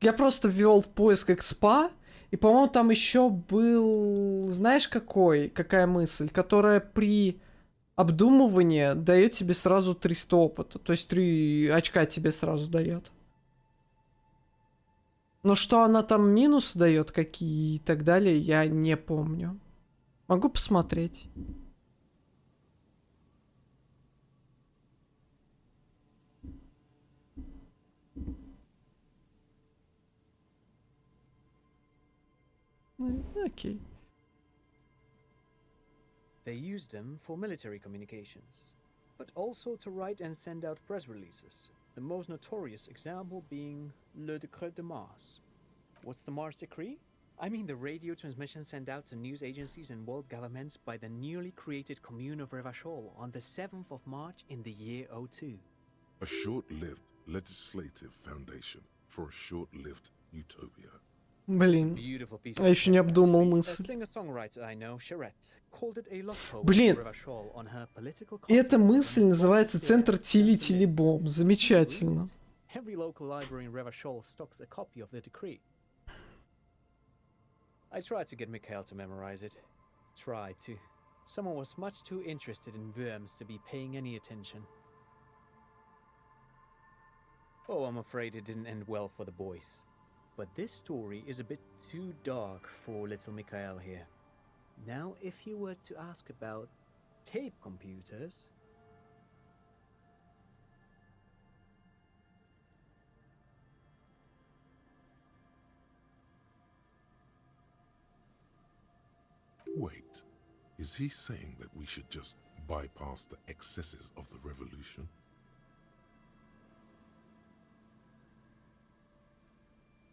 Я просто ввел в поиск экспа. И, по-моему, там еще был... Знаешь, какая мысль? Которая при обдумывании дает тебе сразу 300 опыта. То есть 3 очка тебе сразу дает. Но что она там минус дает, какие и так далее, я не помню. Могу посмотреть. Окей. They used them for military communications, but also to write and send out press releases. The most notorious example being Le Décret de Mars. What's the Mars Decree? I mean the radio transmission sent out to news agencies and world governments by the newly created commune of Revachol on the 7th of March in the year 02. A short-lived legislative foundation for a short-lived utopia. Блин, я еще не обдумал мысль. Блин, и эта мысль называется «Центр Тили-Тили-Бом». Замечательно. Every local library in Revachol stocks a copy of the decree. I tried to get Mikhail to memorize it. Tried to. Someone was much too interested in worms to be paying any attention. Oh, I'm afraid it didn't end well for the boys. But this story is a bit too dark for little Mikhail here. Now, if you were to ask about tape computers... Wait, is he saying that we should just bypass the excesses of the revolution?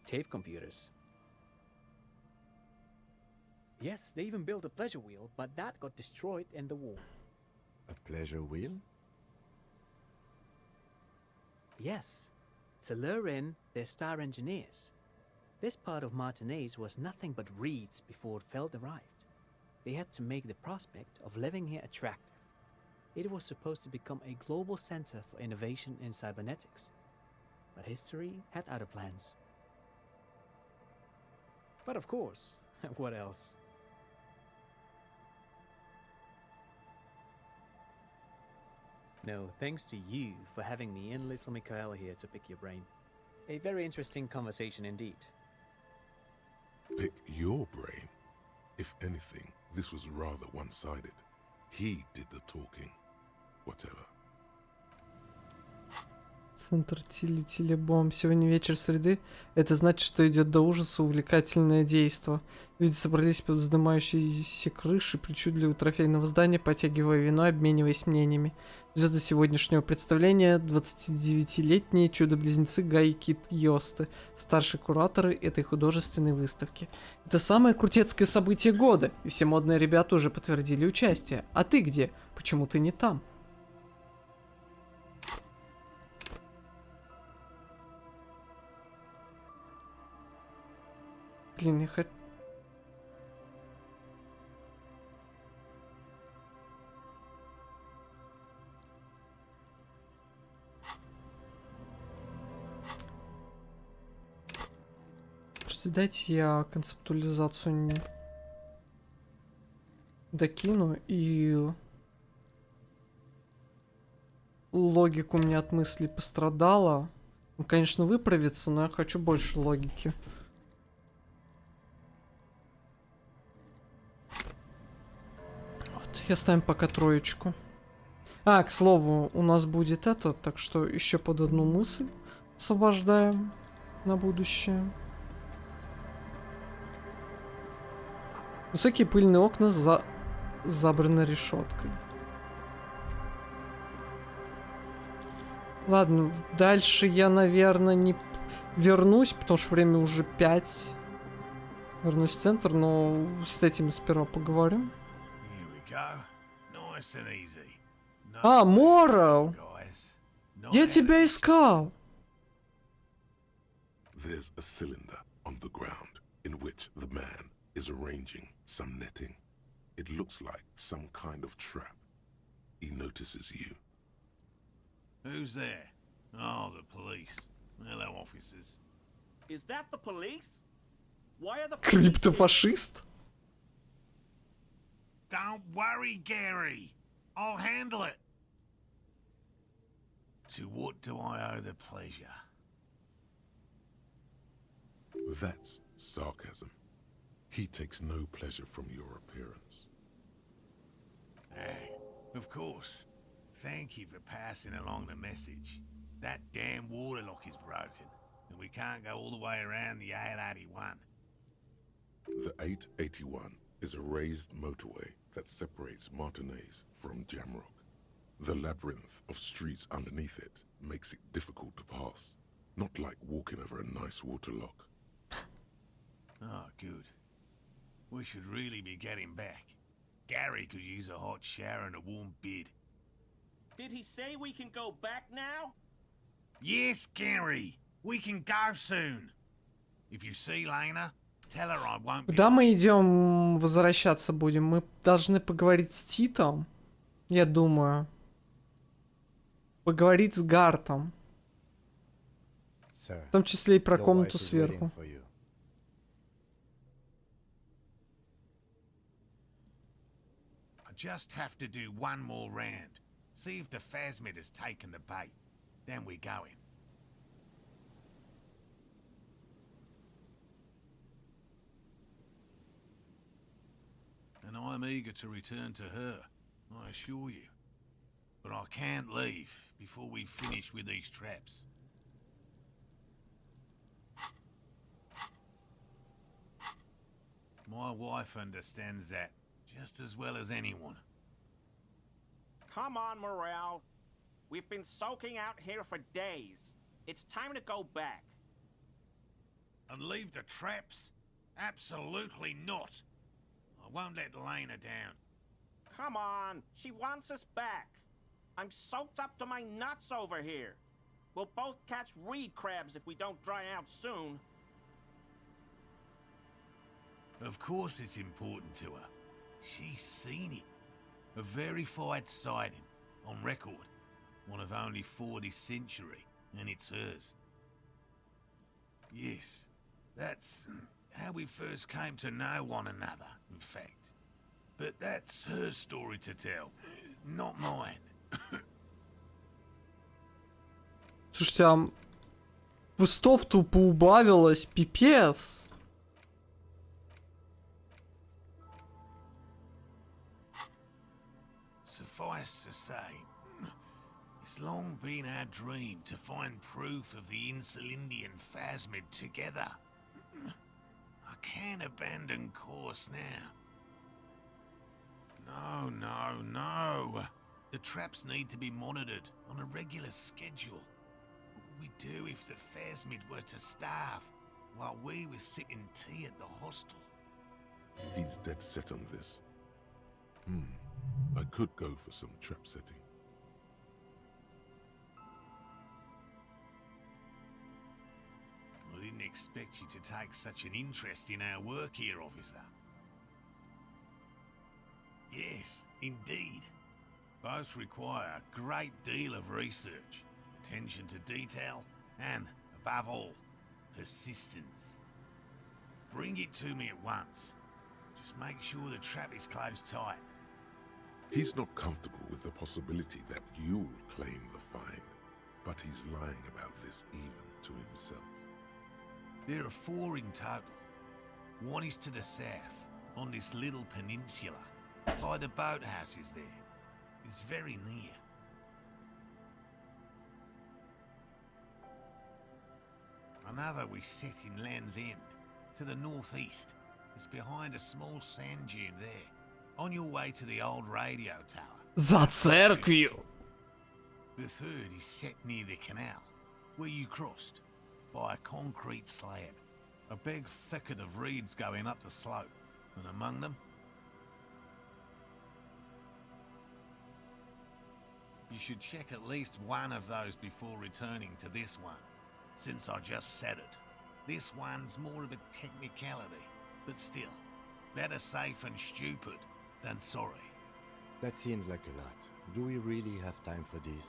Tape computers. Yes, they even built a pleasure wheel, but that got destroyed in the war. A pleasure wheel? Yes, to lure in their star engineers. This part of Martinez was nothing but reeds before Feld arrived. They had to make the prospect of living here attractive. It was supposed to become a global center for innovation in cybernetics. But history had other plans. But of course, what else? No, thanks to you for having me and little Mikhail here to pick your brain. A very interesting conversation indeed. Pick your brain? If anything, this was rather one-sided. He did the talking. Whatever. Центр Тили-Тили-Бом. Сегодня вечер среды. Это значит, что идет до ужаса увлекательное действо. Люди собрались под вздымающиеся крыши причудливого трофейного здания, потягивая вино, обмениваясь мнениями. Звезды сегодняшнего представления — 29-летние чудо-близнецы Гай и Кит Йосты, старшие кураторы этой художественной выставки. Это самое крутецкое событие года, и все модные ребята уже подтвердили участие. А ты где? Почему ты не там? Блин, я хочу... Дайте я концептуализацию не докину, и логика у меня от мыслей пострадала. Он, конечно, выправится, но я хочу больше логики. Вот, я ставим пока троечку. А, к слову, у нас будет это, так что еще под одну мысль освобождаем на будущее. Высокие пыльные окна забраны решеткой. Ладно, дальше я, наверное, не вернусь, потому что время уже 5. Вернусь в центр, но с этим сперва поговорю. А, Морал! Я тебя искал! There's a cylinder on the ground in which the man is arranging some netting. It looks like some kind of trap. He notices you. Who's there? Oh, the police. Hello, officers. Is that the police? Why are the police here? Криптофашист? Don't worry, Gary. I'll handle it. To what do I owe the pleasure? That's sarcasm. He takes no pleasure from your appearance. Of course. Thank you for passing along the message. That damn water lock is broken, and we can't go all the way around the 881. The 881 is a raised motorway that separates Martinez from Jamrock. The labyrinth of streets underneath it makes it difficult to pass, not like walking over a nice water lock. Oh, good. We should really be getting back. Gary could use a hot shower and a warm bed. Did he say we can go back now? Yes, Gary. We can go soon. If you see Lena, tell her I won't be... Куда мы идем возвращаться будем? Мы должны поговорить с Титом, я думаю. Поговорить с Гартом. Sir, В том числе и про your комнату wife is сверху. waiting for you. I just have to do one more round. See if the phasmid has taken the bait. Then we're going. And I'm eager to return to her, I assure you. But I can't leave before we finish with these traps. My wife understands that just as well as anyone. Come on, Morale. We've been soaking out here for days. It's time to go back. And leave the traps? Absolutely not. I won't let Lena down. Come on, she wants us back. I'm soaked up to my nuts over here. We'll both catch reed crabs if we don't dry out soon. Of course it's important to her. She's seen it. A verified sighting, on record. One of only 4 this century, and it's hers. Yes, that's how we first came to know one another, in fact. But that's her story to tell, not mine. Слушайте, а квестов-то поубавилось, пипец. Suffice to say, it's long been our dream to find proof of the Insulindian phasmid together. I can't abandon course now. No. The traps need to be monitored on a regular schedule. What would we do if the phasmid were to starve while we were sipping tea at the hostel? He's dead set on this. I could go for some trap setting. I didn't expect you to take such an interest in our work here, officer. Yes, indeed. Both require a great deal of research, attention to detail, and, above all, persistence. Bring it to me at once. Just make sure the trap is closed tight. He's not comfortable with the possibility that you'll claim the find, but he's lying about this even to himself. There are 4 in total. One is to the south, on this little peninsula, by the boathouses there. It's very near. Another we set in Land's End, to the northeast. It's behind a small sand dune there, on your way to the old radio tower. За церковью. The third is set near the canal, where you crossed, by a concrete slab. A big thicket of reeds going up the slope, and among them... You should check at least one of those before returning to this one, since I just said it. This one's more of a technicality, but still, better safe and stupid than sorry. That seems like a lot. Do we really have time for this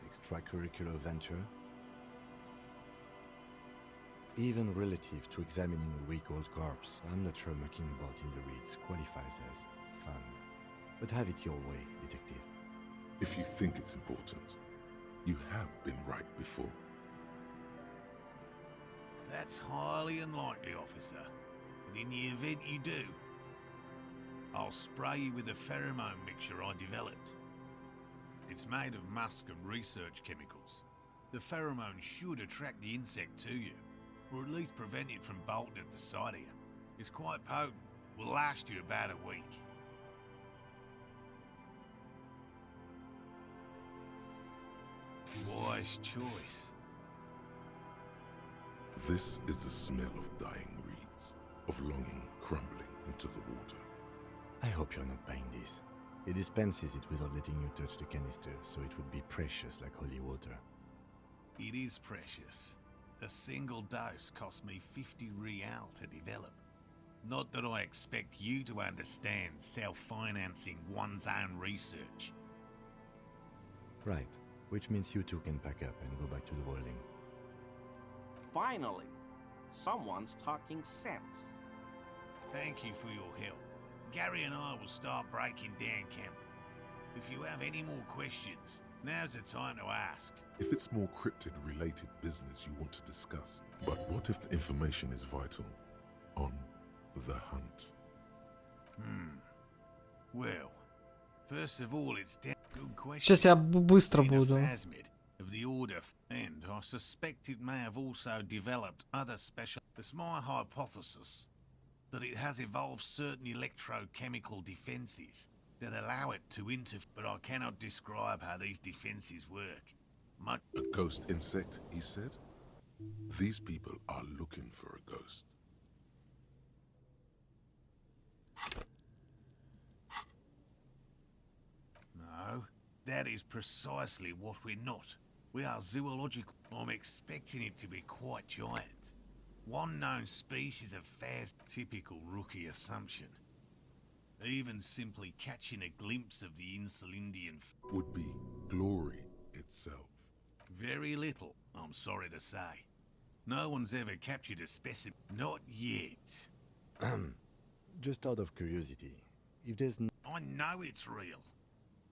extracurricular venture? Even relative to examining a week-old corpse, I'm not sure mucking about in the reeds qualifies as fun. But have it your way, detective. If you think it's important, you have been right before. That's highly unlikely, officer. But in the event you do, I'll spray you with a pheromone mixture I developed. It's made of musk and research chemicals. The pheromone should attract the insect to you, or at least prevent it from bolting at the sight of you. It's quite potent. Will last you about a week. Wise choice. This is the smell of dying reeds, of longing crumbling into the water. I hope you're not buying this. It dispenses it without letting you touch the canister, so it would be precious like holy water. It is precious. A single dose cost me 50 real to develop. Not that I expect you to understand self-financing one's own research. Right, which means you two can pack up and go back to the boiling. Finally, someone's talking sense. Thank you for your help. Gary and I will start breaking down camp. If you have any more questions, now's the time to ask. If it's more cryptid-related business you want to discuss, but what if the information is vital? On the hunt. Well, first of all, it's good question. Сейчас я быстро In a буду. phasmid of the order, and I suspect it may have also developed other special. It's my hypothesis that it has evolved certain electrochemical defenses that allow it to but I cannot describe how these defenses work. A ghost insect, he said? These people are looking for a ghost. No, that is precisely what we're not. We are zoological. I'm expecting it to be quite giant. One known species of typical rookie assumption. Even simply catching a glimpse of the Insulindian would be glory itself. Very little, I'm sorry to say. No one's ever captured a specimen. Not yet. Just out of curiosity, if there's I know it's real.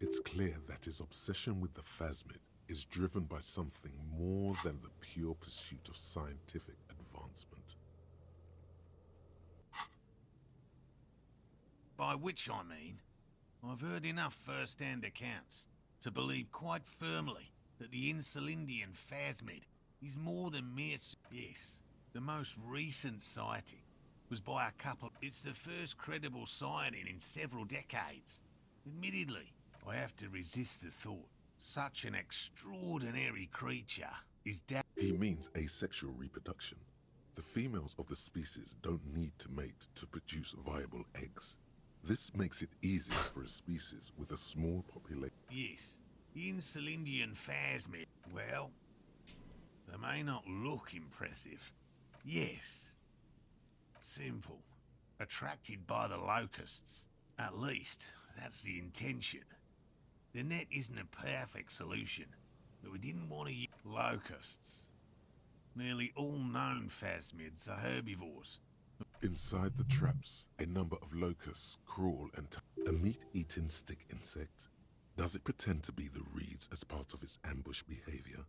It's clear that his obsession with the phasmid is driven by something more than the pure pursuit of scientific advancement. By which I mean, I've heard enough first-hand accounts to believe quite firmly that the Insulindian phasmid is more than mere... Yes, the most recent sighting was by a couple. It's the first credible sighting in several decades. Admittedly, I have to resist the thought. Such an extraordinary creature is He means asexual reproduction. The females of the species don't need to mate to produce viable eggs. This makes it easier for a species with a small population. Yes, Insulindian phasmid. Well, they may not look impressive. Yes. Simple. Attracted by the locusts. At least, that's the intention. The net isn't a perfect solution, but we didn't want to use locusts. Nearly all known phasmids are herbivores. Inside the traps, a number of locusts crawl and a meat-eating stick insect. Does it pretend to be the reeds as part of its ambush behavior?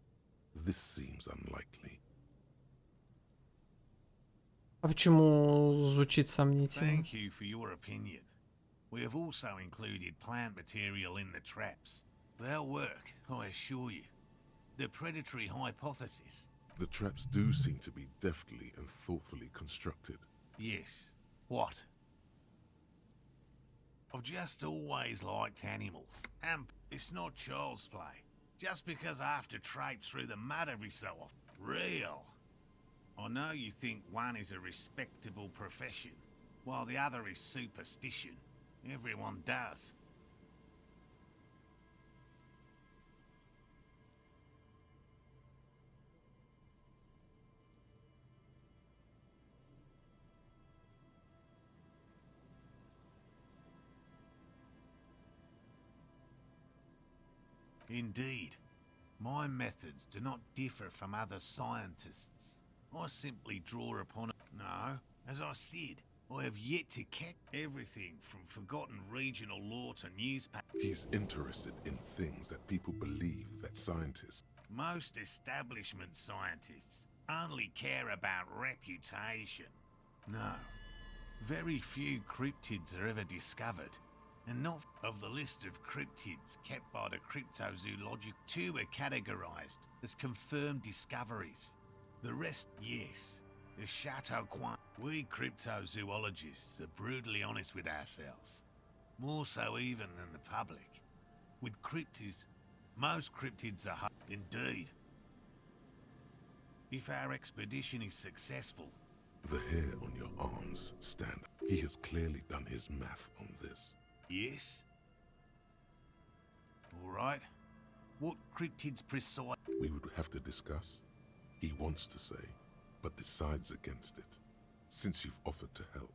This seems unlikely. А почему звучит сомнительно? Thank you for your opinion. We have also included plant material in the traps. They'll work, I assure you. The predatory hypothesis. The traps do seem to be deftly and thoughtfully constructed. Yes. What? I've just always liked animals. And it's not child's play. Just because I have to traipse through the mud every so often. Real. I know you think one is a respectable profession, while the other is superstition. Everyone does. Indeed. My methods do not differ from other scientists. I simply draw upon it. No, as I said, I have yet to catch everything from forgotten regional lore to newspapers. He's interested in things that people believe that scientists... Most establishment scientists only care about reputation. No, very few cryptids are ever discovered. And not of the list of cryptids kept by the cryptozoologic, 2 are categorized as confirmed discoveries. The rest, yes, the Chateau Coin. We cryptozoologists are brutally honest with ourselves, more so even than the public. With cryptids, most cryptids are indeed. If our expedition is successful, The hair on your arms stand up. He has clearly done his math on this. yes? All right. What cryptids precise? We would have to discuss. He wants to say, but decides against it, since you've offered to help.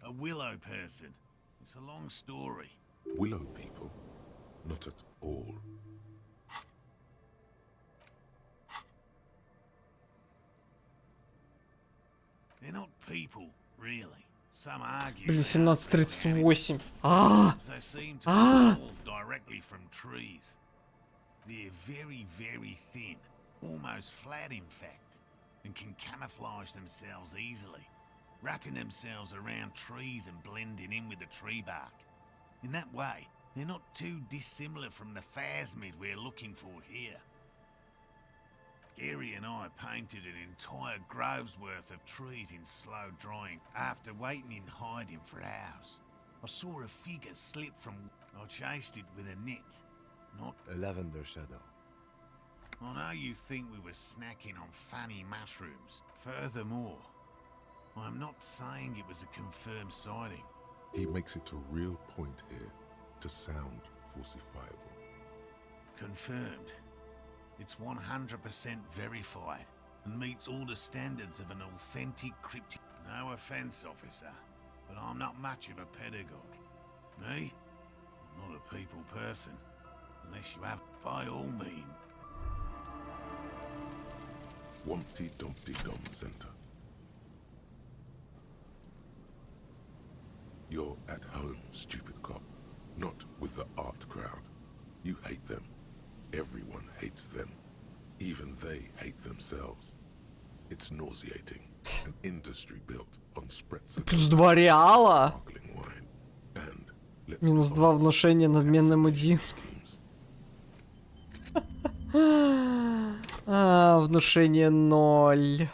A willow person. It's a long story. Willow people? Not at all. They're not people, really. Some argue. Блин, they are, 17:38. as they seem to evolve directly from trees. They're very, very thin, almost flat in fact, and can camouflage themselves easily, wrapping themselves around trees and blending in with the tree bark. In that way, they're not too dissimilar from the phasmid we're looking for here. Gary and I painted an entire grove's worth of trees in slow drying after waiting in hiding for hours. I saw a figure slip from... I chased it with a net, not... A lavender shadow. I know you think we were snacking on funny mushrooms. Furthermore, I'm not saying it was a confirmed sighting. He makes it a real point here to sound falsifiable. Confirmed. It's 100% verified and meets all the standards of an authentic cryptid. No offense, officer, but I'm not much of a pedagogue. Me? I'm not a people person, unless you have, by all means. Wumpty Dumpty Dum Center. You're at home, stupid cop. Not with the art crowd. You hate them. Everyone hates them. Even they hate themselves. It's nauseating. An industry built on spritzer. Плюс 2 реала. Sparkling wine. And let's Минус 2 внушения надменному Ди. Внушение 0.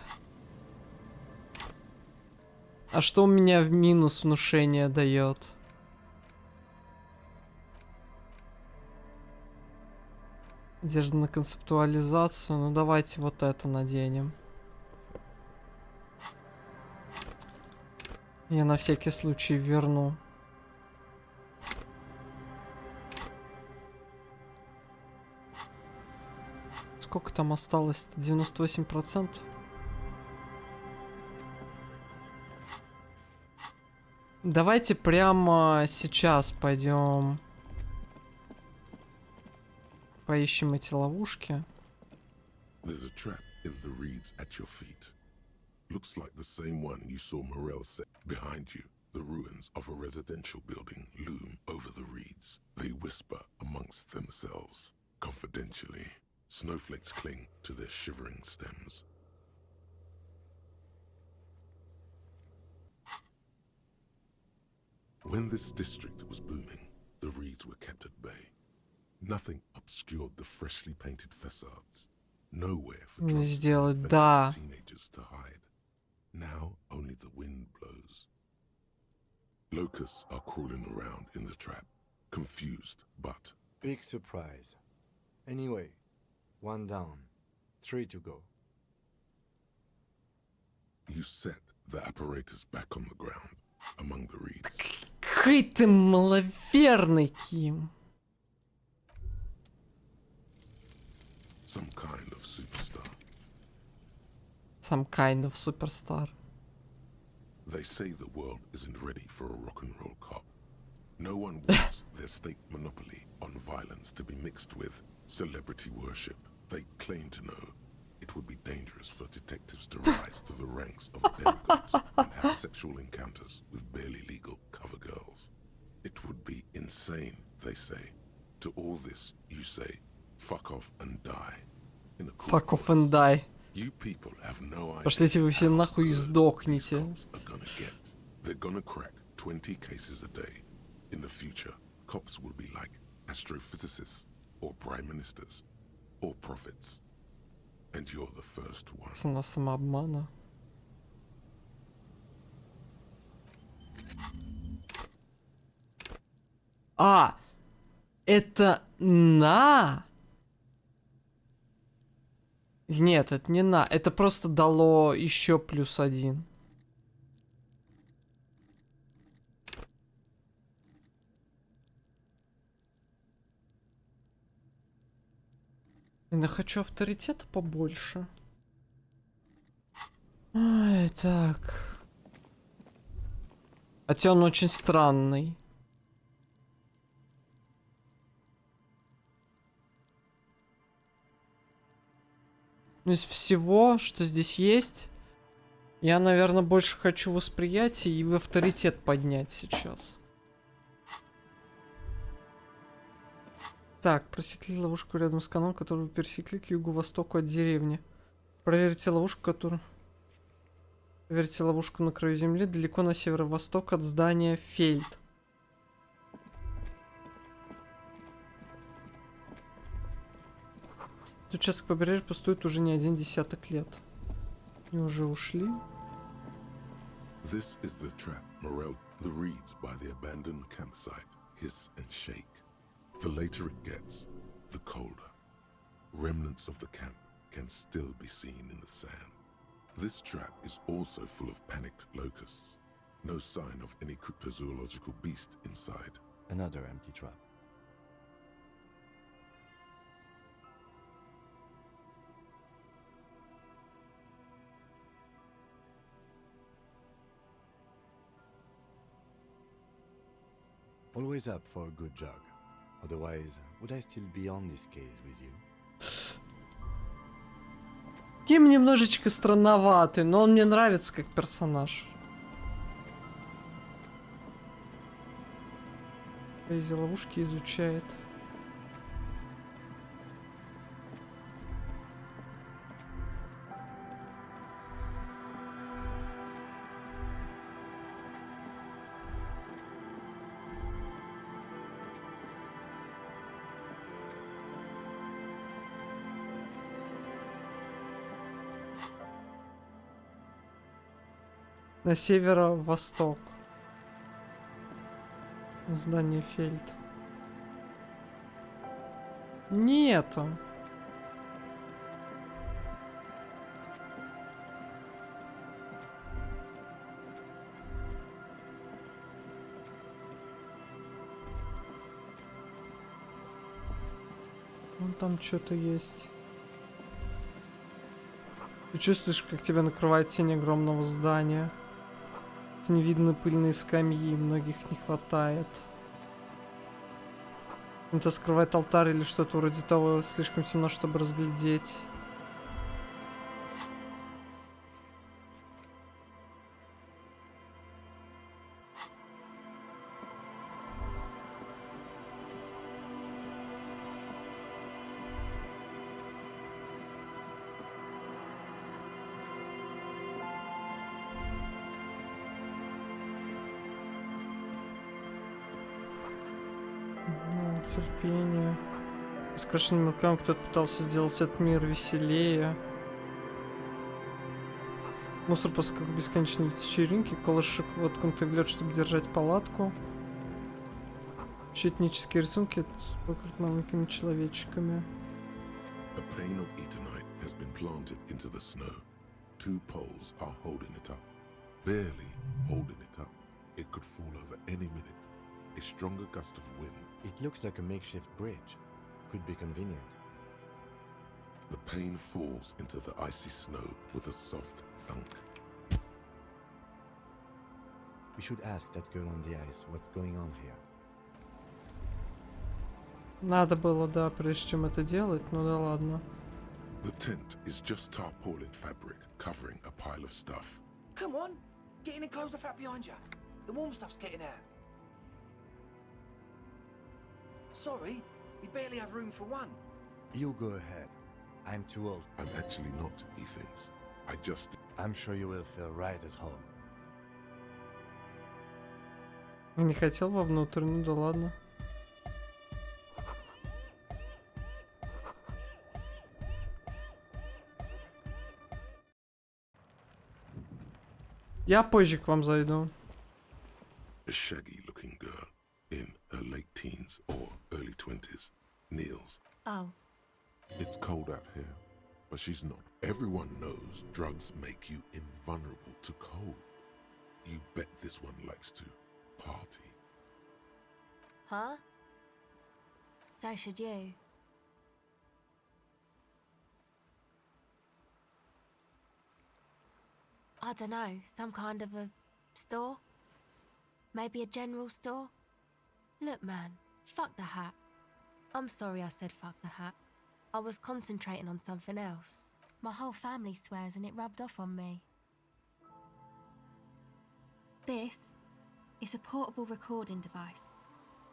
А что у меня в минус внушение дает? Одежда на концептуализацию. Ну давайте вот это наденем. Я на всякий случай верну. Сколько там осталось? 98%? Давайте прямо сейчас пойдем. Поищем эти ловушки. There's a trap in the reeds at your feet. Looks like the same one you saw Morel set. Behind you, the ruins of a residential building loom over the reeds. They whisper amongst themselves. Confidentially, snowflakes cling to their shivering stems. When this district was booming, the reeds were kept at bay. Nothing obscured the freshly painted facades. Nowhere for Сделать, да. teenagers to hide. Now only the wind blows. Locusts are crawling around in the trap, confused, but... Big surprise. Anyway, 1 down, 3 to go. You set the apparatus back on the ground, among the reeds. Какой ты маловерный, Ким. Some kind of superstar. Some kind of superstar. They say the world isn't ready for a rock and roll cop. No one wants their state monopoly on violence to be mixed with celebrity worship. They claim to know it would be dangerous for detectives to rise to the ranks of demigods and have sexual encounters with barely legal cover girls. It would be insane, they say. To all this, you say, fuck off and die. In a cool Fuck off voice. and die. You people have no idea Пошлите вы все how нахуй и good these сдохните. cops are gonna get. They're gonna crack 20 cases a day. In the future, cops will be like astrophysicists, or prime ministers, or prophets. And you're the first one. Цена самообмана. А! Это на? Нет, это не на. Это просто дало еще +1. Я хочу авторитета побольше. Ай, так. Хотя он очень странный. Из всего, что здесь есть, я, наверное, больше хочу восприятие и в авторитет поднять сейчас. Так, просекли ловушку рядом с каналом, которую вы пересекли к юго-востоку от деревни. Проверьте ловушку, которую... Проверьте ловушку на краю земли, далеко на северо-восток от здания Фельд. Этот участок побережья пустует уже не 1 десяток лет. И уже ушли. This is the trap Morel the reeds by the abandoned campsite hiss and shake. The later it gets, the colder. Remnants of the camp can still be seen in the sand. This trap is also full of panicked locusts. No sign of any cryptozoological beast inside. Another empty trap. Always up for a good jog. Otherwise, would I still be on this case with you? Ким немножечко странноватый, но он мне нравится как персонаж. Эти ловушки изучает. На северо-восток. Здание Фельд. Нету. Вон там что-то есть. Ты чувствуешь, как тебя накрывает тень огромного здания? Не видны пыльные скамьи, многих не хватает. Это скрывает алтарь или что-то вроде того, слишком темно, чтобы разглядеть. Терпение. С крашенным мелкам кто-то пытался сделать этот мир веселее. Мусор после как бесконечной вечеринки, колышек воткнутый в лед, чтобы держать палатку. Этнические рисунки с маленькими человечками. A pane of Eternite has been planted into the snow. 2 poles are holding it up. Barely holding it up. It could fall over any minute. A stronger gust of wind. It looks like a makeshift bridge. Could be convenient. The pane falls into the icy snow with a soft thunk. We should ask that girl on the ice what's going on here. Надо было, да, прежде чем это делать, ну да ладно. The tent is just tarpaulin fabric covering a pile of stuff. Come on, get in and close the flap behind you. The warm stuff's getting out. Sorry, we barely have room for one. You go ahead. I'm too old. I'm actually not, he thinks. I just... I'm sure you will feel right at home. Я не хотел вовнутрь, ну да ладно. Я позже к вам зайду. A shaggy-looking girl in her late teens or early 20s kneels. Oh. It's cold out here, but she's not. Everyone knows drugs make you invulnerable to cold. You bet this one likes to party. Huh? So should you. I don't know, some kind of a store? Maybe a general store? Look, man, fuck the hat. I'm sorry I said fuck the hat. I was concentrating on something else. My whole family swears and it rubbed off on me. This is a portable recording device.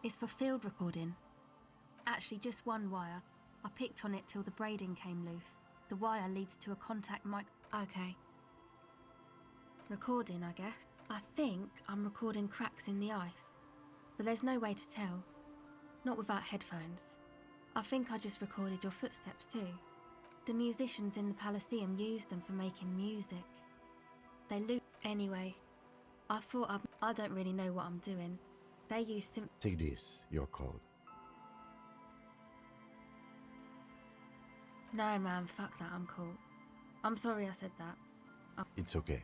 It's for field recording. Actually, just one wire. I picked on it till the braiding came loose. The wire leads to a contact mic. Okay. Recording, I guess. I think I'm recording cracks in the ice, but there's no way to tell. Not without headphones. I think I just recorded your footsteps too. The musicians in the Elysium used them for making music. They loop. Anyway, I thought I don't really know what I'm doing. They use Take this, your code. No, man, fuck that, I'm cool. I'm sorry I said that. It's okay.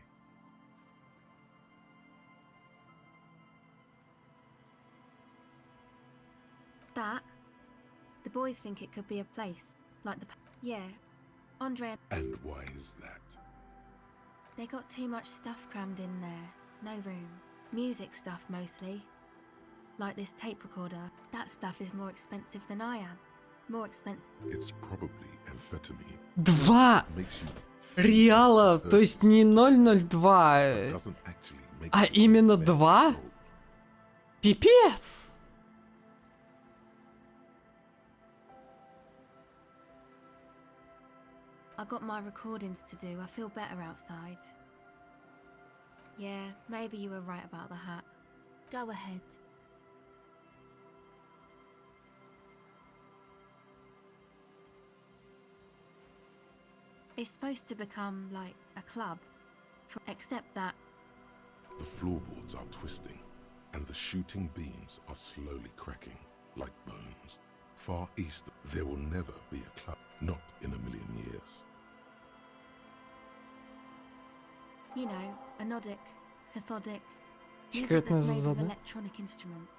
That? The boys think it could be a place. Like the... Yeah. Andre... And why is that? They got too much stuff crammed in there. No room. Music stuff, mostly. Like this tape recorder. That stuff is more expensive than I am. More expensive. It's probably amphetamine. 2 Makes you реала, то есть не 002, doesn't actually make а you именно less 2? cold. Пипец! I got my recordings to do. I feel better outside. Yeah, maybe you were right about the hat. Go ahead. It's supposed to become like a club, except that The floorboards are twisting, and the shooting beams are slowly cracking, like bones. Far east, there will never be a club, not in a million years. you know, anodic, cathodic, music Секретное that's made of задание. electronic instruments.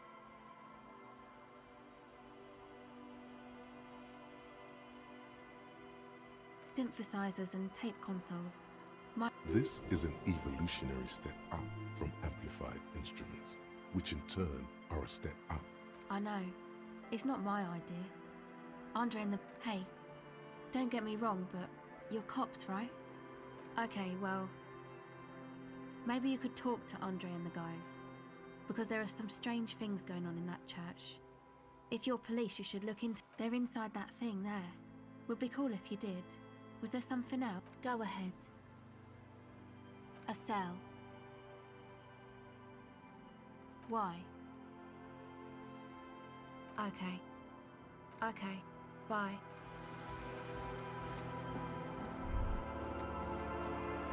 Synthesizers and tape consoles. This is an evolutionary step up from amplified instruments, which in turn are a step up. I know. It's not my idea. Andre and the... Hey, don't get me wrong, but you're cops, right? Okay, well... Maybe you could talk to Andre and the guys. Because there are some strange things going on in that church. If you're police, you should look into... They're inside that thing there. Would be cool if you did. Was there something else? Go ahead. A cell. Why? Okay. Okay. Bye.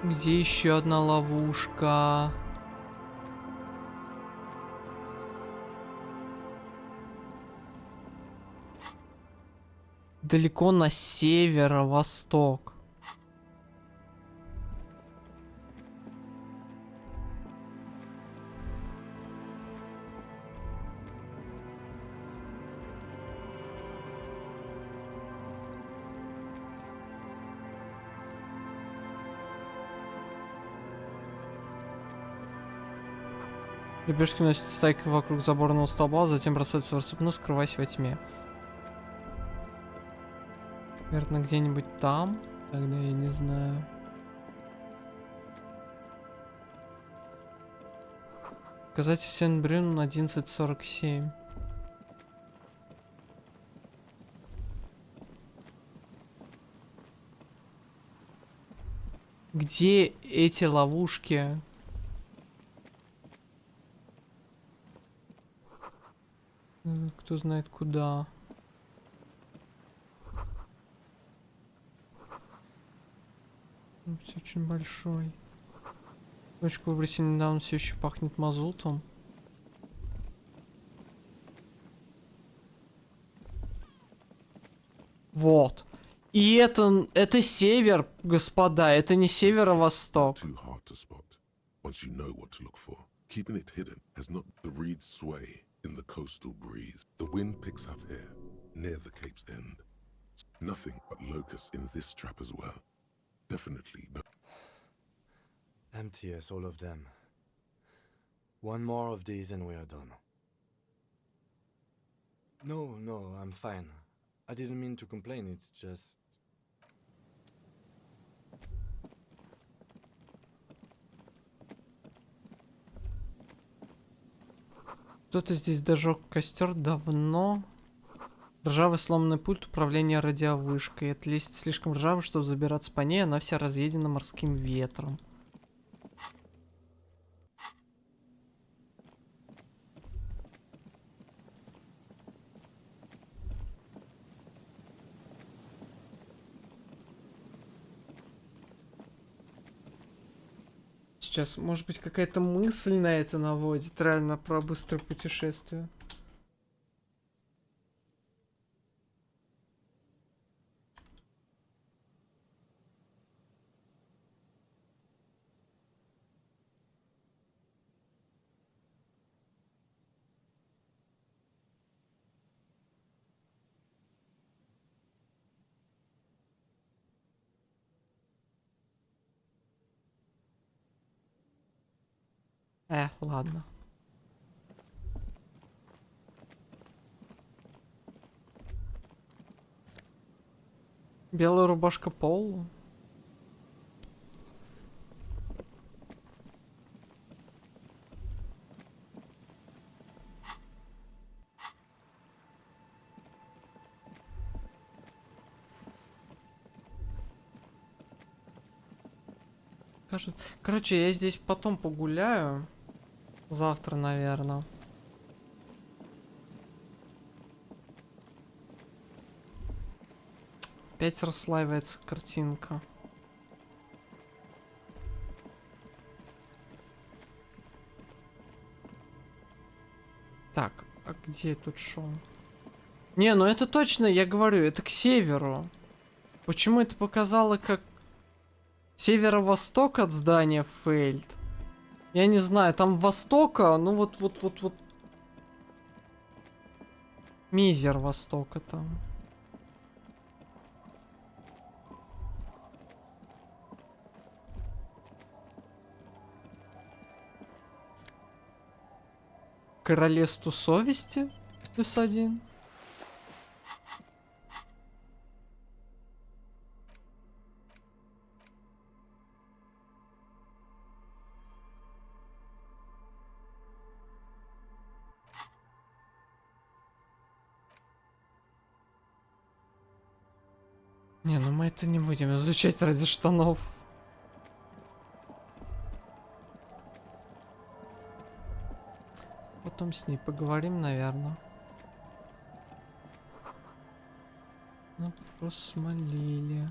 Где еще одна ловушка? Далеко на северо-восток. Лепешки носят стайкой вокруг заборного столба, затем бросаются в рассыпную, скрываясь во тьме. Наверное, где-нибудь там. Тогда я не знаю. Показатель Сен-Брюн 11:47. Где эти ловушки? Кто знает куда. Все очень большой. Точку выбросили недавно, все еще пахнет мазутом. Вот. И это север, господа, это не северо-восток. Too hard to spot once you know what to look for. Keeping it hidden has not. The reeds sway in the coastal breeze. The wind picks up here, near the Cape's end. Nothing but locusts in this trap as well. Definitely no. Empty as all of them. One more of these and we are done. No, I'm fine. I didn't mean to complain, it's just... Кто-то здесь дожег костер давно. Ржавый сломанный пульт управления радиовышкой. Эта лестница слишком ржавая, чтобы забираться по ней. Она вся разъедена морским ветром. Сейчас, может быть, какая-то мысль на это наводит. Реально про быстрое путешествие. Ладно. Белая рубашка Полу. Короче, я здесь потом погуляю. Завтра, наверное. Опять расслаивается картинка. Так, а где я тут шел? Не, ну это точно, я говорю, это к северу. Почему это показало как северо-восток от здания Фельд? Я не знаю, там востока, ну вот. Мизер востока там. Королевству совести? +1. Не, ну мы это не будем изучать ради штанов. Потом с ней поговорим, наверное. Ну, просмолили.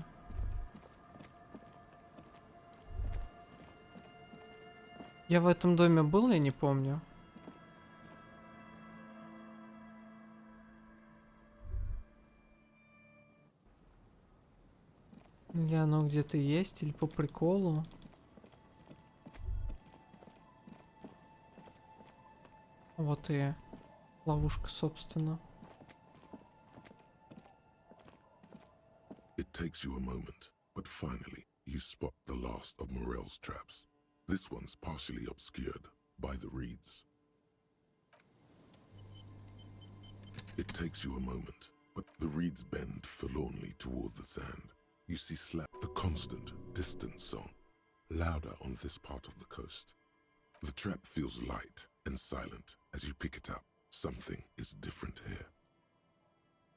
Я в этом доме был, я не помню. Или оно где-то есть, или по приколу. Вот и ловушка, собственно. It takes you a moment, but finally you spot the last of Morel's traps. This one's partially obscured by the reeds. It takes you a moment, but The reeds bend forlornly toward the sand. You see the constant, distant song, louder on this part of the coast. The trap feels light and silent as you pick it up. Something is different here.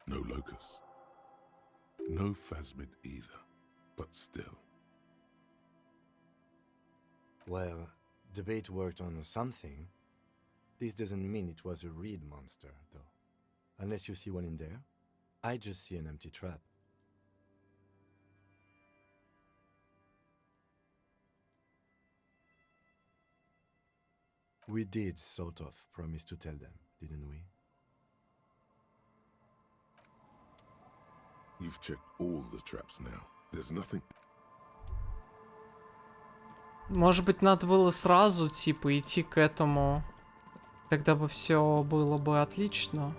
No locust. No phasmid either, but still. Well, the bait worked on something. This doesn't mean it was a reed monster, though. Unless you see one in there. I just see an empty trap. We did sort of promise to tell them, didn't we? You've checked all the traps now. There's nothing. Может быть, надо было сразу, типа, идти к этому. Тогда бы все было бы отлично.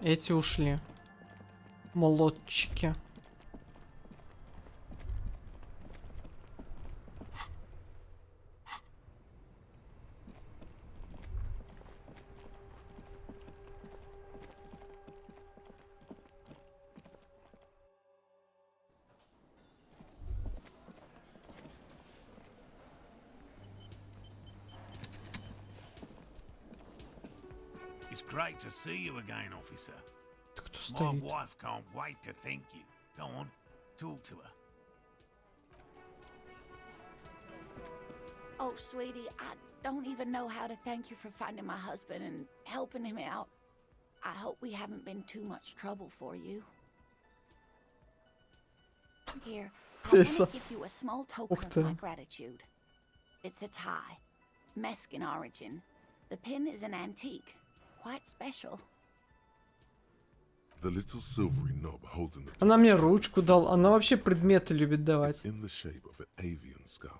Эти ушли. Молодчики. It's great to see you again, officer. Кто My стоит? wife can't wait to thank you. Go on, talk to her. Oh, sweetie, I don't even know how to thank you for finding my husband and helping him out. I hope we haven't been too much trouble for you. Here, I want to give you a small token of my gratitude. It's a tie, Meskin origin. The pin is an antique, quite special. The little silvery knob holding the Она мне ручку дала. Она вообще предметы любит давать. in the shape of an avian skull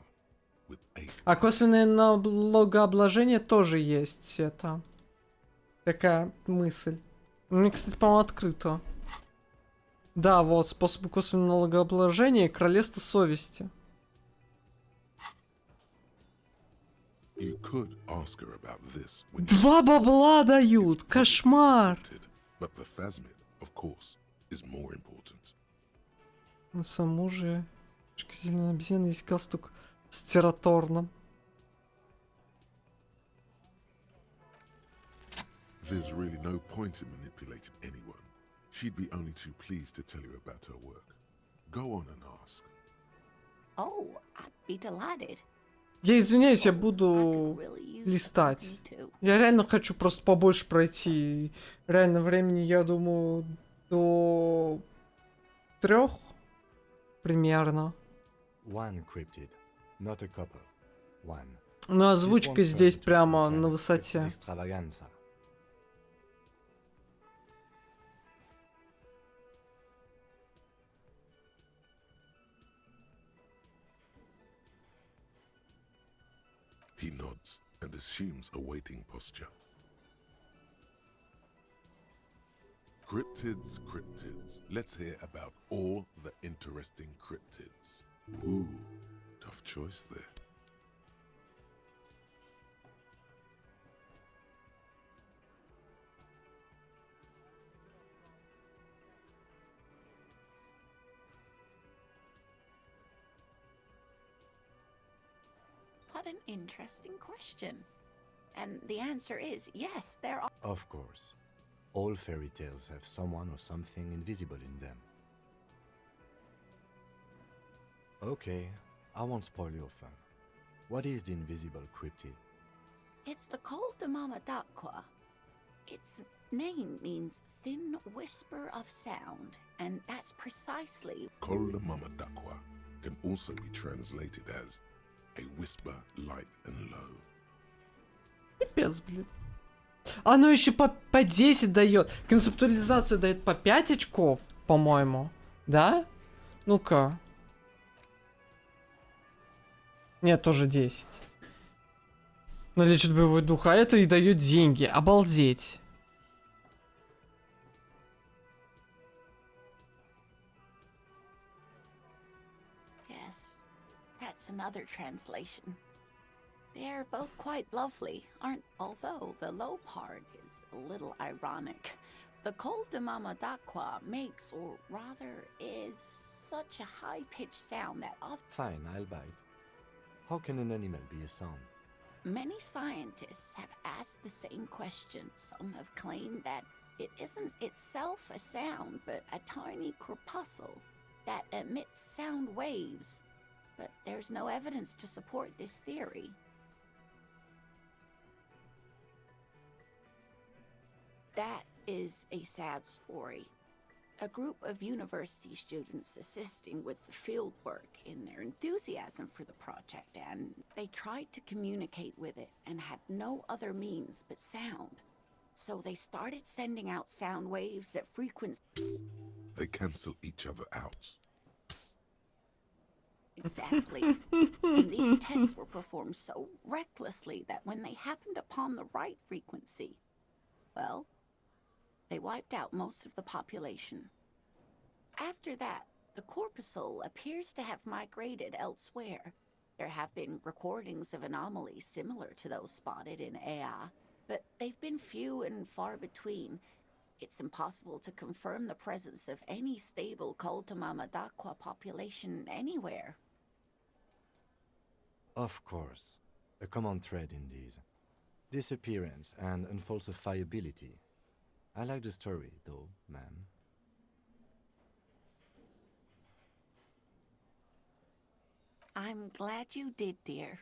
with 8. А косвенное налогообложение тоже есть. Это такая мысль. Мне, кстати, по-моему, открыто. Да, вот, способы косвенного налогообложения и королевство совести. You could ask her about this when 2 бабла дают! Кошмар! but the phasmid, of course, is more important. На саму же... Зеленая обезьяна есть галстук с тераторном. There's really no point in manipulating anyone. She'd be only too pleased to tell you about her work. Go on and ask. Oh, I'd be delighted. Я извиняюсь, я буду листать. Я реально хочу просто побольше пройти. Реально времени, я думаю, до 3 примерно. One cryptid, not a couple. One. Но озвучка здесь прямо на высоте. Extravaganza. He nods and assumes a waiting posture. Cryptids, cryptids. Let's hear about all the interesting cryptids. Ooh, tough choice there. What an interesting question. And the answer is yes, there are. Of course. All fairy tales have someone or something invisible in them. Okay, I won't spoil your fun. What is the invisible cryptid? It's the Col de Mama d'Aqua. Its name means thin whisper of sound, and that's precisely. Col de Mama d'Aqua can also be translated as a whisper light and low. Пипец, блин. Оно еще по 10 дает. Концептуализация дает по 5 очков, по-моему. Да? Ну-ка. Нет, тоже 10. Но лечит боевой дух, а это и дает деньги. Обалдеть. Yes, that's another translation. They're both quite lovely, aren't? Although the low part is a little ironic. The Col de Mama d'Aqua makes, or rather is, such a high-pitched sound that Fine, I'll bite. How can an animal be a sound? many scientists have asked the same question. Some have claimed that it isn't itself a sound, but a tiny corpuscle that emits sound waves. But there's no evidence to support this theory. That is a sad story. A group of university students assisting with the field work in their enthusiasm for the project, and they tried to communicate with it and had no other means but sound. So they started sending out sound waves at frequencies. They cancel each other out. Exactly. And these tests were performed so recklessly that when they happened upon the right frequency, well, they wiped out most of the population. After that, the corpuscle appears to have migrated elsewhere. There have been recordings of anomalies similar to those spotted in Ea, but they've been few and far between. It's impossible to confirm the presence of any stable Col de Mama d'Aqua population anywhere. Of course. A common thread in these. Disappearance and unfalsifiability. I like the story, though, ma'am. I'm glad you did, dear.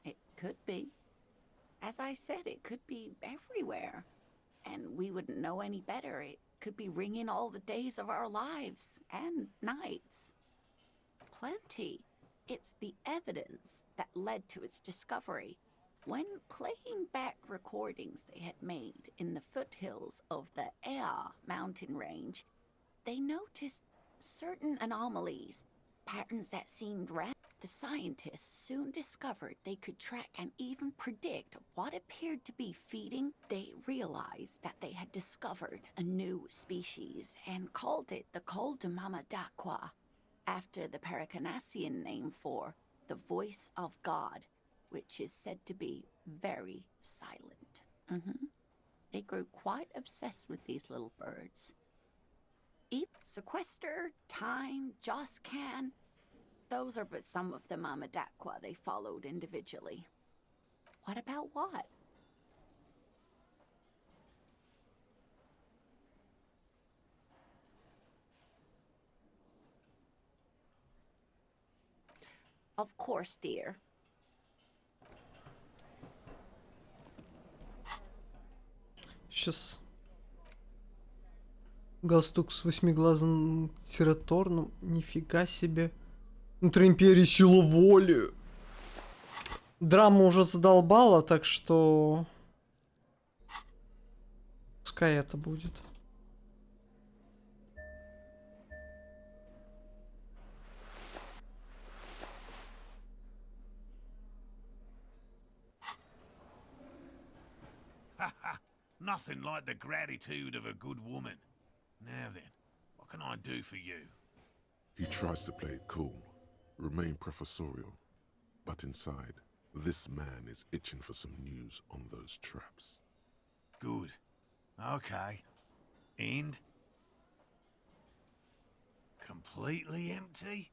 It could be. As I said, it could be everywhere. And we wouldn't know any better. It could be ringing all the days of our lives and nights. Plenty. It's the evidence that led to its discovery. When playing back recordings they had made in the foothills of the Ea mountain range, they noticed certain anomalies, patterns that seemed random. The scientists soon discovered they could track and even predict what appeared to be feeding. They realized that they had discovered a new species and called it the Col de Mama d'Aqua, after the Paracanassian name for the voice of God, which is said to be very silent. They grew quite obsessed with these little birds. Sequester, Time, Joscan, those are but some of the Mama d'Aqua they followed individually. What about what? Of course, dear. Сейчас. Галстук с восьмиглазым тираторном. Нифига себе. Внутри империи сила воли. Драма уже задолбала, так что... Пускай это будет. Nothing like the gratitude of a good woman. Now then, what can I do for you? He tries to play it cool, remain professorial, but inside, this man is itching for some news on those traps. Good. Okay. And? Completely empty?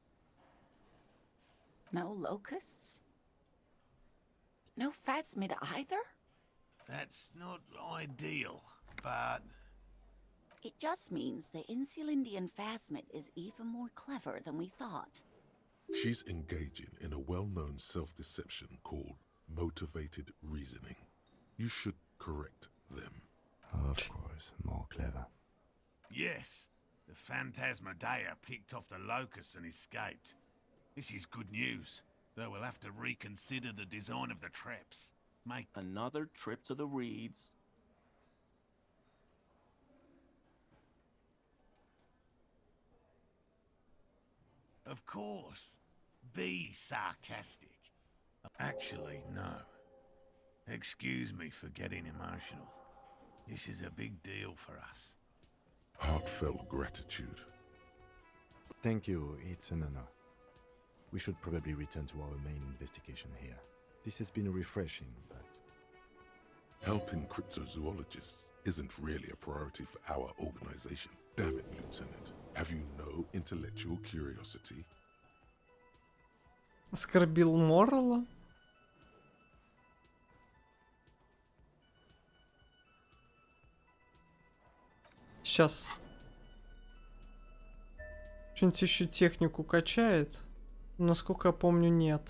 No locusts? No phasmid either? That's not ideal, but... It just means the Insulindian phasmid is even more clever than we thought. She's engaging in a well-known self-deception called motivated reasoning. You should correct them. Of course, more clever. Yes, the Phantasmadeia picked off the locusts and escaped. This is good news, though we'll have to reconsider the design of the traps. Make another trip to the reeds. Of course. Be sarcastic. Actually, no. Excuse me for getting emotional. This is a big deal for us. Heartfelt gratitude. Thank you, it's an honor. We should probably return to our main investigation here. This has been refreshing, but... Helping cryptozoologists isn't really a priority for our organization. Damn it, Lieutenant. Have you no intellectual curiosity? Оскорбил Моррелла? Сейчас. Что-нибудь еще технику качает? Насколько я помню, нет.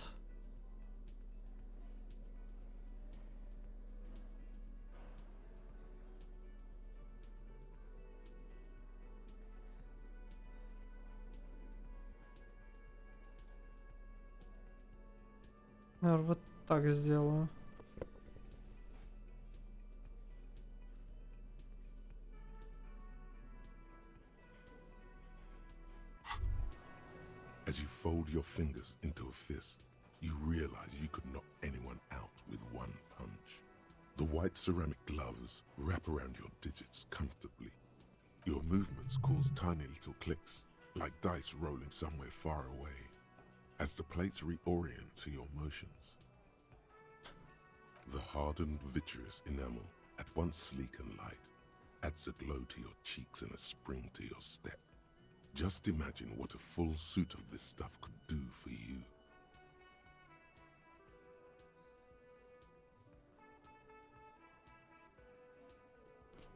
Наверное, вот так сделаю. As you fold your fingers into a fist, you realize you could knock anyone out with one punch. The white ceramic gloves wrap around your digits comfortably. Your movements cause tiny little clicks, like dice rolling somewhere far away, as the plates reorient to your motions. The hardened vitreous enamel, at once sleek and light, adds a glow to your cheeks and a spring to your step. Just imagine what a full suit of this stuff could do for you.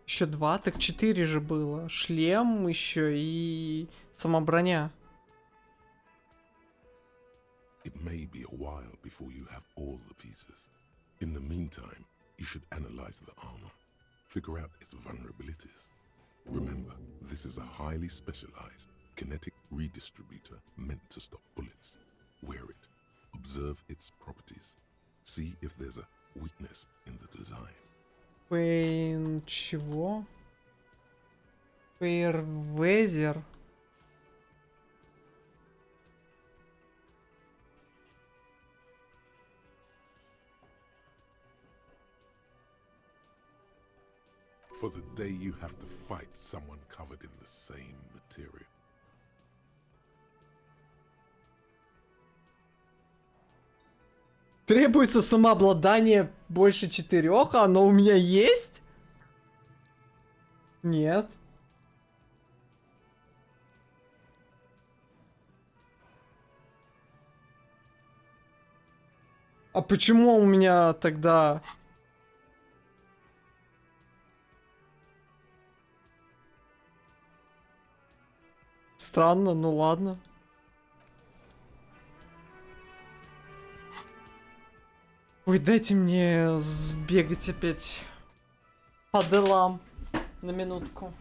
Еще 2, так 4 же было. Шлем еще и сама броня. It may be a while before you have all the pieces. In the meantime, you should analyze the armor, figure out its vulnerabilities. Remember, this is a highly specialized kinetic redistributor meant to stop bullets. Wear it, observe its properties, see if there's a weakness in the design. Пейн... чего? Фейервезер. For the day you have to fight someone covered in the same material. Требуется самообладание больше 4, а оно у меня есть? Нет. А почему у меня тогда... Странно, ну ладно. Ой, дайте мне сбегать опять по делам на минутку.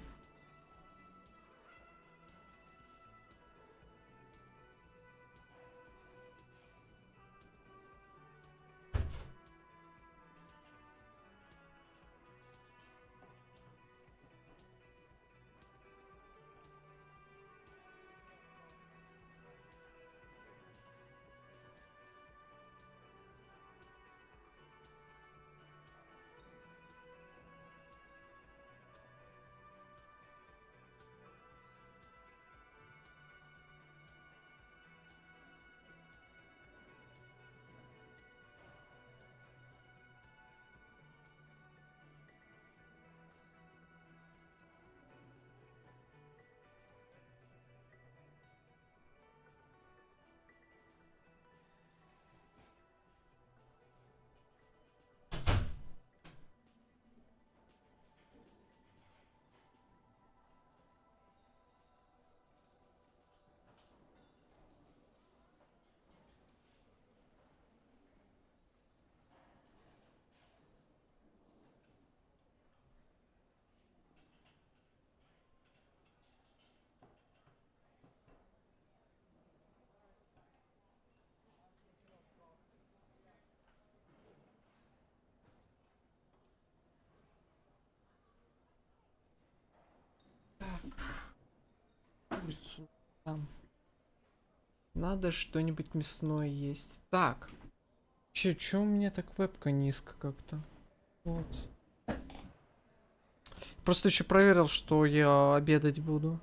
Курицу там. Надо что-нибудь мясное есть. Так. Чё у меня так вебка низко как-то? Вот. Просто еще проверил, что я обедать буду.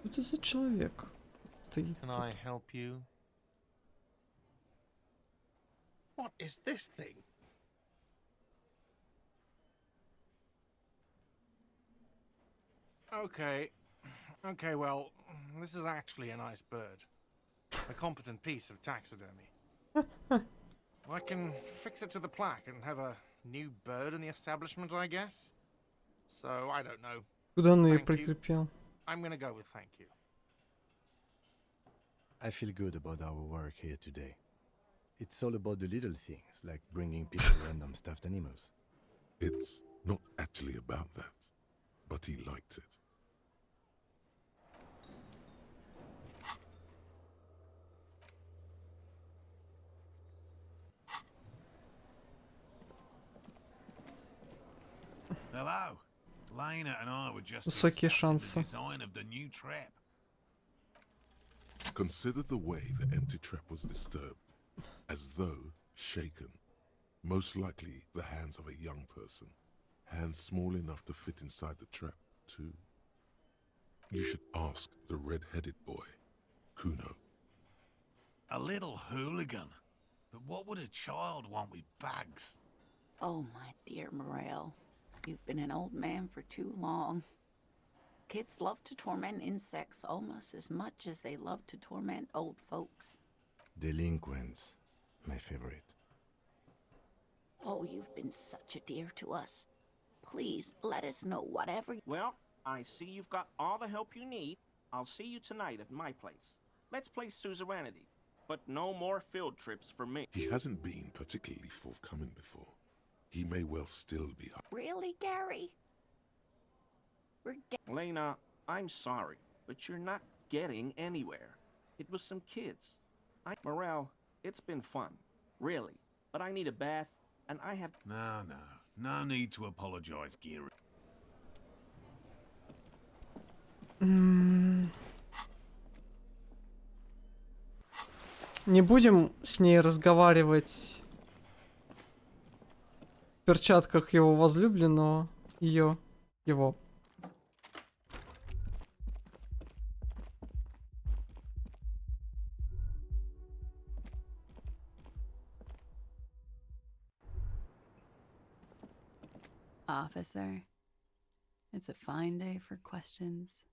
Что это за человек? стоит. Can I help you? What is this thing? Okay. Okay, well, this is actually a nice bird. A competent piece of taxidermy. I can fix it to the plaque and have a new bird in the establishment, I guess. So, I don't know. Куда он ее Thank you. прикрепил? I'm gonna go with thank you. I feel good about our work here today. It's all about the little things, like bringing people random stuffed animals. It's not actually about that, but he liked it. Hello. Lena and I were just Высокие discussing шансы. the design of the new trap. Consider the way the empty trap was disturbed, as though shaken. Most likely the hands of a young person. Hands small enough to fit inside the trap, too. You should ask the red-headed boy, Kuno. A little hooligan. But what would a child want with bags? Oh, my dear Morel. You've been an old man for too long. Kids love to torment insects almost as much as they love to torment old folks. Delinquents, my favorite. Oh, you've been such a dear to us. Please, let us know whatever... Well, I see you've got all the help you need. I'll see you tonight at my place. Let's play suzerainty, but no more field trips for me. He hasn't been particularly forthcoming before. He may well still be... Really, Gary? Lena, I'm sorry, but you're not getting anywhere. It was some kids. Morel, it's been fun. Really. But I need a bath, and I have... No need to apologize, Gary. Не будем с ней разговаривать в перчатках его возлюбленного. Его. Officer, it's a fine day for questions.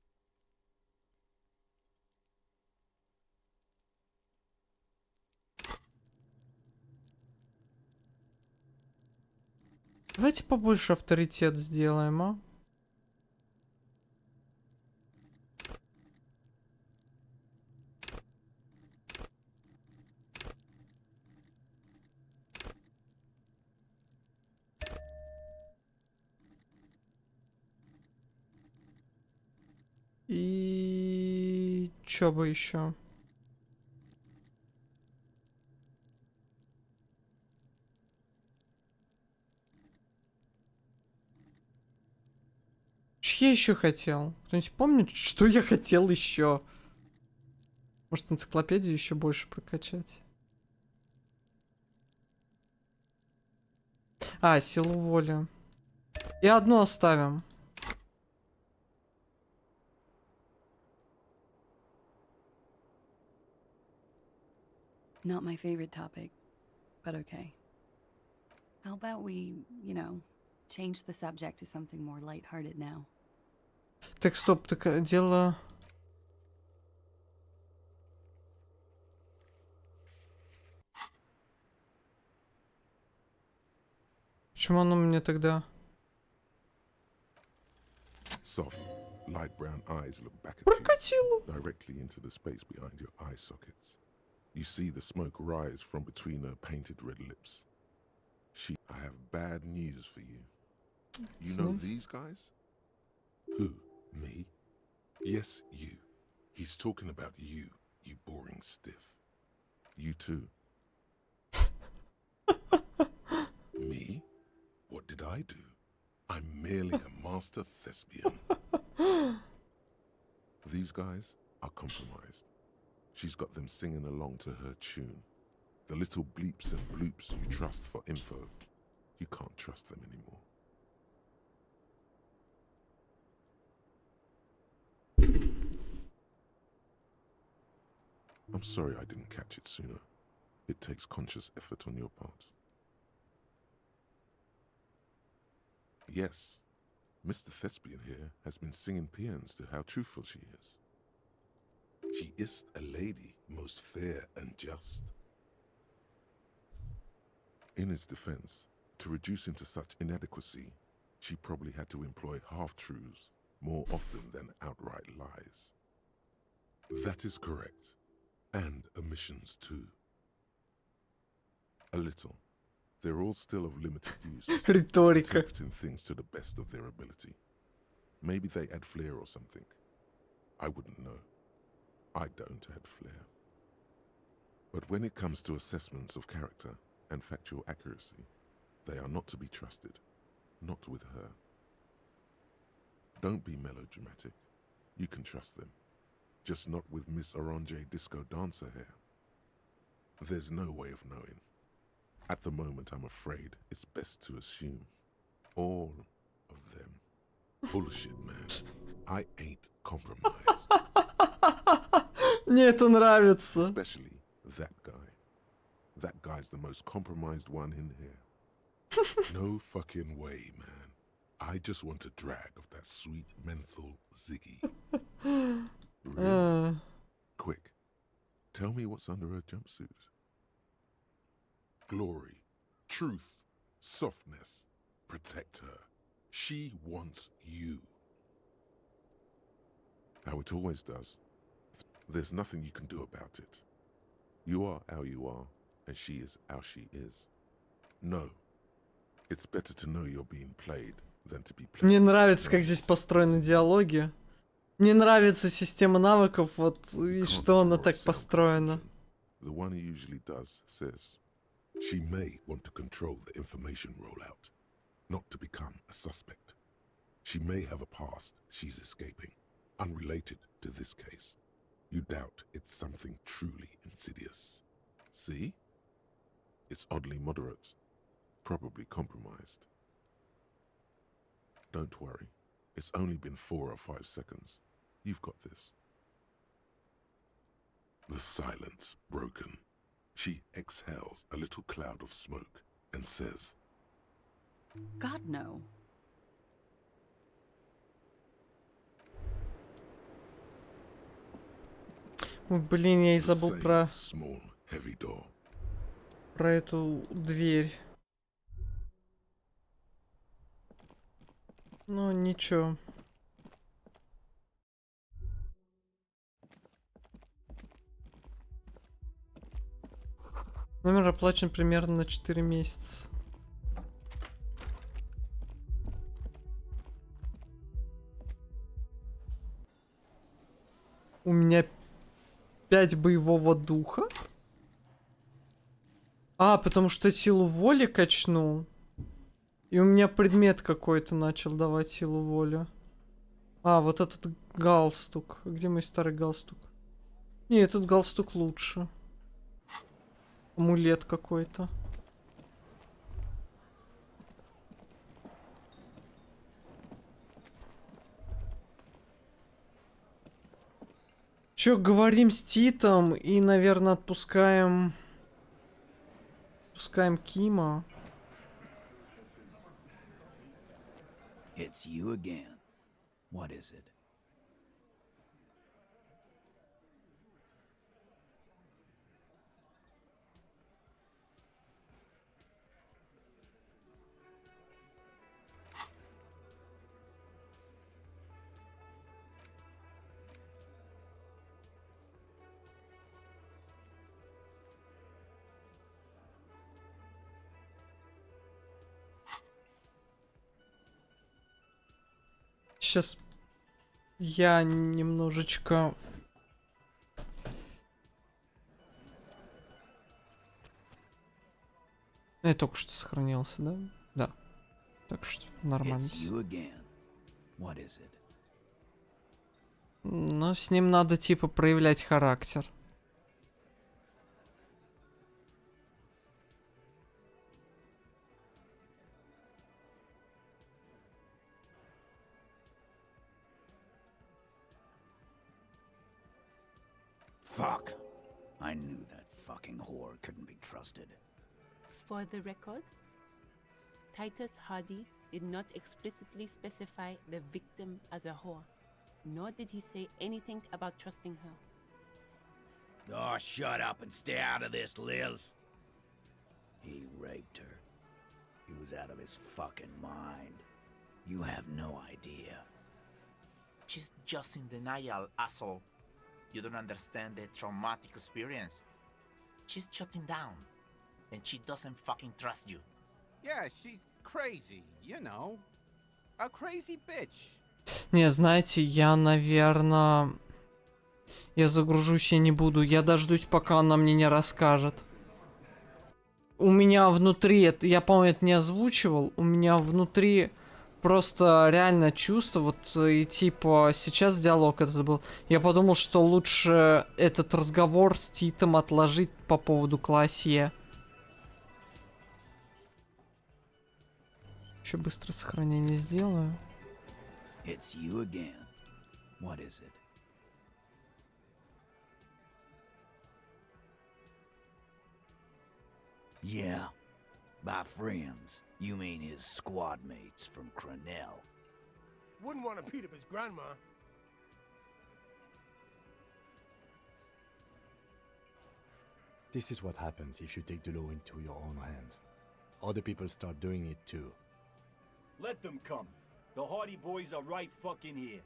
Давайте побольше авторитет сделаем, а? И чё бы еще? Что я еще хотел? Кто-нибудь помнит, что я хотел еще? Может, энциклопедию еще больше прокачать? А, силу воли. И одну оставим. Not my favorite topic, but okay. How about we, change the subject to something more lighthearted now? Так, стоп, так дело... Почему оно мне тогда... Soft, light brown eyes look back at Прокатило. you, directly into the space behind your eye sockets. You see the smoke rise from between her painted red lips. I have bad news for you. You know these guys? Who? Me? Yes, you. He's talking about you, you boring stiff. You too. Me? What did I do? I'm merely a master thespian. These guys are compromised. She's got them singing along to her tune. The little bleeps and bloops you trust for info, you can't trust them anymore. I'm sorry I didn't catch it sooner. It takes conscious effort on your part. Yes, Mr. Thespian here has been singing paeans to how truthful she is. She is a lady, most fair and just. In his defense, to reduce him to such inadequacy, she probably had to employ half-truths more often than outright lies. That is correct. And omissions too. A little. They're all still of limited use. Риторика. Interpreting things to the best of their ability. Maybe they add flair or something. I wouldn't know. I don't add flair. But when it comes to assessments of character and factual accuracy, they are not to be trusted. Not with her. Don't be melodramatic. You can trust them. Just not with Miss Orange Disco Dancer here. There's no way of knowing. At the moment, I'm afraid it's best to assume. All of them. Bullshit, man. I ain't compromised. Мне это нравится. Especially that guy. That guy's the most compromised one in here. No fucking way, man. I just want a drag of that sweet menthol Ziggy. Really? Quick. Tell me what's under her jumpsuit. Glory, truth, softness. Protect her. She wants you. How it always does. There's nothing you can do about it. You are how you are, and she is how she is. No. It's better to know you're being played than to be played. Мне нравится, как здесь построены диалоги. Мне нравится система навыков, вот, и что она так построена. The one who usually does says, she may want to control the information rollout, not to become a suspect. She may have a past she's escaping, unrelated to this case. You doubt it's something truly insidious. See? It's oddly moderate, probably compromised. Don't worry. It's only been 4 or 5 seconds. You've got this. The silence broken. She exhales a little cloud of smoke and says, God, no. Ой, блин, я и the забыл same про small, heavy door. эту дверь. Ну, ничего. Номер оплачен примерно на 4 месяца. У меня 5 боевого духа? А, потому что силу воли качнул. И у меня предмет какой-то начал давать силу воли. А, вот этот галстук. Где мой старый галстук? Не, этот галстук лучше. Амулет какой-то. Чё, говорим с Титом и, наверное, отпускаем... Отпускаем Кима. It's you again. What is it? Сейчас я немножечко... Я только что сохранился, да? Да. Так что нормально. It's you again. What is it? Но с ним надо типа проявлять характер. Fuck. I knew that fucking whore couldn't be trusted. For the record, Titus Hardy did not explicitly specify the victim as a whore, nor did he say anything about trusting her. Oh, shut up and stay out of this, Liz. He raped her. He was out of his fucking mind. You have no idea. She's just in denial, asshole. You don't understand the traumatic experience. She's shutting down. And she doesn't fucking trust you. Yeah, she's crazy, you know. A crazy bitch. Не, знаете, я, наверное... Я загружусь, я не буду. Я дождусь, пока она мне не расскажет. У меня внутри, я, по-моему, это не озвучивал, у меня внутри просто реально чувство, вот, и типа, сейчас диалог этот был. Я подумал, что лучше этот разговор с Титом отложить по поводу классье. Еще быстро сохранение сделаю. It's you again. What is it? Yeah, by friends, you mean his squad mates from Cronell. Wouldn't want to beat up his grandma. This is what happens if you take the law into your own hands. Other people start doing it too. Let them come. The Hardy Boys are right fucking here.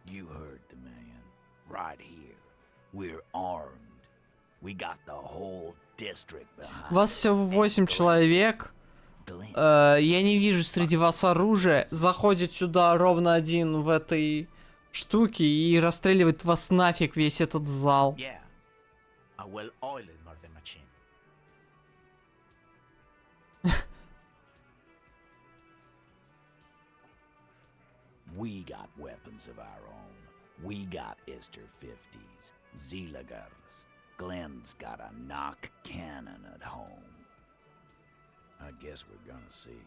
You heard the man. Right here. We're armed. We got the whole district behind. Вас всего 8 человек. Я не вижу среди вас оружия. Заходит сюда ровно один в этой штуке и расстреливает вас нафиг весь этот зал. Yeah. A well-oiled murder machine. We got weapons of our own. We got Ister 50s, Zeelagers. Glenn's got a knock cannon at home. I guess we're gonna see,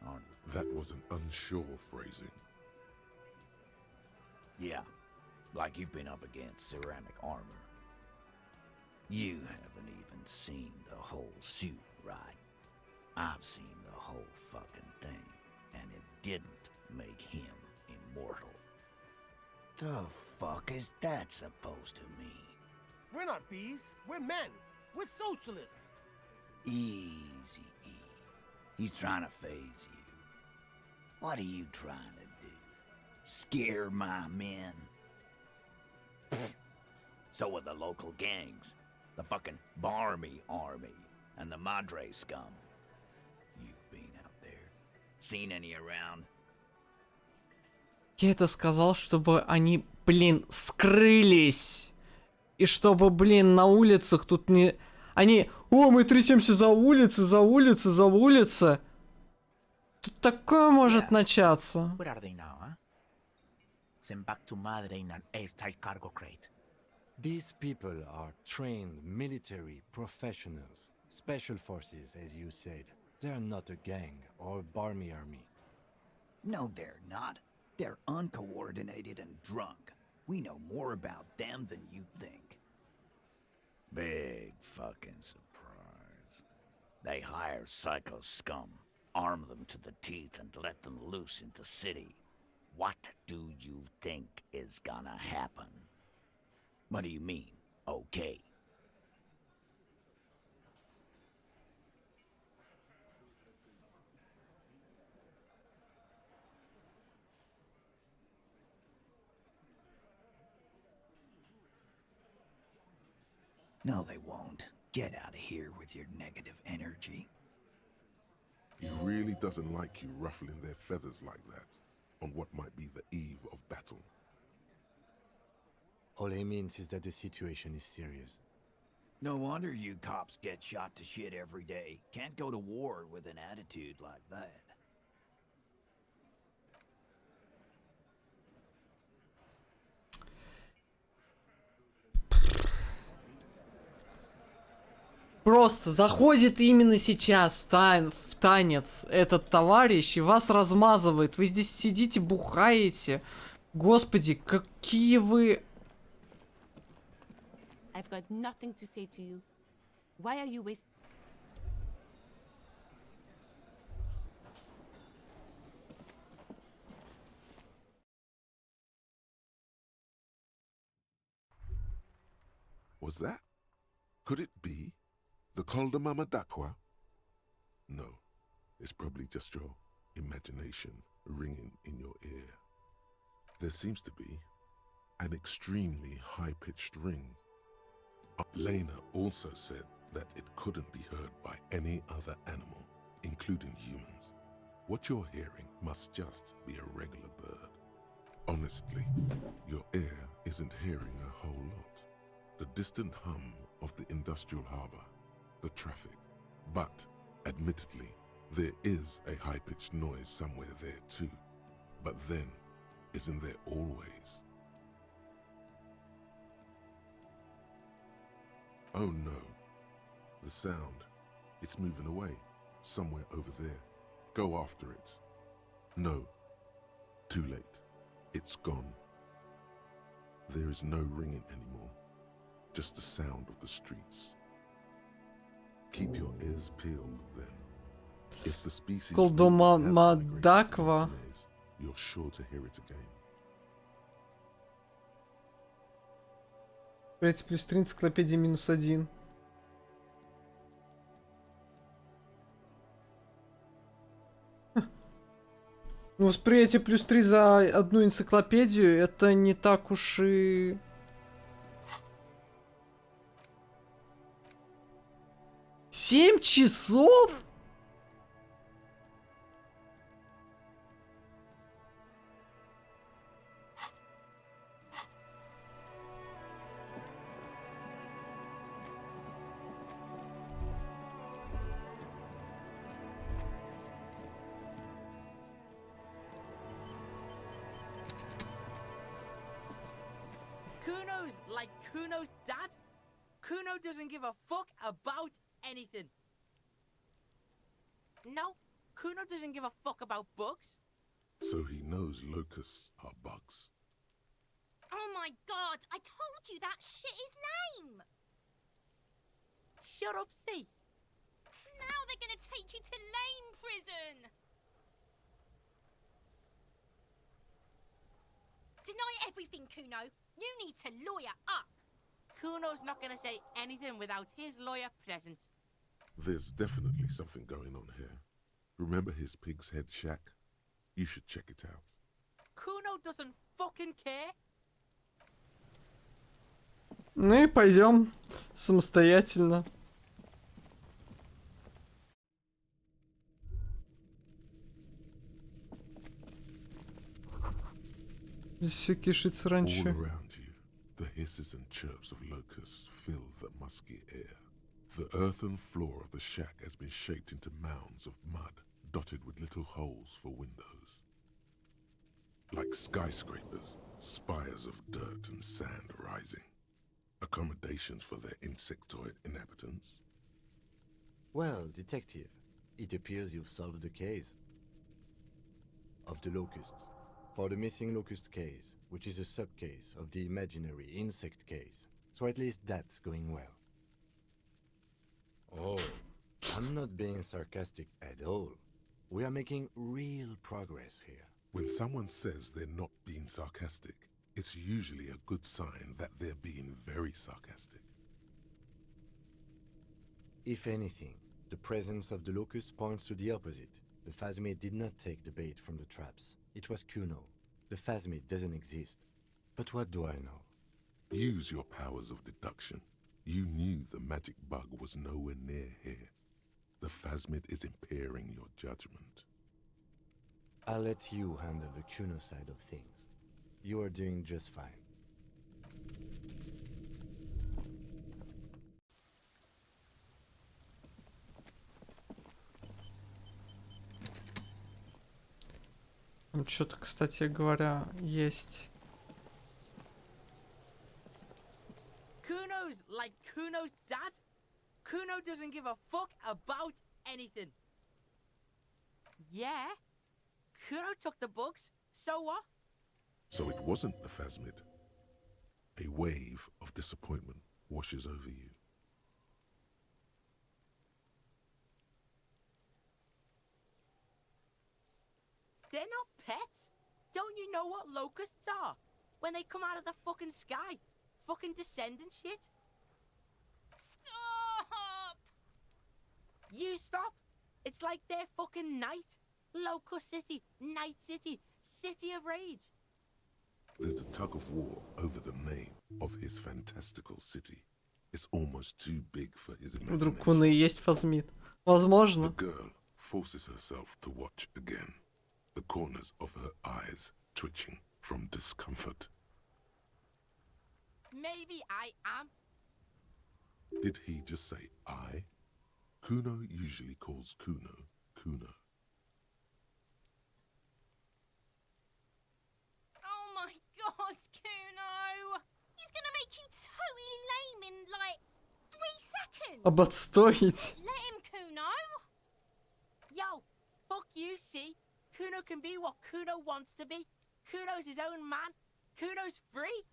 aren't we? That was an unsure phrasing. Yeah, like you've been up against ceramic armor. You haven't even seen the whole suit, right? I've seen the whole fucking thing, and it didn't make him immortal. The fuck is that supposed to mean? We're not bees. We're men. We're socialists. Easy, E. He's trying to phase you. What are you trying to do? Scare my men? So are the local gangs. The fucking Barmy Army and the Madre scum. You've been out there. Seen any around? Я это сказал, чтобы они, блин, скрылись. И чтобы, блин, на улицах тут не... Они, о, мы трясемся за улицы, за улицы, за улицы. Тут такое может начаться. Where are they now, huh? Sent back to Madre in an airtight cargo crate. These people are trained military professionals, special forces, as you said. They're not a gang or a barmy army. No, they're not. They're uncoordinated and drunk. We know more about them than you think. Big fucking surprise. They hire psycho scum, arm them to the teeth, and let them loose in the city. What do you think is gonna happen? What do you mean, okay? No, they won't. Get out of here with your negative energy. He really doesn't like you ruffling their feathers like that on what might be the eve of battle. All he means is that the situation is serious. No wonder you cops get shot to shit every day. Can't go to war with an attitude like that. Просто заходит именно сейчас в танец этот товарищ и вас размазывает. Вы здесь сидите, бухаете. Господи, какие вы... I've got nothing to say to you. Why are you wasting? Was that? Could it be the Mama Dakwa? No, it's probably just your imagination ringing in your ear. There seems to be an extremely high-pitched ring. Lena also said that it couldn't be heard by any other animal, including humans. What you're hearing must just be a regular bird. Honestly, your ear isn't hearing a whole lot. The distant hum of the industrial harbor, the traffic. But, admittedly, there is a high-pitched noise somewhere there too. But then, isn't there always? Oh no. The sound. It's moving away. Somewhere over there. Go after it. No. Too late. It's gone. There is no ringing anymore. Just the sound of the streets. Keep your ears peeled then. If the species Мама Даква. you're sure to hear it again. 5 плюс 3, энциклопедия минус 1. Ну, восприятие плюс 3 за одну энциклопедию, это не так уж и... Семь часов? Kuno's like Kuno's dad? Kuno doesn't give a fuck about anything. No, Kuno doesn't give a fuck about bugs. So he knows locusts are bugs. Oh my god, I told you that shit is lame! Shut up, see. Now they're gonna take you to lame prison! Deny everything, Kuno. You need to lawyer up. Kuno's not gonna say anything without his lawyer present. There's definitely something going on here. Remember his pig's head shack? You should check it out. Kuno doesn't fucking care. Ну и пойдем самостоятельно. Здесь все кишит All саранчой. around you, the hisses and chirps of locusts fill the musky air. The earthen floor of the shack has been shaped into mounds of mud, dotted with little holes for windows. Like skyscrapers, spires of dirt and sand rising. Accommodations for their insectoid inhabitants. Well, detective, it appears you've solved the case of the locusts. For the missing locust case, which is a sub-case of the imaginary insect case. So at least that's going well. Oh, I'm not being sarcastic at all. We are making real progress here. When someone says they're not being sarcastic, it's usually a good sign that they're being very sarcastic. If anything, the presence of the locust points to the opposite. The phasmid did not take the bait from the traps. It was Kuno. The phasmid doesn't exist. But what do I know? Use your powers of deduction. You knew the magic bug was nowhere near here. The phasmid is impairing your judgment. I'll let you handle the Kuno side of things. You are doing just fine. Там что-то, кстати говоря, есть. Kuno's like Kuno's dad? Kuno doesn't give a fuck about anything. Yeah? Kuno took the books, so what? So it wasn't the phasmid. A wave of disappointment washes over you. They're not pets. Don't you know what locusts are? When they come out of the fucking sky. Fucking descend and shit. Stop! You stop. It's like they're fucking night. Locust City, Night City, City of Rage. There's a tug of war over the name of his fantastical city. It's almost too big for his Вдруг imagination. Куна и есть Фазмид. Возможно. The girl forces herself to watch again, the corners of her eyes twitching from discomfort. Maybe I am. Did he just say I? Kuno usually calls Kuno Kuno. Oh my god, Kuno! He's gonna make you totally lame in like 3 seconds! Оботстоить. Let him, Kuno! Yo, fuck you, see? Kuno can be what Kuno wants to be. Kuno's his own man. Kuno's free.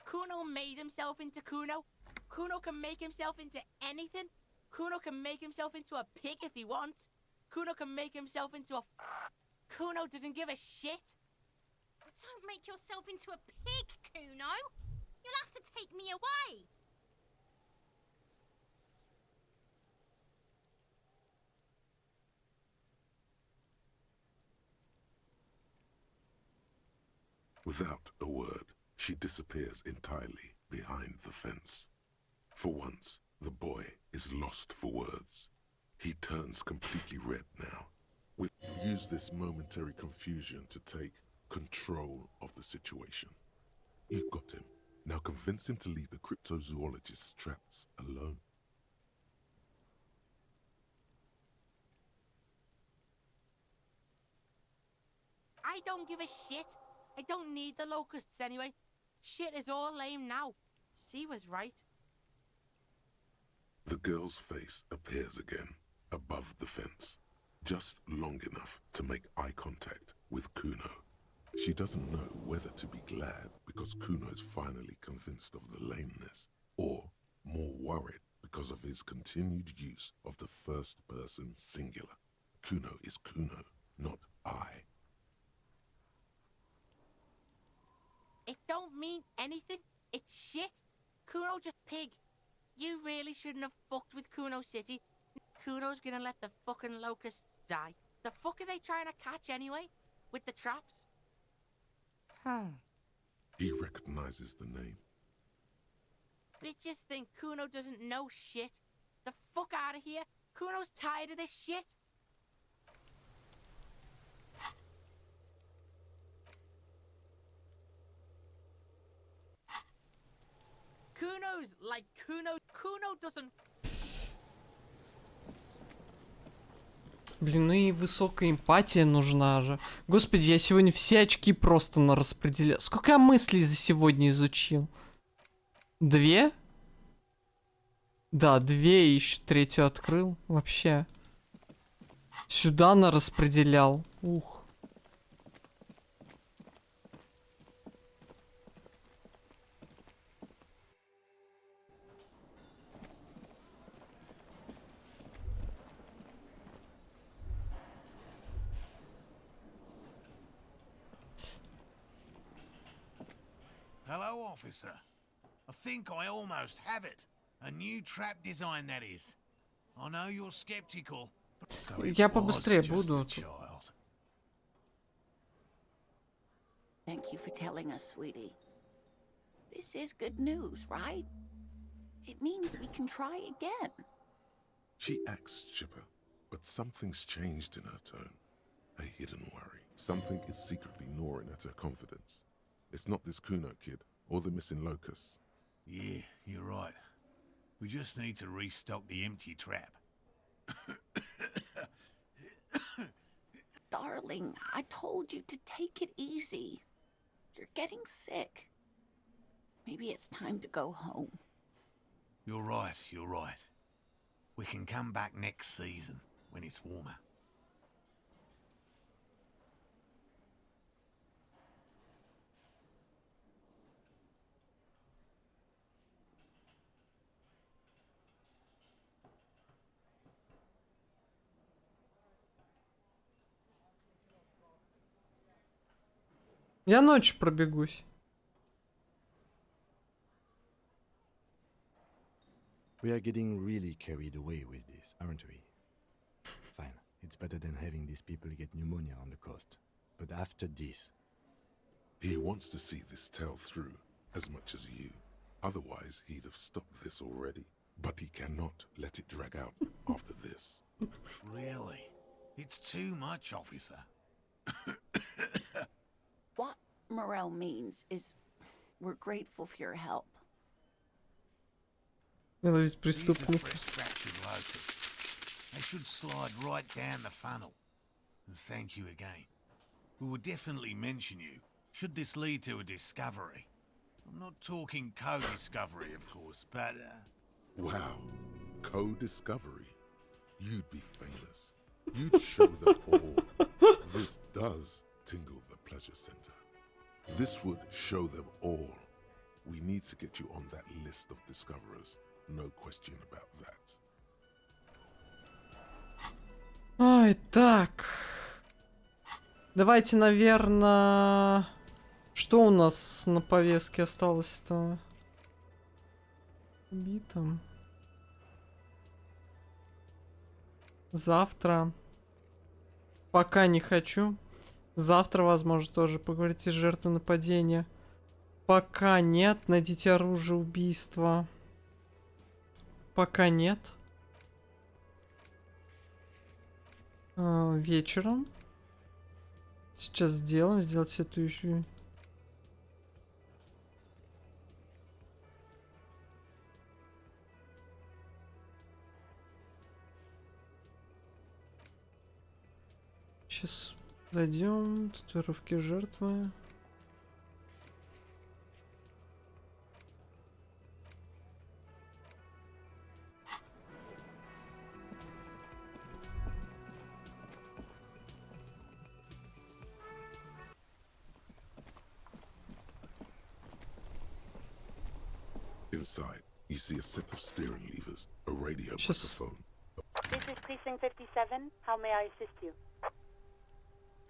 Kuno made himself into Kuno. Kuno can make himself into anything. Kuno can make himself into a pig if he wants. Kuno can make himself into a... Kuno doesn't give a shit. Don't make yourself into a pig, Kuno! You'll have to take me away! Without a word, she disappears entirely behind the fence. For once, the boy is lost for words. He turns completely red now. We use this momentary confusion to take control of the situation. You've got him. Now convince him to leave the cryptozoologist's traps alone. I don't give a shit. I don't need the locusts anyway. Shit is all lame now. C was right. The girl's face appears again, above the fence, just long enough to make eye contact with Kuno. She doesn't know whether to be glad because Kuno is finally convinced of the lameness, or more worried because of his continued use of the first person singular. Kuno is Kuno, not I. It don't mean anything. It's shit. Kuno just pig. You really shouldn't have fucked with Kuno City. Kuno's gonna let the fucking locusts die. The fuck are they trying to catch anyway? With the traps? He recognizes the name. Bitches think Kuno doesn't know shit. The fuck out of here. Kuno's tired of this shit. Kuno's like Kuno. Kuno doesn't... Блин, ну и высокая эмпатия нужна же. Господи, я сегодня все очки просто на распределял. Сколько я мыслей за сегодня изучил? 2? Да, 2 и еще 3 открыл. Вообще. Сюда на распределял. Ух. Hello, officer. I think I almost have it. A new trap design, that is. I know you're skeptical, but so it Я was побыстрее just буду. a child. Thank you for telling us, sweetie. This is good news, right? It means we can try again. She acts chipper, but something's changed in her tone. A hidden worry. Something is secretly gnawing at her confidence. It's not this Kuno kid, or the missing locusts. Yeah, you're right. We just need to restock the empty trap. Darling, I told you to take it easy. You're getting sick. Maybe it's time to go home. You're right, you're right. We can come back next season, when it's warmer. Я ночью пробегусь. We are getting really carried away with this, aren't we? Fine, it's better than having these people get pneumonia on the coast. But after this... He wants to see this tale through, as much as you. Otherwise, he'd have stopped this already. But he cannot let it drag out after this. Really? It's too much, officer. What Morel means is we're grateful for your help. Ненависть These are преступников. fresh fractured locusts. They should slide right down the funnel. And thank you again. We will definitely mention you, should this lead to a discovery. I'm not talking co-discovery, of course, but... Wow. Co-discovery. You'd be famous. You'd show them all. This does tingle the pleasure center. This would show them all. We need to get you on that list of discoverers. No question about that. Ой, так. Давайте, наверное... Что у нас на повестке осталось-то? Убитым. Завтра. Пока не хочу. Завтра, возможно, тоже поговорите с жертвой нападения. Пока нет. Найдите оружие убийства. Пока нет. Вечером. Сейчас сделаем. Сделать эту еще. Сейчас зайдем. Татуировки жертвы. Inside, you see a set of steering levers, a radio microphone. This is Precinct 57. How may I assist you?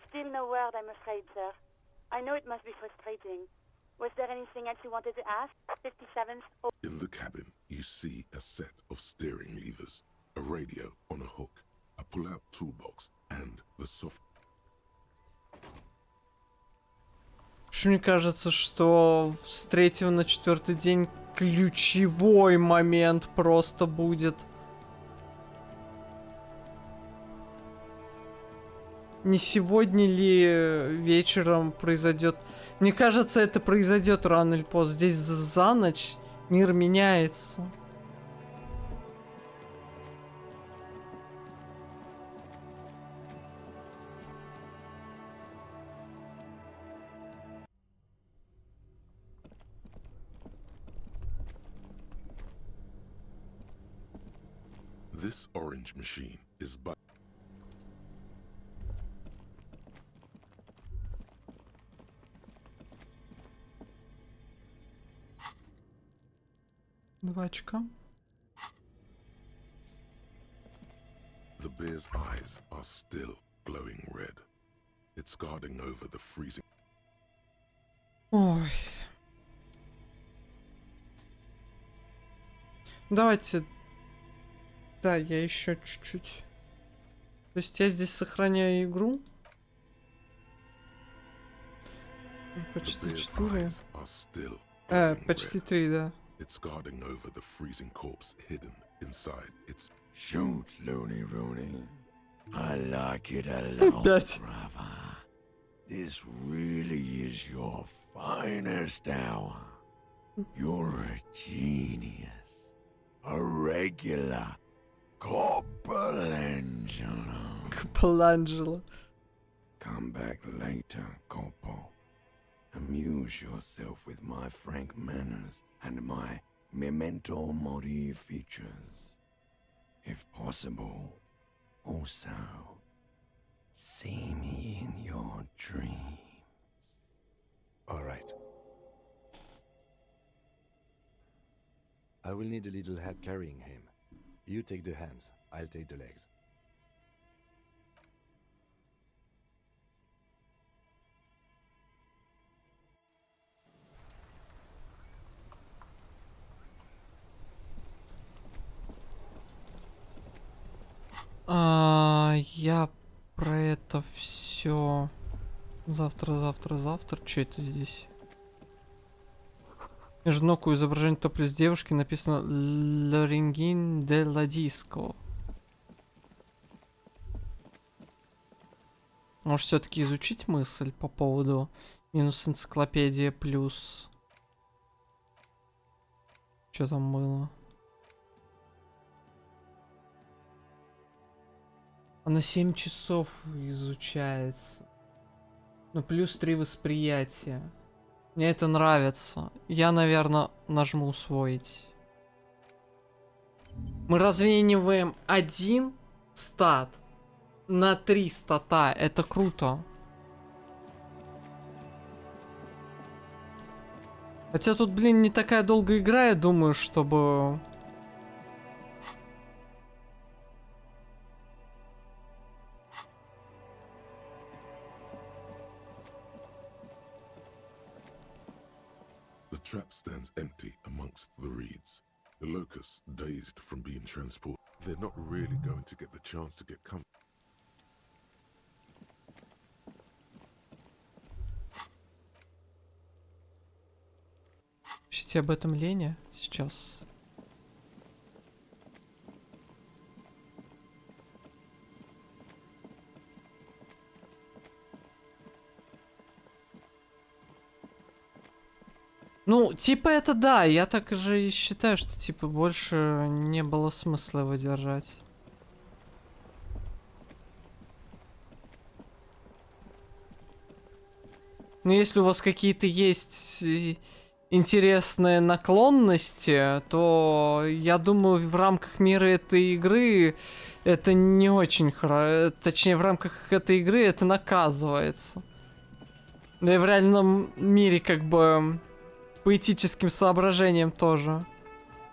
Still no word, I'm afraid, sir. I know it must be frustrating. Was there anything else you wanted to ask? 57th... Oh. In the cabin, you see a set of steering levers, a radio on a hook, a pull-out toolbox, and the soft... Мне кажется, что с 3 на 4 день ключевой момент просто будет. Не сегодня ли вечером произойдет? Мне кажется, это произойдет рано или поздно. Здесь за ночь мир меняется. This orange machine is but... Два очка. The bear's eyes are still glowing red. It's guarding over the freezing... Ой. Давайте... Да, я еще чуть-чуть. То есть я здесь сохраняю игру. Почти 4. Почти 3, да. It's guarding over the freezing corpse hidden inside its... Shoot, Looney Rooney. I like it a lot, Опять. brother. This really is your finest hour. You're a genius. A regular Corpelangelo. Corpelangelo. Come back later, Corpo. Amuse yourself with my frank manners and my memento mori features. If possible, also see me in your dreams. All right. I will need a little help carrying him. You take the hands, I'll take the legs. Я про это все завтра. Что это здесь? Между ног у изображения топлес девушки написано Лорингин де Ладиско. Может, все-таки изучить мысль по поводу минус энциклопедия плюс... Что там было? Она 7 часов изучается. Ну, плюс 3 восприятия. Мне это нравится. Я, наверное, нажму усвоить. Мы размениваем один стат на 3 стата. Это круто. Хотя тут, блин, не такая долгая игра, я думаю, чтобы... The trap stands empty amongst the reeds. The locusts, dazed from being transported, they're not really going to get the chance to get comfortable. Пишите об этом Лене сейчас. Ну, типа это да, я так же и считаю, что типа больше не было смысла его держать. Но если у вас какие-то есть интересные наклонности, то я думаю, в рамках мира этой игры это не очень хорошо. Точнее, в рамках этой игры это наказывается. Да и в реальном мире как бы по этическим соображениям тоже.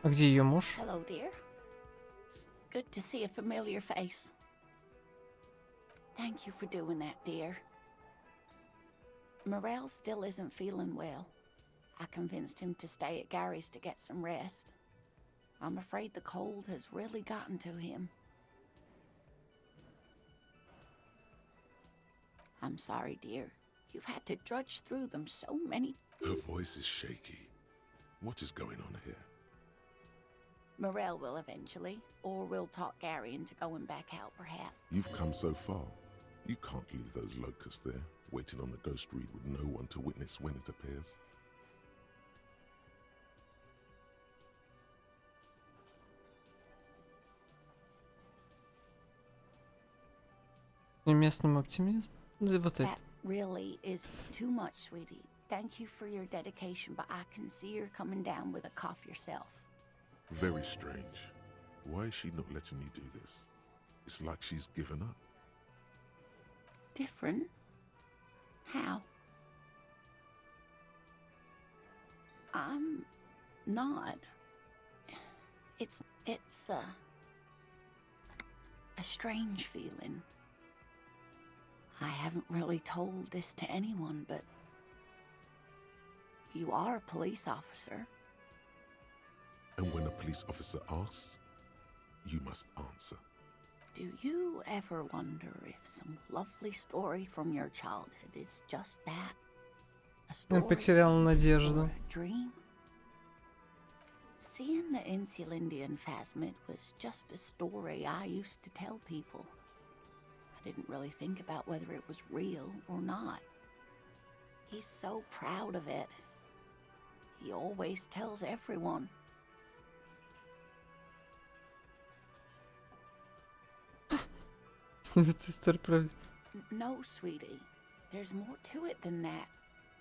А где ее муж? Hello, dear. It's good to see a familiar face. Thank you for doing that, dear. Morel still isn't feeling well. I convinced him to stay at Gary's to get some rest. I'm afraid the cold has really gotten to him. I'm sorry, dear. You've had to drudge through them so many... Her voice is shaky. What is going on here? Morel will eventually, or we'll talk Gary into going back out, perhaps. You've come so far. You can't leave those locusts there, waiting on the ghost reed with no one to witness when it appears. Местным оптимизм. Вот это. That really is too much, sweetie. Thank you for your dedication, but I can see you're coming down with a cough yourself. Very strange. Why is she not letting you do this? It's like she's given up. Different? How? I'm not. It's a strange feeling. I haven't really told this to anyone, but you are a police officer. And when a police officer asks, you must answer. Do you ever wonder if some lovely story from your childhood is just that? A story Я потерял or надежду. a dream? Seeing the Insulindian phasmid was just a story I used to tell people. I didn't really think about whether it was real or not. He's so proud of it. He always tells everyone. No, sweetie. There's more to it than that.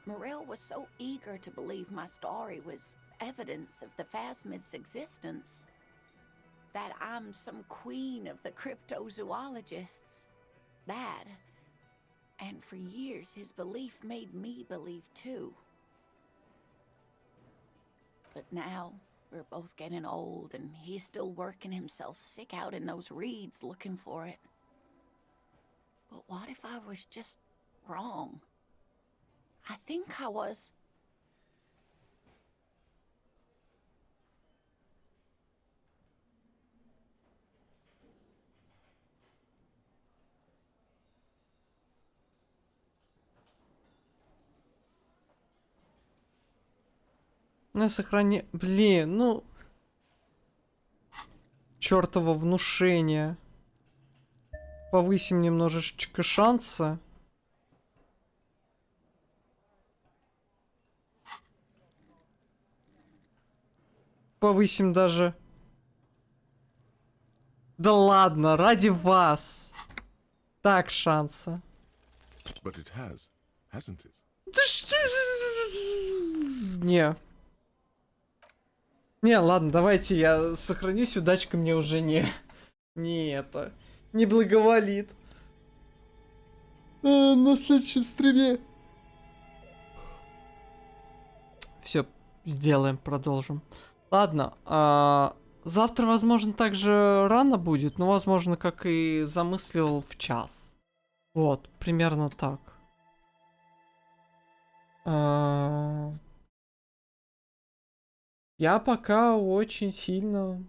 Morel was so eager to believe my story was evidence of the phasmid's existence. That I'm some queen of the cryptozoologists. That. And for years, his belief made me believe too. But now, we're both getting old, and he's still working himself sick out in those reeds looking for it. But what if I was just wrong? I think I was. На сохрани... Блин, ну... Чёртово внушение. Повысим немножечко шансы. Повысим даже... Да ладно, ради вас. Так, шансы. But it has, hasn't it? Да что... Не. Не, ладно, давайте я сохранюсь. Удачка мне уже не это... Не благоволит. На следующем стриме. Все, сделаем, продолжим. Ладно, завтра, возможно, также рано будет, но, возможно, как и замыслил, в час. Вот, примерно так. Я пока очень сильно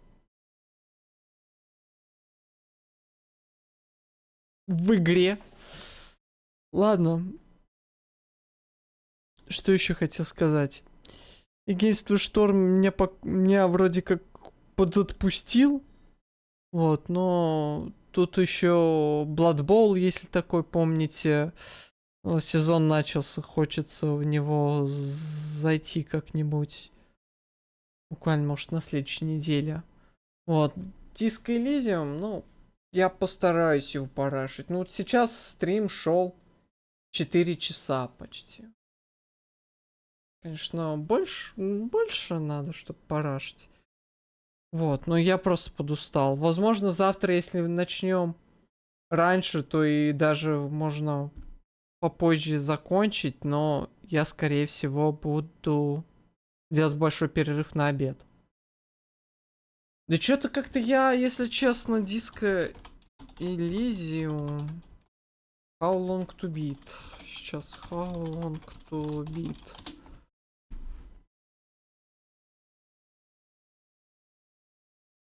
в игре. Ладно. Что еще хотел сказать? Единственное, Шторм меня вроде как подотпустил. Вот, но тут еще Blood Bowl, если такой, помните, сезон начался, хочется в него зайти как-нибудь. Буквально, может, на следующей неделе. Вот, Disco Elysium, ну, я постараюсь его парашить. Ну, вот сейчас стрим шел 4 часа почти. Конечно, больше надо, чтобы парашить. Вот, но я просто подустал. Возможно, завтра, если начнем раньше, то и даже можно попозже закончить, но я, скорее всего, буду делать большой перерыв на обед. Да что-то как-то я, если честно, Disco Elysium... How long to beat? Сейчас, how long to beat?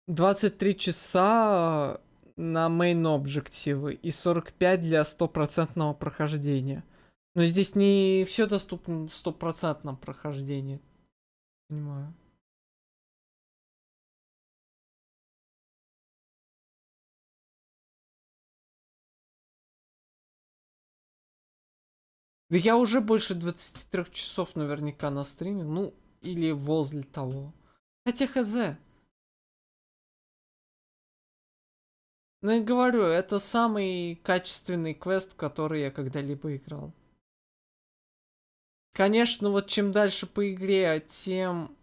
$23 часа на main объективы и 45 для стопроцентного прохождения. Но здесь не все доступно в стопроцентном прохождении. Понимаю. Да я уже больше 23 часов наверняка на стриме. Ну, или возле того. Хотя хз. Ну я говорю, это самый качественный квест, в который я когда-либо играл. Конечно, вот чем дальше по игре, тем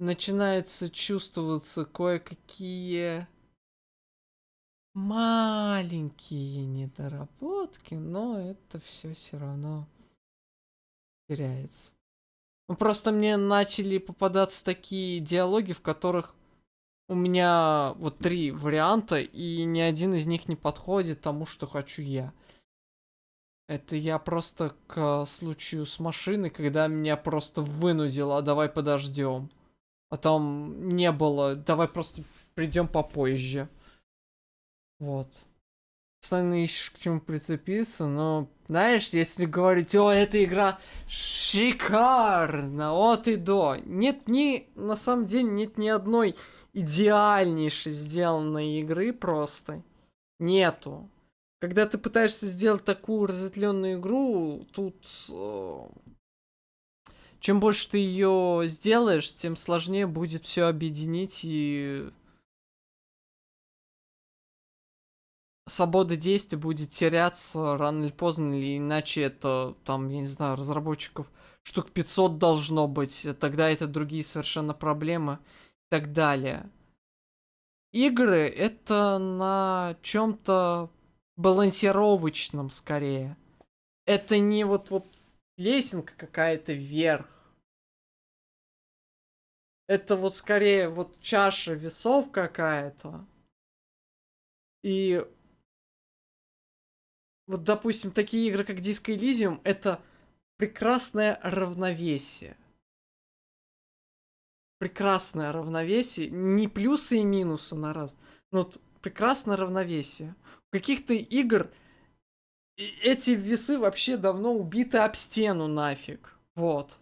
начинается чувствоваться кое-какие маленькие недоработки, но это все равно теряется. Ну, просто мне начали попадаться такие диалоги, в которых у меня вот 3 варианта, и ни один из них не подходит тому, что хочу я. Это я просто к случаю с машиной, когда меня просто вынудило, а давай подождем. А там не было, давай просто придем попозже. Вот. Постоянно ищешь к чему прицепиться, но, знаешь, если говорить, о, эта игра шикарна, от и до. Нет на самом деле, нет ни одной идеальнейшей сделанной игры просто. Нету. Когда ты пытаешься сделать такую разветвленную игру, тут... чем больше ты ее сделаешь, тем сложнее будет все объединить, и свобода действия будет теряться рано или поздно, или иначе это, там, я не знаю, разработчиков штук 500 должно быть, тогда это другие совершенно проблемы и так далее. Игры это на чем-то балансировочном скорее. Это не вот лесенка какая-то вверх. Это вот скорее вот чаша весов какая-то. И вот, допустим, такие игры, как Disco Elysium, это прекрасное равновесие. Прекрасное равновесие. Не плюсы и минусы на раз. Но вот прекрасное равновесие. У каких-то игр эти весы вообще давно убиты об стену нафиг. Вот.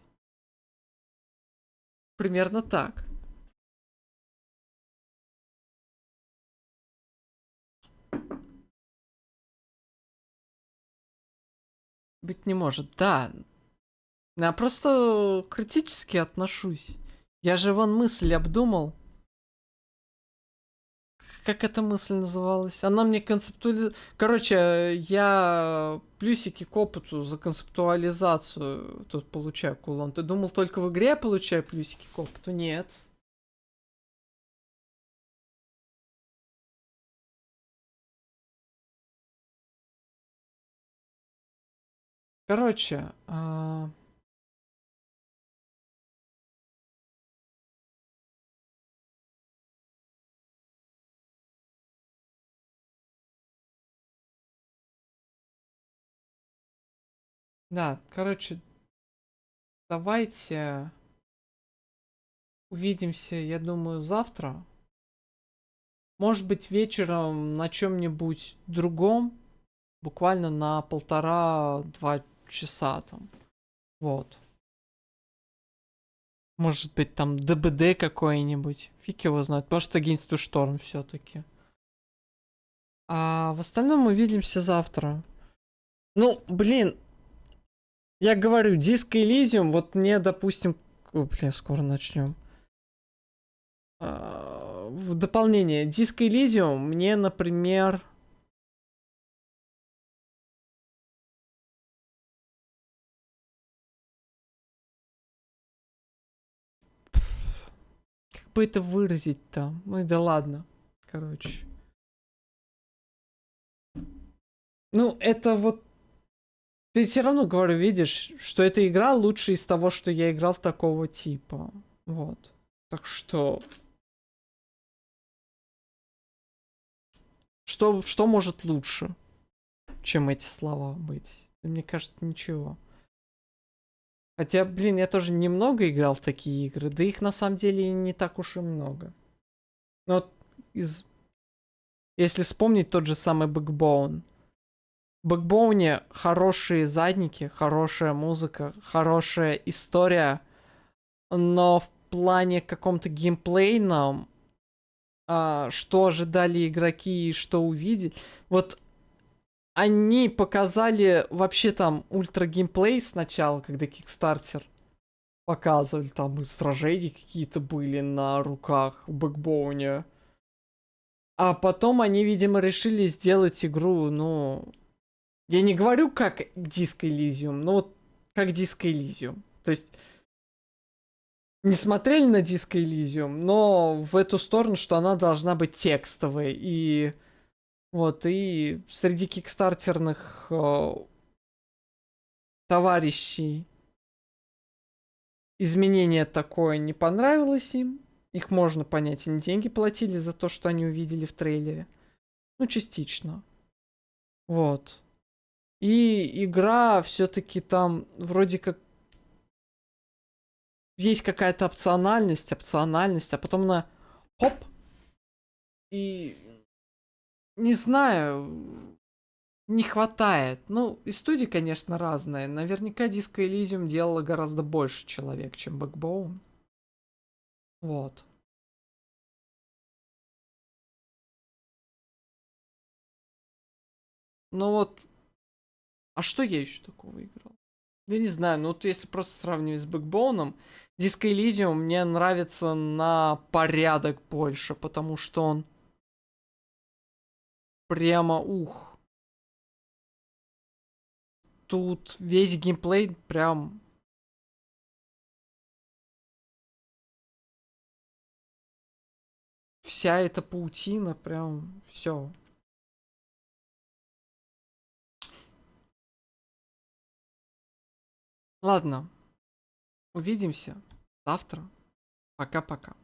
Примерно так. Быть не может, да. Я просто критически отношусь. Я же вон мысль обдумал. Как эта мысль называлась? Она мне Короче, я плюсики к опыту за концептуализацию тут получаю, кулон. Ты думал, только в игре я получаю плюсики к опыту? Нет. Короче, да, короче, давайте увидимся, я думаю, завтра. Может быть, вечером на чем-нибудь другом. Буквально на 1,5-2 часа там. Вот. Может быть, там ДБД какой-нибудь. Фиг его знает. Может, Against the Storm все-таки. А в остальном мы увидимся завтра. Ну, блин. Я говорю, Disco Elysium, вот мне, допустим... О, блин, скоро начнем. В дополнение. Disco Elysium мне, например... Как бы это выразить-то? Ну и да ладно. Короче. Ну, это вот... Ты все равно, говорю, видишь, что эта игра лучше из того, что я играл в такого типа. Вот. Так что... Что может лучше, чем эти слова быть? Мне кажется, ничего. Хотя, блин, я тоже немного играл в такие игры, да их на самом деле не так уж и много. Но вот из... Если вспомнить тот же самый Backbone. В Backbone хорошие задники, хорошая музыка, хорошая история, но в плане каком-то геймплейном, что ожидали игроки и что увидели, вот они показали вообще там ультра геймплей сначала, когда Kickstarter показывали, там и сражения какие-то были на руках в Бэкбоуне. А потом они, видимо, решили сделать игру, ну... Я не говорю как Disco Elysium, но вот как Disco Elysium. То есть не смотрели на Disco Elysium, но в эту сторону, что она должна быть текстовой. И вот, и среди кикстартерных товарищей изменение такое не понравилось им. Их можно понять, они деньги платили за то, что они увидели в трейлере. Ну, частично. Вот. И игра все-таки там вроде как есть какая-то опциональность, а потом она хоп, и не знаю, не хватает. Ну, и студии, конечно, разные. Наверняка Disco Elysium делала гораздо больше человек, чем Backbone. Вот. Ну вот, а что я еще такого играл? Я не знаю, ну вот если просто сравнивать с Backbone, Disco Elysium мне нравится на порядок больше, потому что он прямо ух. Тут весь геймплей прям... Вся эта паутина прям все. Ладно. Увидимся завтра. Пока-пока.